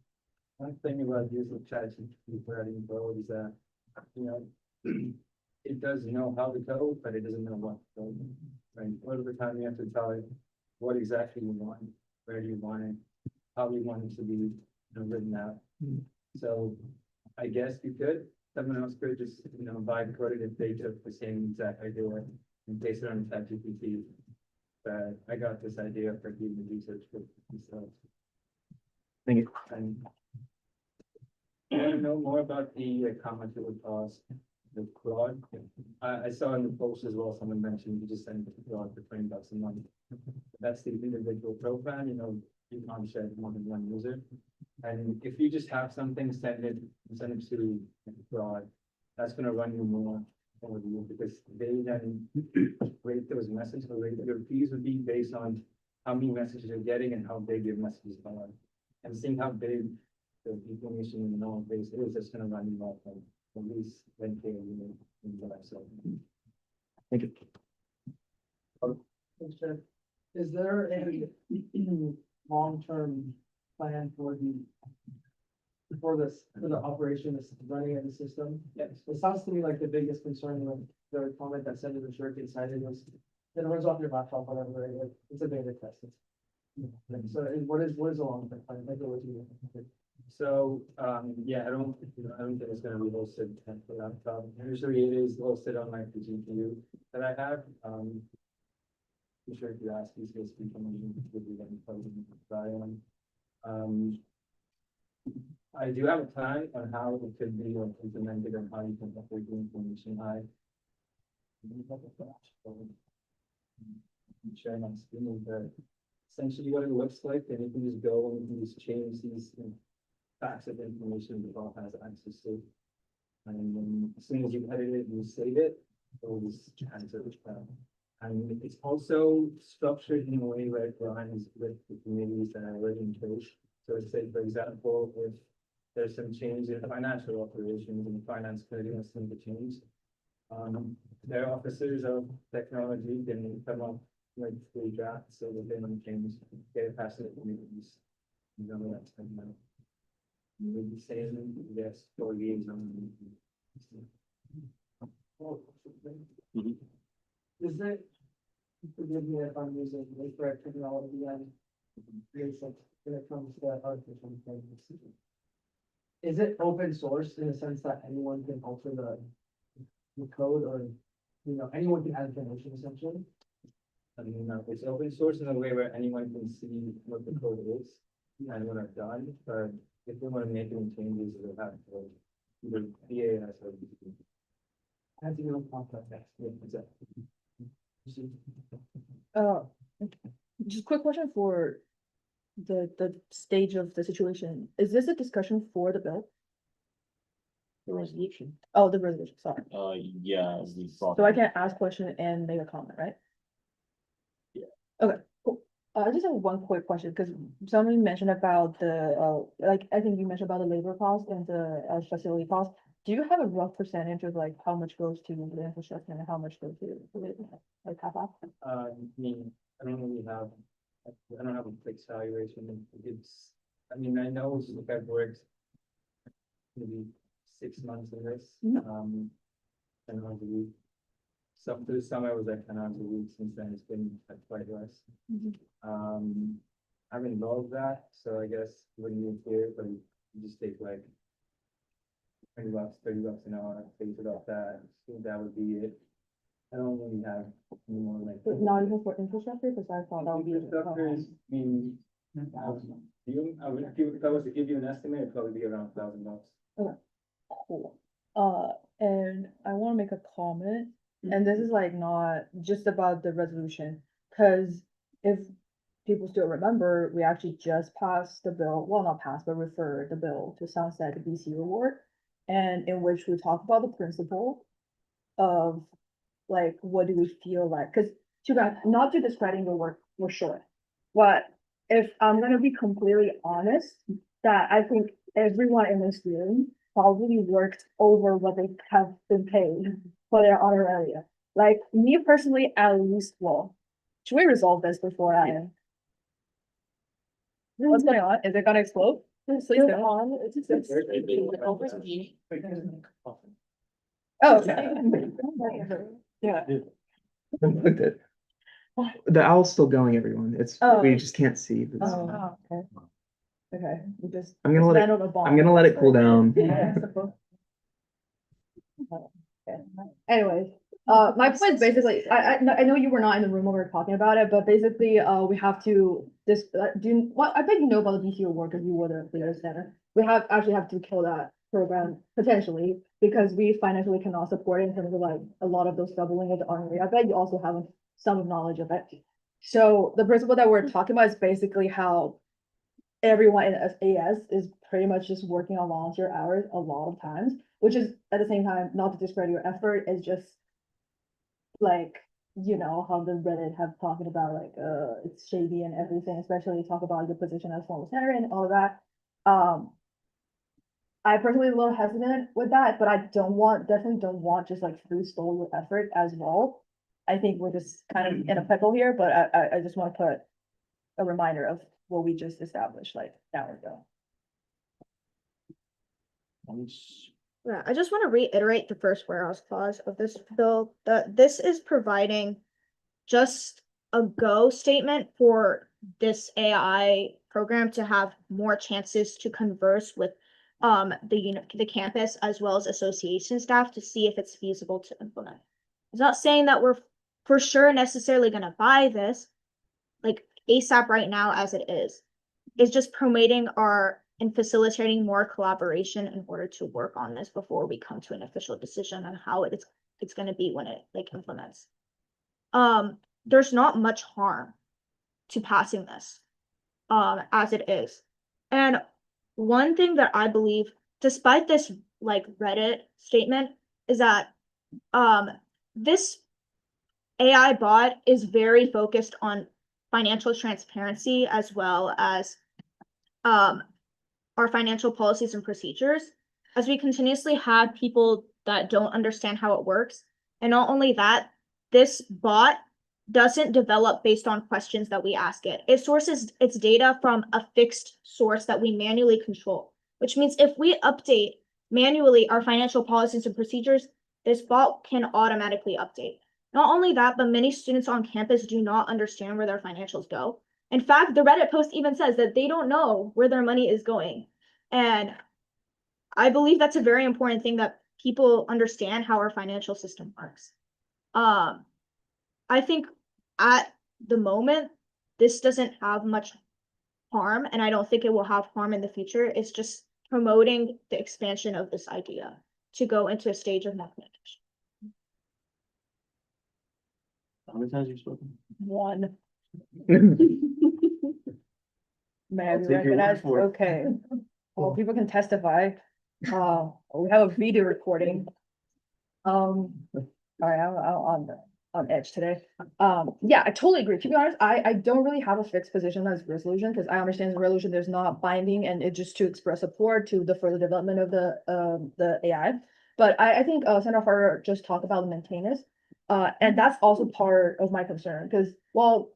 one thing about using ChatGPT for editing code is that, it does know how to code, but it doesn't know what to code. Right? Most of the time you have to tell it what exactly you want, where you want it, how you want it to be written out. So I guess you could, someone else could just, vibe code it if they took the same exact idea and paste it on ChatGPT. But I got this idea for doing the research for myself. Thank you. And I want to know more about the how much it would cost the Claude. I saw in the post as well, someone mentioned you just send it to Claude for $20 a month. That's the individual program, you can't share more than one user. And if you just have something, send it to Claude, that's gonna run you more over you because they then rate those messages, or rate your fees would be based on how many messages you're getting and how big your messages are. And seeing how big the information in the knowledge base is, that's gonna run you off like at least 10K in what I saw. Thank you. Thanks, Jeff. Is there a long-term plan for the operation that's running in the system? Yes. It sounds to me like the biggest concern with the comment that Senator Shurkin cited was it runs off your laptop, whatever, it's a beta test. So what is the long-term plan? Like, what do you? So, yeah, I don't think it's gonna be hosted at the laptop. Usually it is hosted on like the GPU that I have. I'm sure if you ask these guys, people would be letting probably try on. I do have a plan on how it could be implemented and how you can upload the information. I'm sharing my screen, but essentially what it looks like, and you can just go and you can just change these facts of information the bot has access to. And then as soon as you edit it, you save it, it will just answer the file. And it's also structured in a way where it aligns with the communities that are already in place. So say, for example, if there's some change in financial operations and the finance committee wants them to change, their officers of technology can come up with the draft so that they don't change, get it past the communities. That's coming out. Would be saying yes for liaison. Is it, forgive me if I'm using incorrect terminology and basic when it comes to artificial intelligence. Is it open source in the sense that anyone can alter the code, or anyone can add information essentially? I mean, no, it's open source in a way where anyone can see what the code is and what I've done, but if they want to make any changes, they'll have to either PAS or BT. As you know, contract, yeah, exactly. Just quick question for the stage of the situation. Is this a discussion for the bill? The resolution. Oh, the resolution, sorry. Yeah, we brought. So I can ask question and make a comment, right? Yeah. Okay, cool. I just have one quick question, because somebody mentioned about the, like, I think you mentioned about the labor cost and the facility cost. Do you have a rough percentage of like how much goes to the infrastructure and how much goes to like half? I mean, I don't really have, I don't have a fixed valuation. It's, I mean, I know it's like I've worked maybe 6 months in this, 10 hours a week. So for the summer, it was like 10 hours a week. Since then, it's been like quite less. I haven't involved that, so I guess when you hear it, but you just take like $20, $30 an hour, things about that. So that would be it. I don't really have any more like. But not even for infrastructure, because I thought that would be. Infrastructure is, I mean, if I was to give you an estimate, it'd probably be around $1,000. Okay, cool. And I want to make a comment, and this is like not just about the resolution, because if people still remember, we actually just passed the bill, well, not passed, but referred the bill to sunset the BC reward. and in which we talk about the principle of like, what do we feel like, because not to discredit your work for sure. But if I'm gonna be completely honest, that I think everyone in this room probably worked over what they have been paid for their honoraria. Like me personally, at least, well, should we resolve this before I? What's going on? Is it gonna explode? Please don't. Oh, okay. Yeah. The owl's still going, everyone. It's, we Oh. just can't see. but it's- Oh, okay. Okay, we just. I'm gonna let land it, on a bomb. I'm gonna let it cool down. Yeah, I suppose. Okay. Anyways, my point is basically, I know you were not in the room when we were talking about it, but basically, we have to I bet you know about the DC award because you were the leader center. We actually have to kill that program potentially because we financially cannot support it in terms of like a lot of those doubling of the honorary. I bet you also have some knowledge of it. So the principle that we're talking about is basically how everyone in AS is pretty much just working on volunteer hours a lot of times, which is at the same time, not to discredit your effort, is just like, you know, how the Reddit have talking about like, it's shady and everything, especially talk about your position as former senator and all of that. I personally a little hesitant with that, but I definitely don't want just like free solo effort as well. I think we're just kind of in a pickle here, but I just want to put a reminder of what we just established like an hour ago. Yeah, I just want to reiterate the first whereas clause of this bill, that this is providing just a go statement for this AI program to have more chances to converse with the campus as well as association staff to see if it's feasible to implement. It's not saying that we're for sure necessarily gonna buy this like ASAP right now as it is. It's just promoting and facilitating more collaboration in order to work on this before we come to an official decision on how it's gonna be when it like implements. There's not much harm to passing this as it is. And one thing that I believe, despite this like Reddit statement, is that this AI bot is very focused on financial transparency as well as our financial policies and procedures, as we continuously have people that don't understand how it works. And not only that, this bot doesn't develop based on questions that we ask it. It sources its data from a fixed source that we manually control, which means if we update manually our financial policies and procedures, this bot can automatically update. Not only that, but many students on campus do not understand where their financials go. In fact, the Reddit post even says that they don't know where their money is going. And I believe that's a very important thing, that people understand how our financial system works. I think at the moment, this doesn't have much harm, and I don't think it will have harm in the future. It's just promoting the expansion of this idea to go into a stage of implementation. How many times have you spoken? One. May I I'll be take your word recognized? for it. Okay. Well, people can testify. We have a video recording. All right, I'm on edge today. Yeah, I totally agree. To be honest, I don't really have a fixed position as resolution because I understand the resolution there's not binding and it just to express support to the further development of the AI. But I think Senator Harder just talked about the maintenance. And that's also part of my concern because well,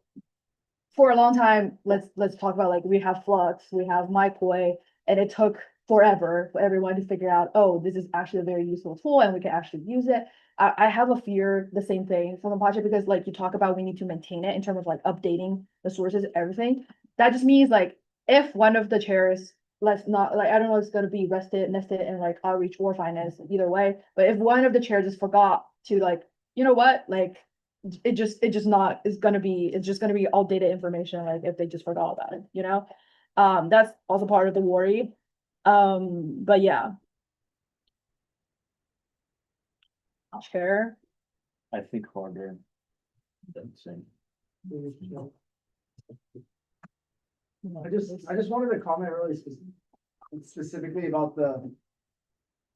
for a long time, let's talk about like we have Flux, we have MyPoy, and it took forever for everyone to figure out, oh, this is actually a very useful tool and we can actually use it. I have a fear the same thing from the project because like you talk about we need to maintain it in terms of like updating the sources, everything. That just means like if one of the chairs, let's not like I don't know if it's gonna be nested in like outreach or finance, either way, but if one of the chairs just forgot to like, you know what, like it's just gonna be all data information, like if they just forgot about it, you know? That's also part of the worry. But yeah. Chair. I think harder. Than same. I just wanted to comment really specifically about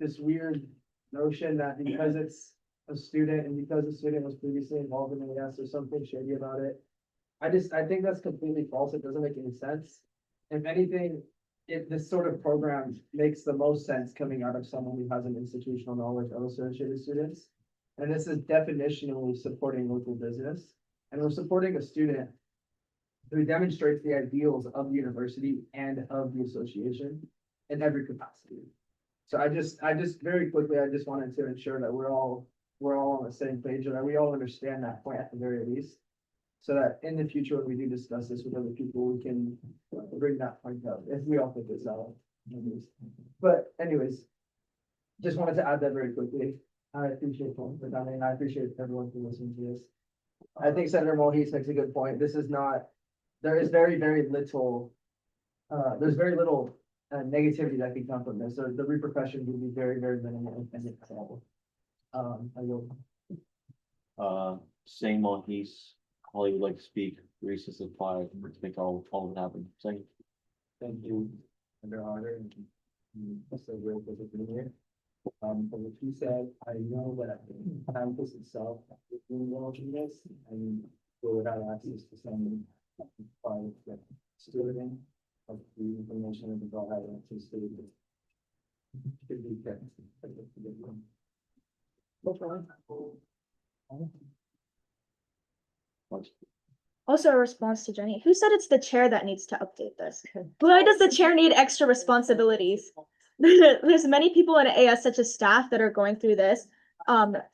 this weird notion that because it's a student and because the student was previously involved in AS, there's something shady about it. I think that's completely false. It doesn't make any sense. If anything, this sort of program makes the most sense coming out of someone who has an institutional knowledge of associated students. And this is definitionally supporting local business. And we're supporting a student who demonstrates the ideals of the university and of the association in every capacity. So I just very quickly, I just wanted to ensure that we're all on the same page, and that we all understand that point at the very least. So that in the future, when we do discuss this with other people, we can bring that point up if we all think it's valid. But anyways, just wanted to add that very quickly. I appreciate it, and I appreciate everyone for listening to this. I think Senator Mohis makes a good point. This is not, there is very, very little, there's very little negativity that can come from this. So the repercussions would be very, very minimal and example. I will. Saying Monkeys, Holly would like to speak, recess of 5, to make all of it happen. Saying. Thank you, Senator Harder, and Mr. Will for being here. From what you said, I know that campus itself is doing well in this, and we would have access to some files that student of the information that we have access to. Should be kept. Also a response to Jenny, who said it's the chair that needs to update this? Why does the chair need extra responsibilities? There's many people in AS such as staff that are going through this.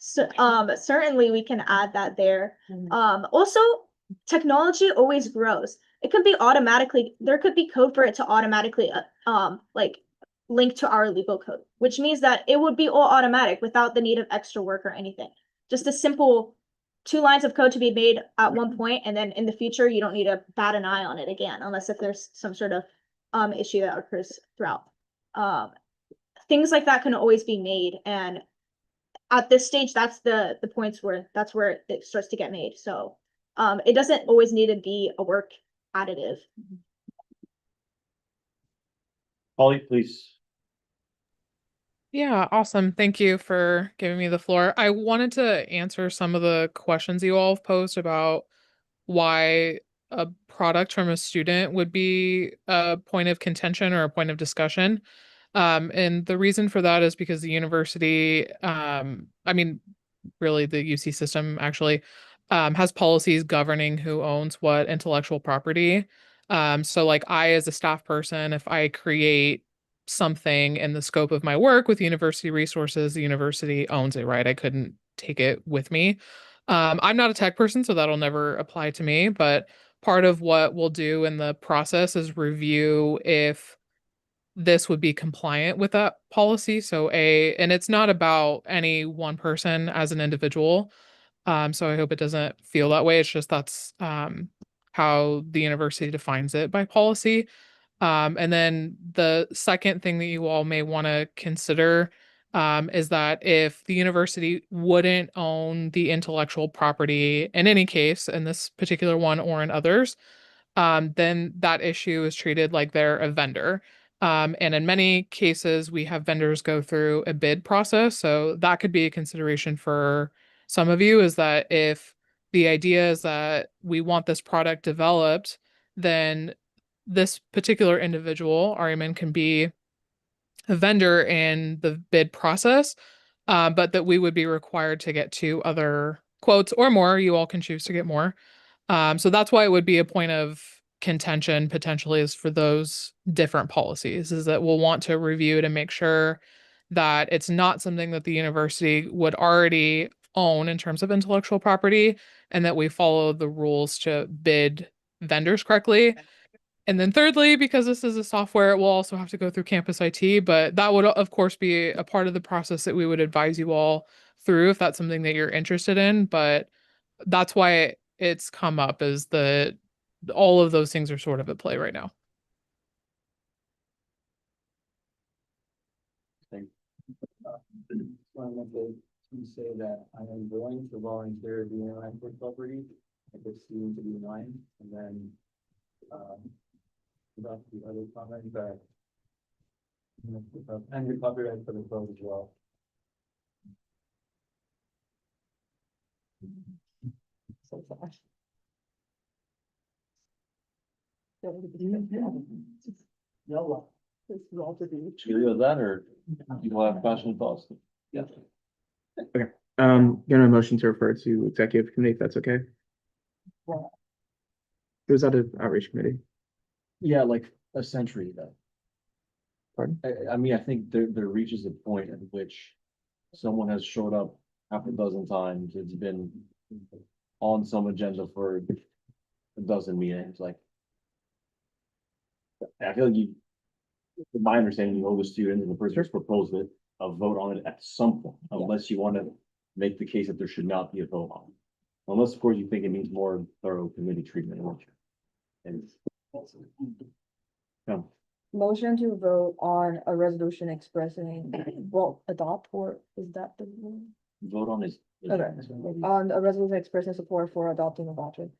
Certainly we can add that there. Also technology always grows. It could be automatically, there could be code for it to automatically like link to our legal code, which means that it would be all automatic without the need of extra work or anything. Just a simple 2 lines of code to be made at one point, and then in the future you don't need to bat an eye on it again, unless if there's some sort of issue that occurs throughout. Things like that can always be made, and at this stage that's the points where that's where it starts to get made. So it doesn't always need to be a work additive. Holly, please. Yeah, awesome. Thank you for giving me the floor. I wanted to answer some of the questions you all have posed about why a product from a student would be a point of contention or a point of discussion. And the reason for that is because the university, I mean, really the UC system actually, has policies governing who owns what intellectual property. So like I, as a staff person, if I create something in the scope of my work with university resources, the university owns it, right? I couldn't take it with me. I'm not a tech person, so that'll never apply to me, but part of what we'll do in the process is review if this would be compliant with that policy. And it's not about any one person as an individual. So I hope it doesn't feel that way. It's just that's how the university defines it by policy. And then the second thing that you all may want to consider is that if the university wouldn't own the intellectual property in any case, in this particular one or in others, then that issue is treated like they're a vendor. And in many cases, we have vendors go through a bid process. So that could be a consideration for some of you, is that if the idea is that we want this product developed, then this particular individual, Ariman, can be a vendor in the bid process, but that we would be required to get 2 other quotes or more. You all can choose to get more. So that's why it would be a point of contention potentially, is for those different policies, is that we'll want to review to make sure that it's not something that the university would already own in terms of intellectual property, and that we follow the rules to bid vendors correctly. And then thirdly, because this is a software, it will also have to go through campus IT, but that would of course be a part of the process that we would advise you all through if that's something that you're interested in. But that's why it's come up, is that all of those things are sort of at play right now. To say that I am going to volunteer the airline for property, I guess you to be mine, and then about the other comment that And your copyright for the code as well. So sorry. Yalla. Should we go with that, or people have passionate thoughts? Yeah. Gonna motion to refer to executive committee, if that's okay. It was out of outreach committee. Yeah, like a century ago. Pardon? I mean, I think there reaches a point at which someone has showed up half a dozen times. It's been on some agenda for a dozen meetings, like. I feel like you, from my understanding, you owe the student and the person who's proposed it, a vote on it at some point, unless you want to make the case that there should not be a vote on it. Unless, of course, you think it needs more thorough committee treatment. And. Yeah. Motion to vote on a resolution expressing, well, adopt, or is that the? Vote on is. Okay, on a resolution expressing support for adopting a budget.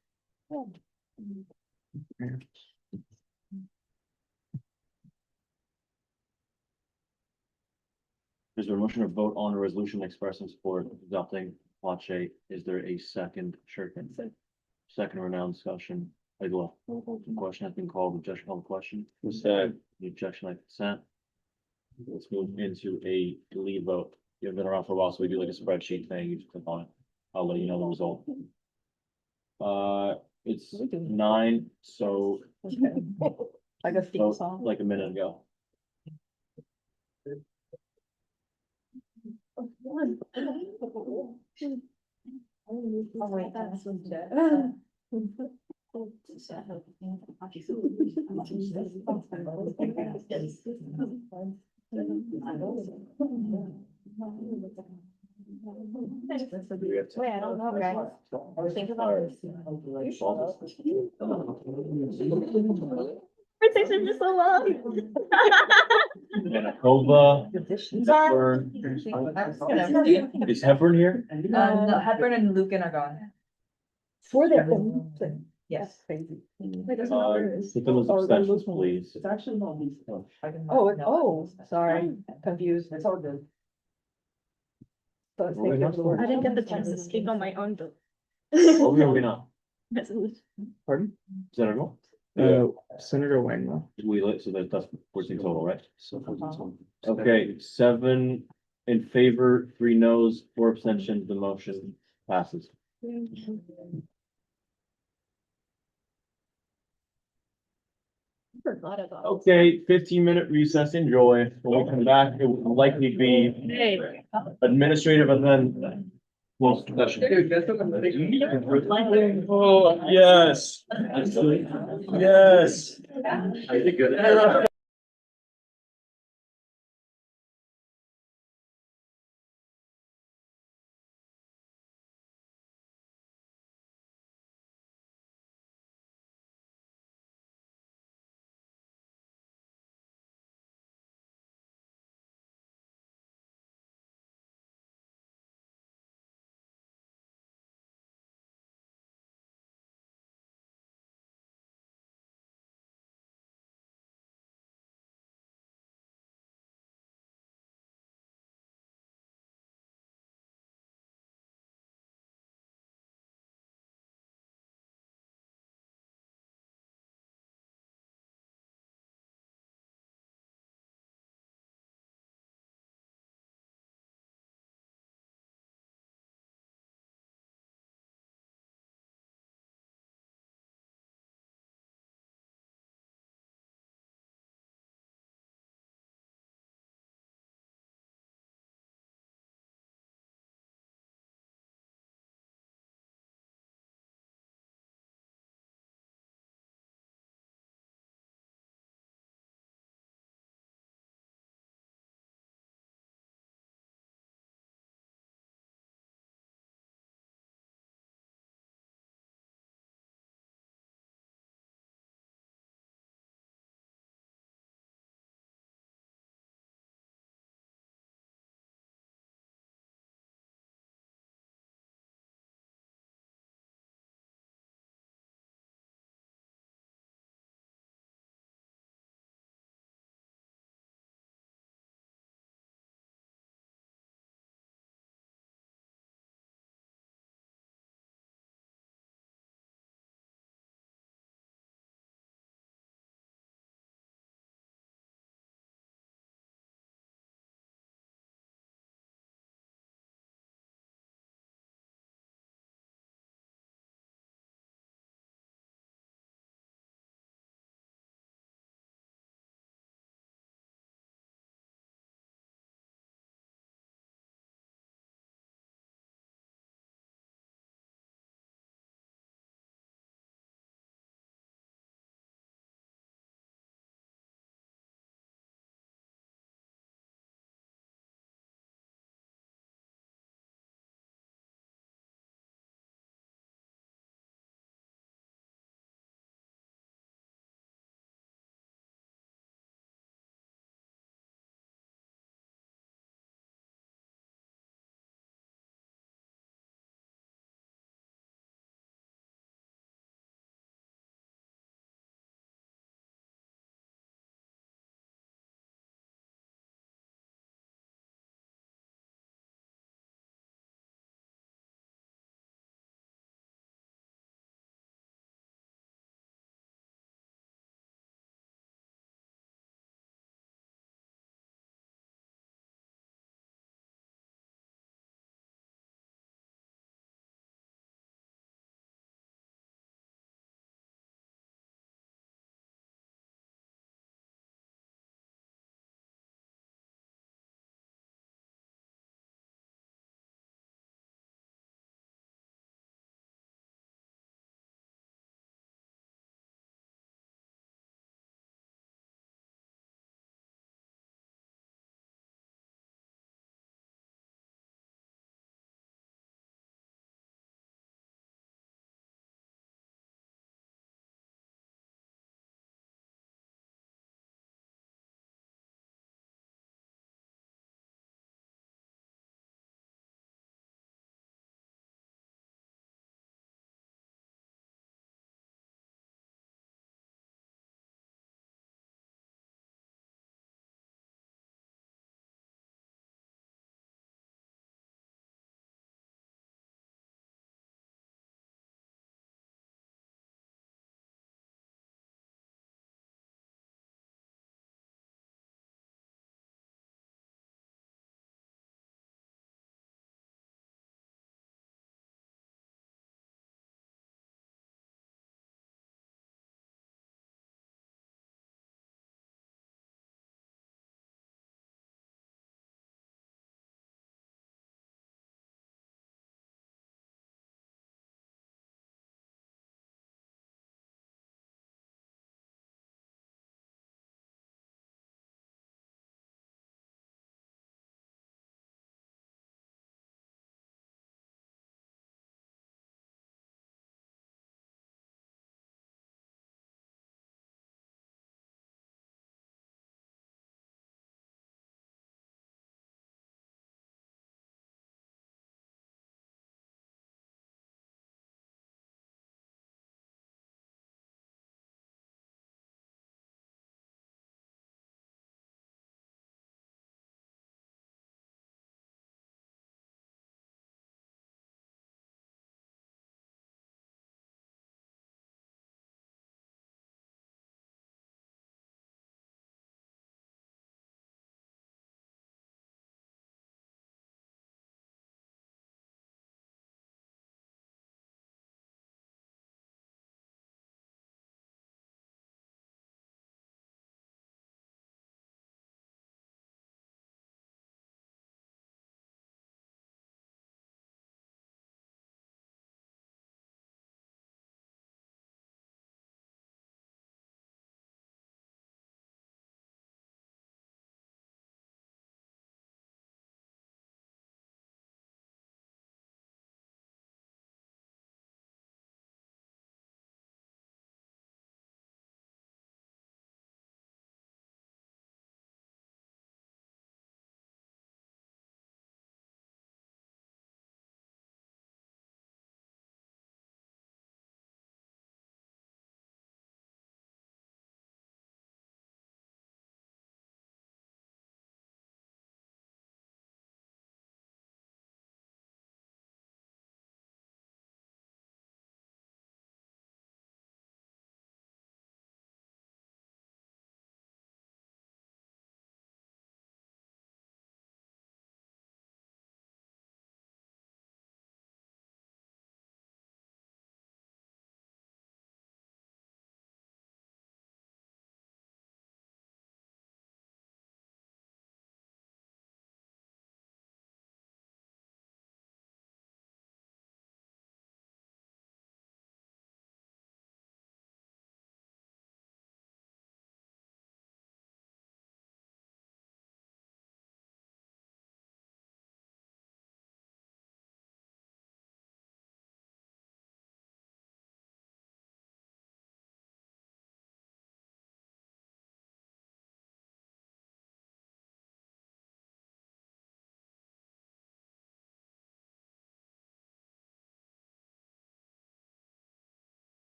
Is there a motion to vote on a resolution expressing support of adopting Pache? Is there a second? Sure. Second renowned discussion. Like, well, the question has been called, objection on the question. The objection like consent. Let's move into a lead vote. You've been around for a while, so we do like a spreadsheet thing. You just click on it. I'll let you know the result. It's 9, so I guess theme vote song. like a minute ago. Wait, I don't know, guys. Think about it. Conversation is so long. Manitoba, Hepburn. Is Hepburn here? No, Hepburn and Lucan are gone. For their own thing. Yes. Crazy. Put those abstentions, please. It's actually not these. Oh, sorry, confused. It's all good. So it's taking the word. I didn't get the chance to speak on my own vote. Oh, no, we're not. Resolution. Pardon? Is that everyone? Senator Wang. We lit, so that's 14 total, right? Okay, 7 in favor, 3 noes, 4 abstentions, the motion passes. Forgot about. Okay, 15-minute recess, enjoy. When we come back, it will likely be administrative and then. Well, session. Oh, yes. Yes. I did good.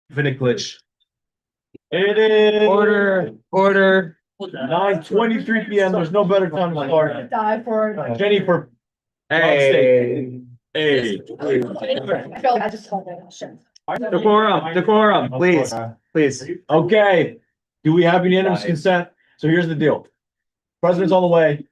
Infinite glitch. It is. Order. 9:23 PM. There's no better time to start. Die for. Jenny, for Hey. Hey. I just told them. Decorum, please, please. Okay, do we have unanimous consent? So here's the deal. President's on the way.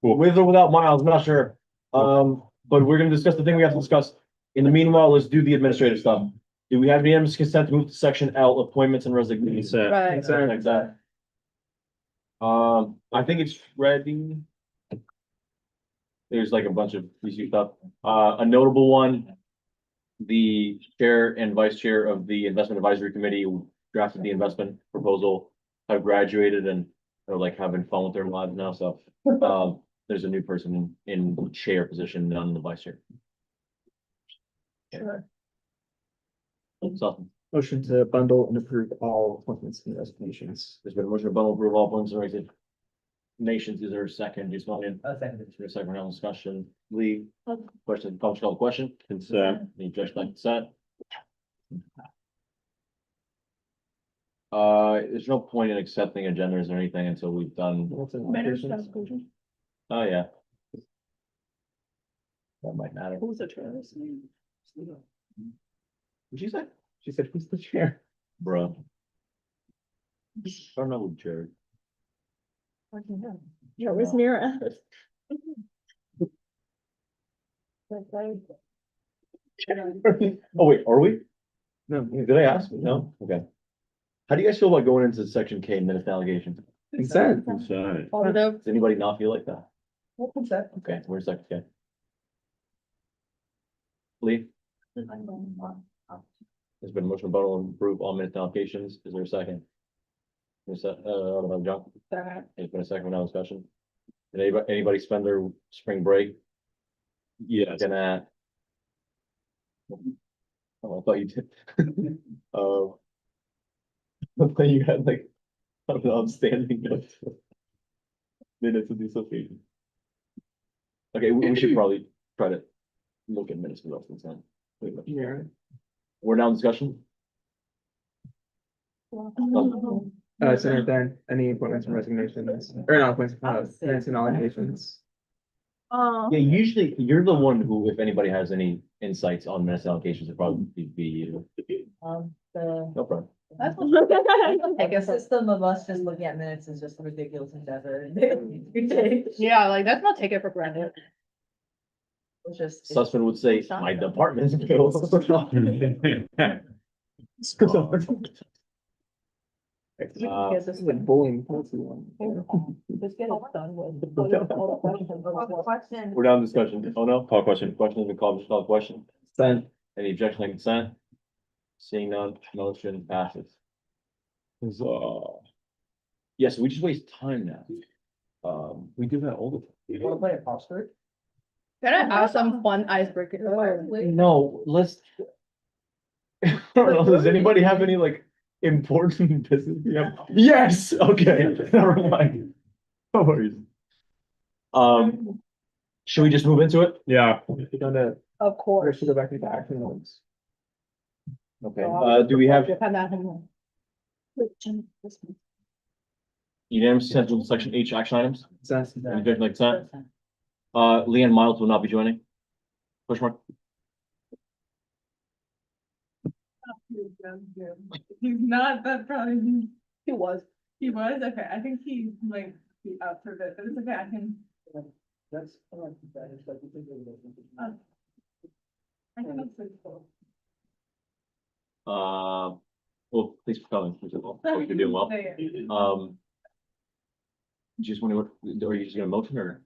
With or without Miles, I'm not sure. But we're gonna discuss the thing we have to discuss. In the meanwhile, let's do the administrative stuff. Do we have unanimous consent to move to section L, appointments and resignations? Right. Like that. I think it's ready. There's like a bunch of easy stuff. A notable one. The chair and vice chair of the investment advisory committee who drafted the investment proposal have graduated and are like having fun with their lives now, so. There's a new person in the chair position, not in the vice chair. Sure. So, Motion to bundle and approve all appointments and resignations. there's been a motion to bundle approve all appointments and resignations. Is there a second? Just want in. Second. Is there a second round discussion? Lee, question, call the question. Consent. Any objection by consent? There's no point in accepting agendas or anything until we've done. Oh, yeah. That might matter. Who's the terrorist? What'd you say? She said, who's the chair? Bruh. I don't know who chair. Yeah, where's Mira? Oh, wait, are we? No. Did I ask? No? Okay. How do you guys feel about going into section K, minutes and allegations? Consent. Consent. Positive. Does anybody not feel like that? Well, consent. Okay, where's section K? Lee? There's been a motion to bundle and approve all minutes and allocations. Is there a second? Is that, John? There's been a second round of discussion. Did anybody spend their spring break? Yes. Gonna. Oh, I thought you did. I thought you had like an outstanding note. Minutes of the association. Okay, we should probably try to look at minutes for those consent. Yeah. We're now in discussion. Senator Thorne, any appointments and resignations, or not appointments, minutes and allegations? Yeah, usually you're the one who, if anybody has any insights on minutes allocations, it'd probably be you. No problem. I guess the system of us just looking at minutes is just a ridiculous endeavor. Yeah, like, let's not take it for granted. It's just. Sussman would say, my department's bills. This is like bullying policy one. Just get it done with. We're down in discussion. Oh, no, call question. Question has been called, just call the question. Consent. Any objection on consent? Seeing none, motion passes. Yes, we just waste time now. We do that all the time. You wanna play a posture? Can I ask some fun icebreaker? No, let's. I don't know, does anybody have any like important business? Yeah. Yes, okay, never mind. No worries. Should we just move into it? Yeah. We're gonna, Of we course. should go back into action notes. Okay, do we have unanimous consent to section H action items? Consent. Any objection like consent? Leanne Miles will not be joining. Push mark. He's not, but probably, He was. he was, okay, I think he might be out for a bit, but it's okay, I can. That's. It's like you think of it. I can also go. Well, thanks for coming. First of all. Hope you're doing well. Just wondering what, are you just gonna motion or?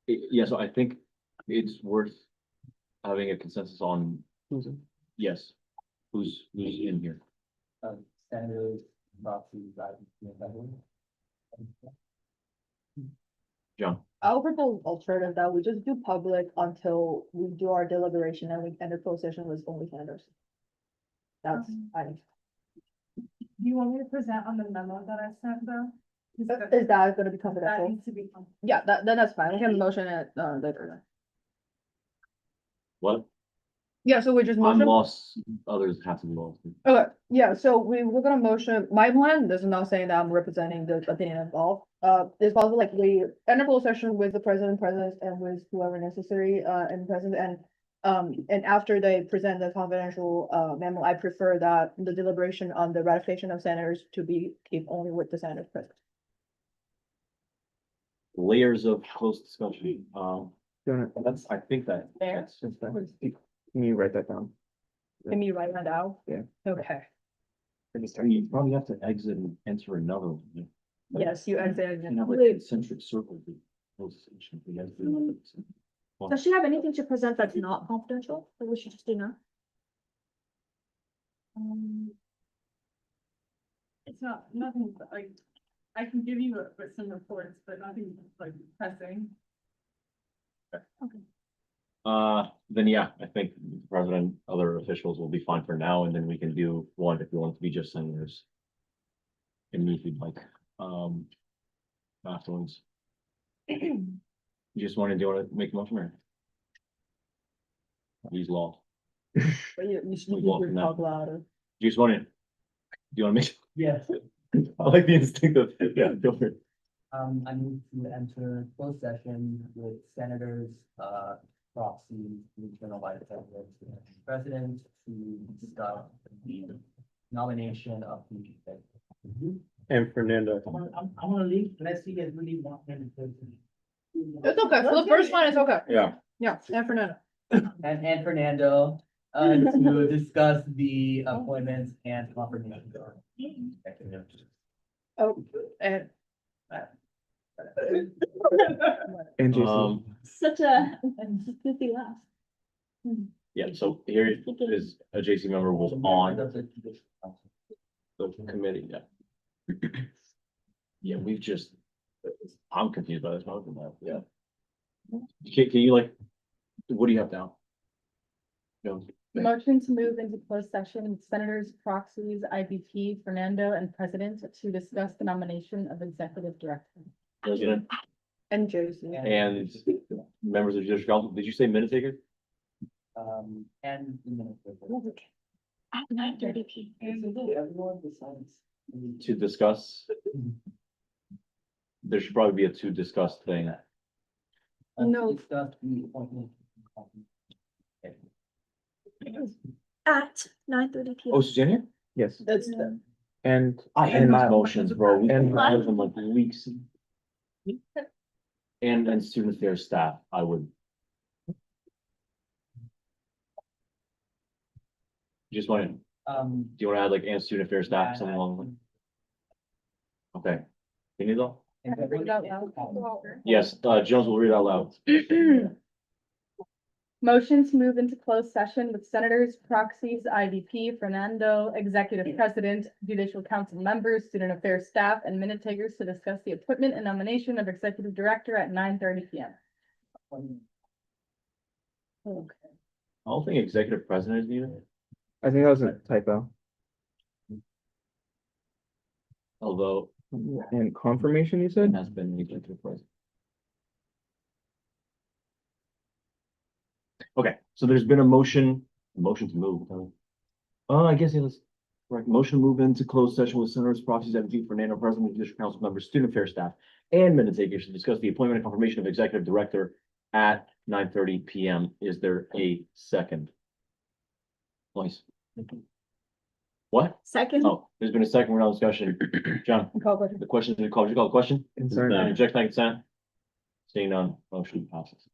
Yeah, so I think it's worth having a consensus on. Yes, who's in here? Standard proxy. John, I'll propose alternative that we just do public until we do our deliberation and we enter closed session with only senators. That's, Do you want me to present on the memo that I sent though? is that gonna be That confidential? needs to be. Yeah, then that's fine. We can motion it, later. what? Yeah, so we just I'm motion. lost, others have to be lost. Okay, yeah, so we're gonna motion, my plan, this is not saying that I'm representing the opinion of all. It's possible like we end a closed session with the president, and with whoever necessary, and present, and after they present the confidential, memo, I prefer that the deliberation on the ratification of senators to be keep only with the senators present. Layers of close discussion, Don't- that's, I think that. There. that's- just that. Can you write that down? Can you write that out? Yeah. Okay, You probably have to exit and enter another one. Yeah. yes, you exit. You have like Wait. concentric circles. with closed session. You guys do that. Does she have anything to present that's not confidential, or we should just do now? It's not, nothing, like, I can give you some reports, but nothing like pressing. Then yeah, I think the president, other officials will be fine for now, and then we can do one if we want it to be just senators. And meet with like, afterwards. You just want to do it, make a motion or? Use law. But you should We walk in that. talk louder. You just want to, do you want to make? Yes. I like the instinct of, yeah, go for it. I need to enter closed session with senators, proxies, internal vice president, and president to discuss the nomination of the. And Fernando. I'm gonna leave, unless you guys really want me to. It's okay, for the first one, it's okay. Yeah. Yeah, and Fernando. And Fernando, to discuss the appointments and confirmation. Oh, and. And Jason, Such a goofy laugh. Yeah, so here is a JC member was on the committee, yeah. Yeah, we've just, I'm confused by this motion now, yeah. Can you like, what do you have down? No, Motion to move into closed session with senators, proxies, IBP, Fernando, and president to discuss the nomination of executive director. President And Josie. and members of the judicial council, did you say minute taker? And. At 9:30 p.m. Everyone decides. To discuss? There should probably be a to discuss thing. No. Discuss the appointment. At 9:30 p.m. Oh, Suzanne here? yes, That's the. and. I hate and these Miles. motions, bro. We've And had them like weeks. And student affairs staff, I would. Just want to, do you want to add like and student affairs staff, something along the line? Okay. Can you though? Yes, Jones will read out loud. Motion to move into closed session with senators, proxies, IVP, Fernando, executive president, judicial council members, student affairs staff, and minute takers to discuss the appointment and nomination of executive director at 9:30 p.m. Okay. I don't think executive president is needed, I think that was a typo. although And confirmation, you it said? has been executive president. Okay, so there's been a motion to move. I guess it was, right, motion to move into closed session with senators, proxies, MD, Fernando, president, judicial council members, student affairs staff, and minute takers to discuss the appointment and confirmation of executive director at 9:30 p.m. Is there a second? Please. What? Second. Oh, there's been a second round of discussion. John, the question, did you call the question? Concern. Object, by consent? Seeing none, motion passes.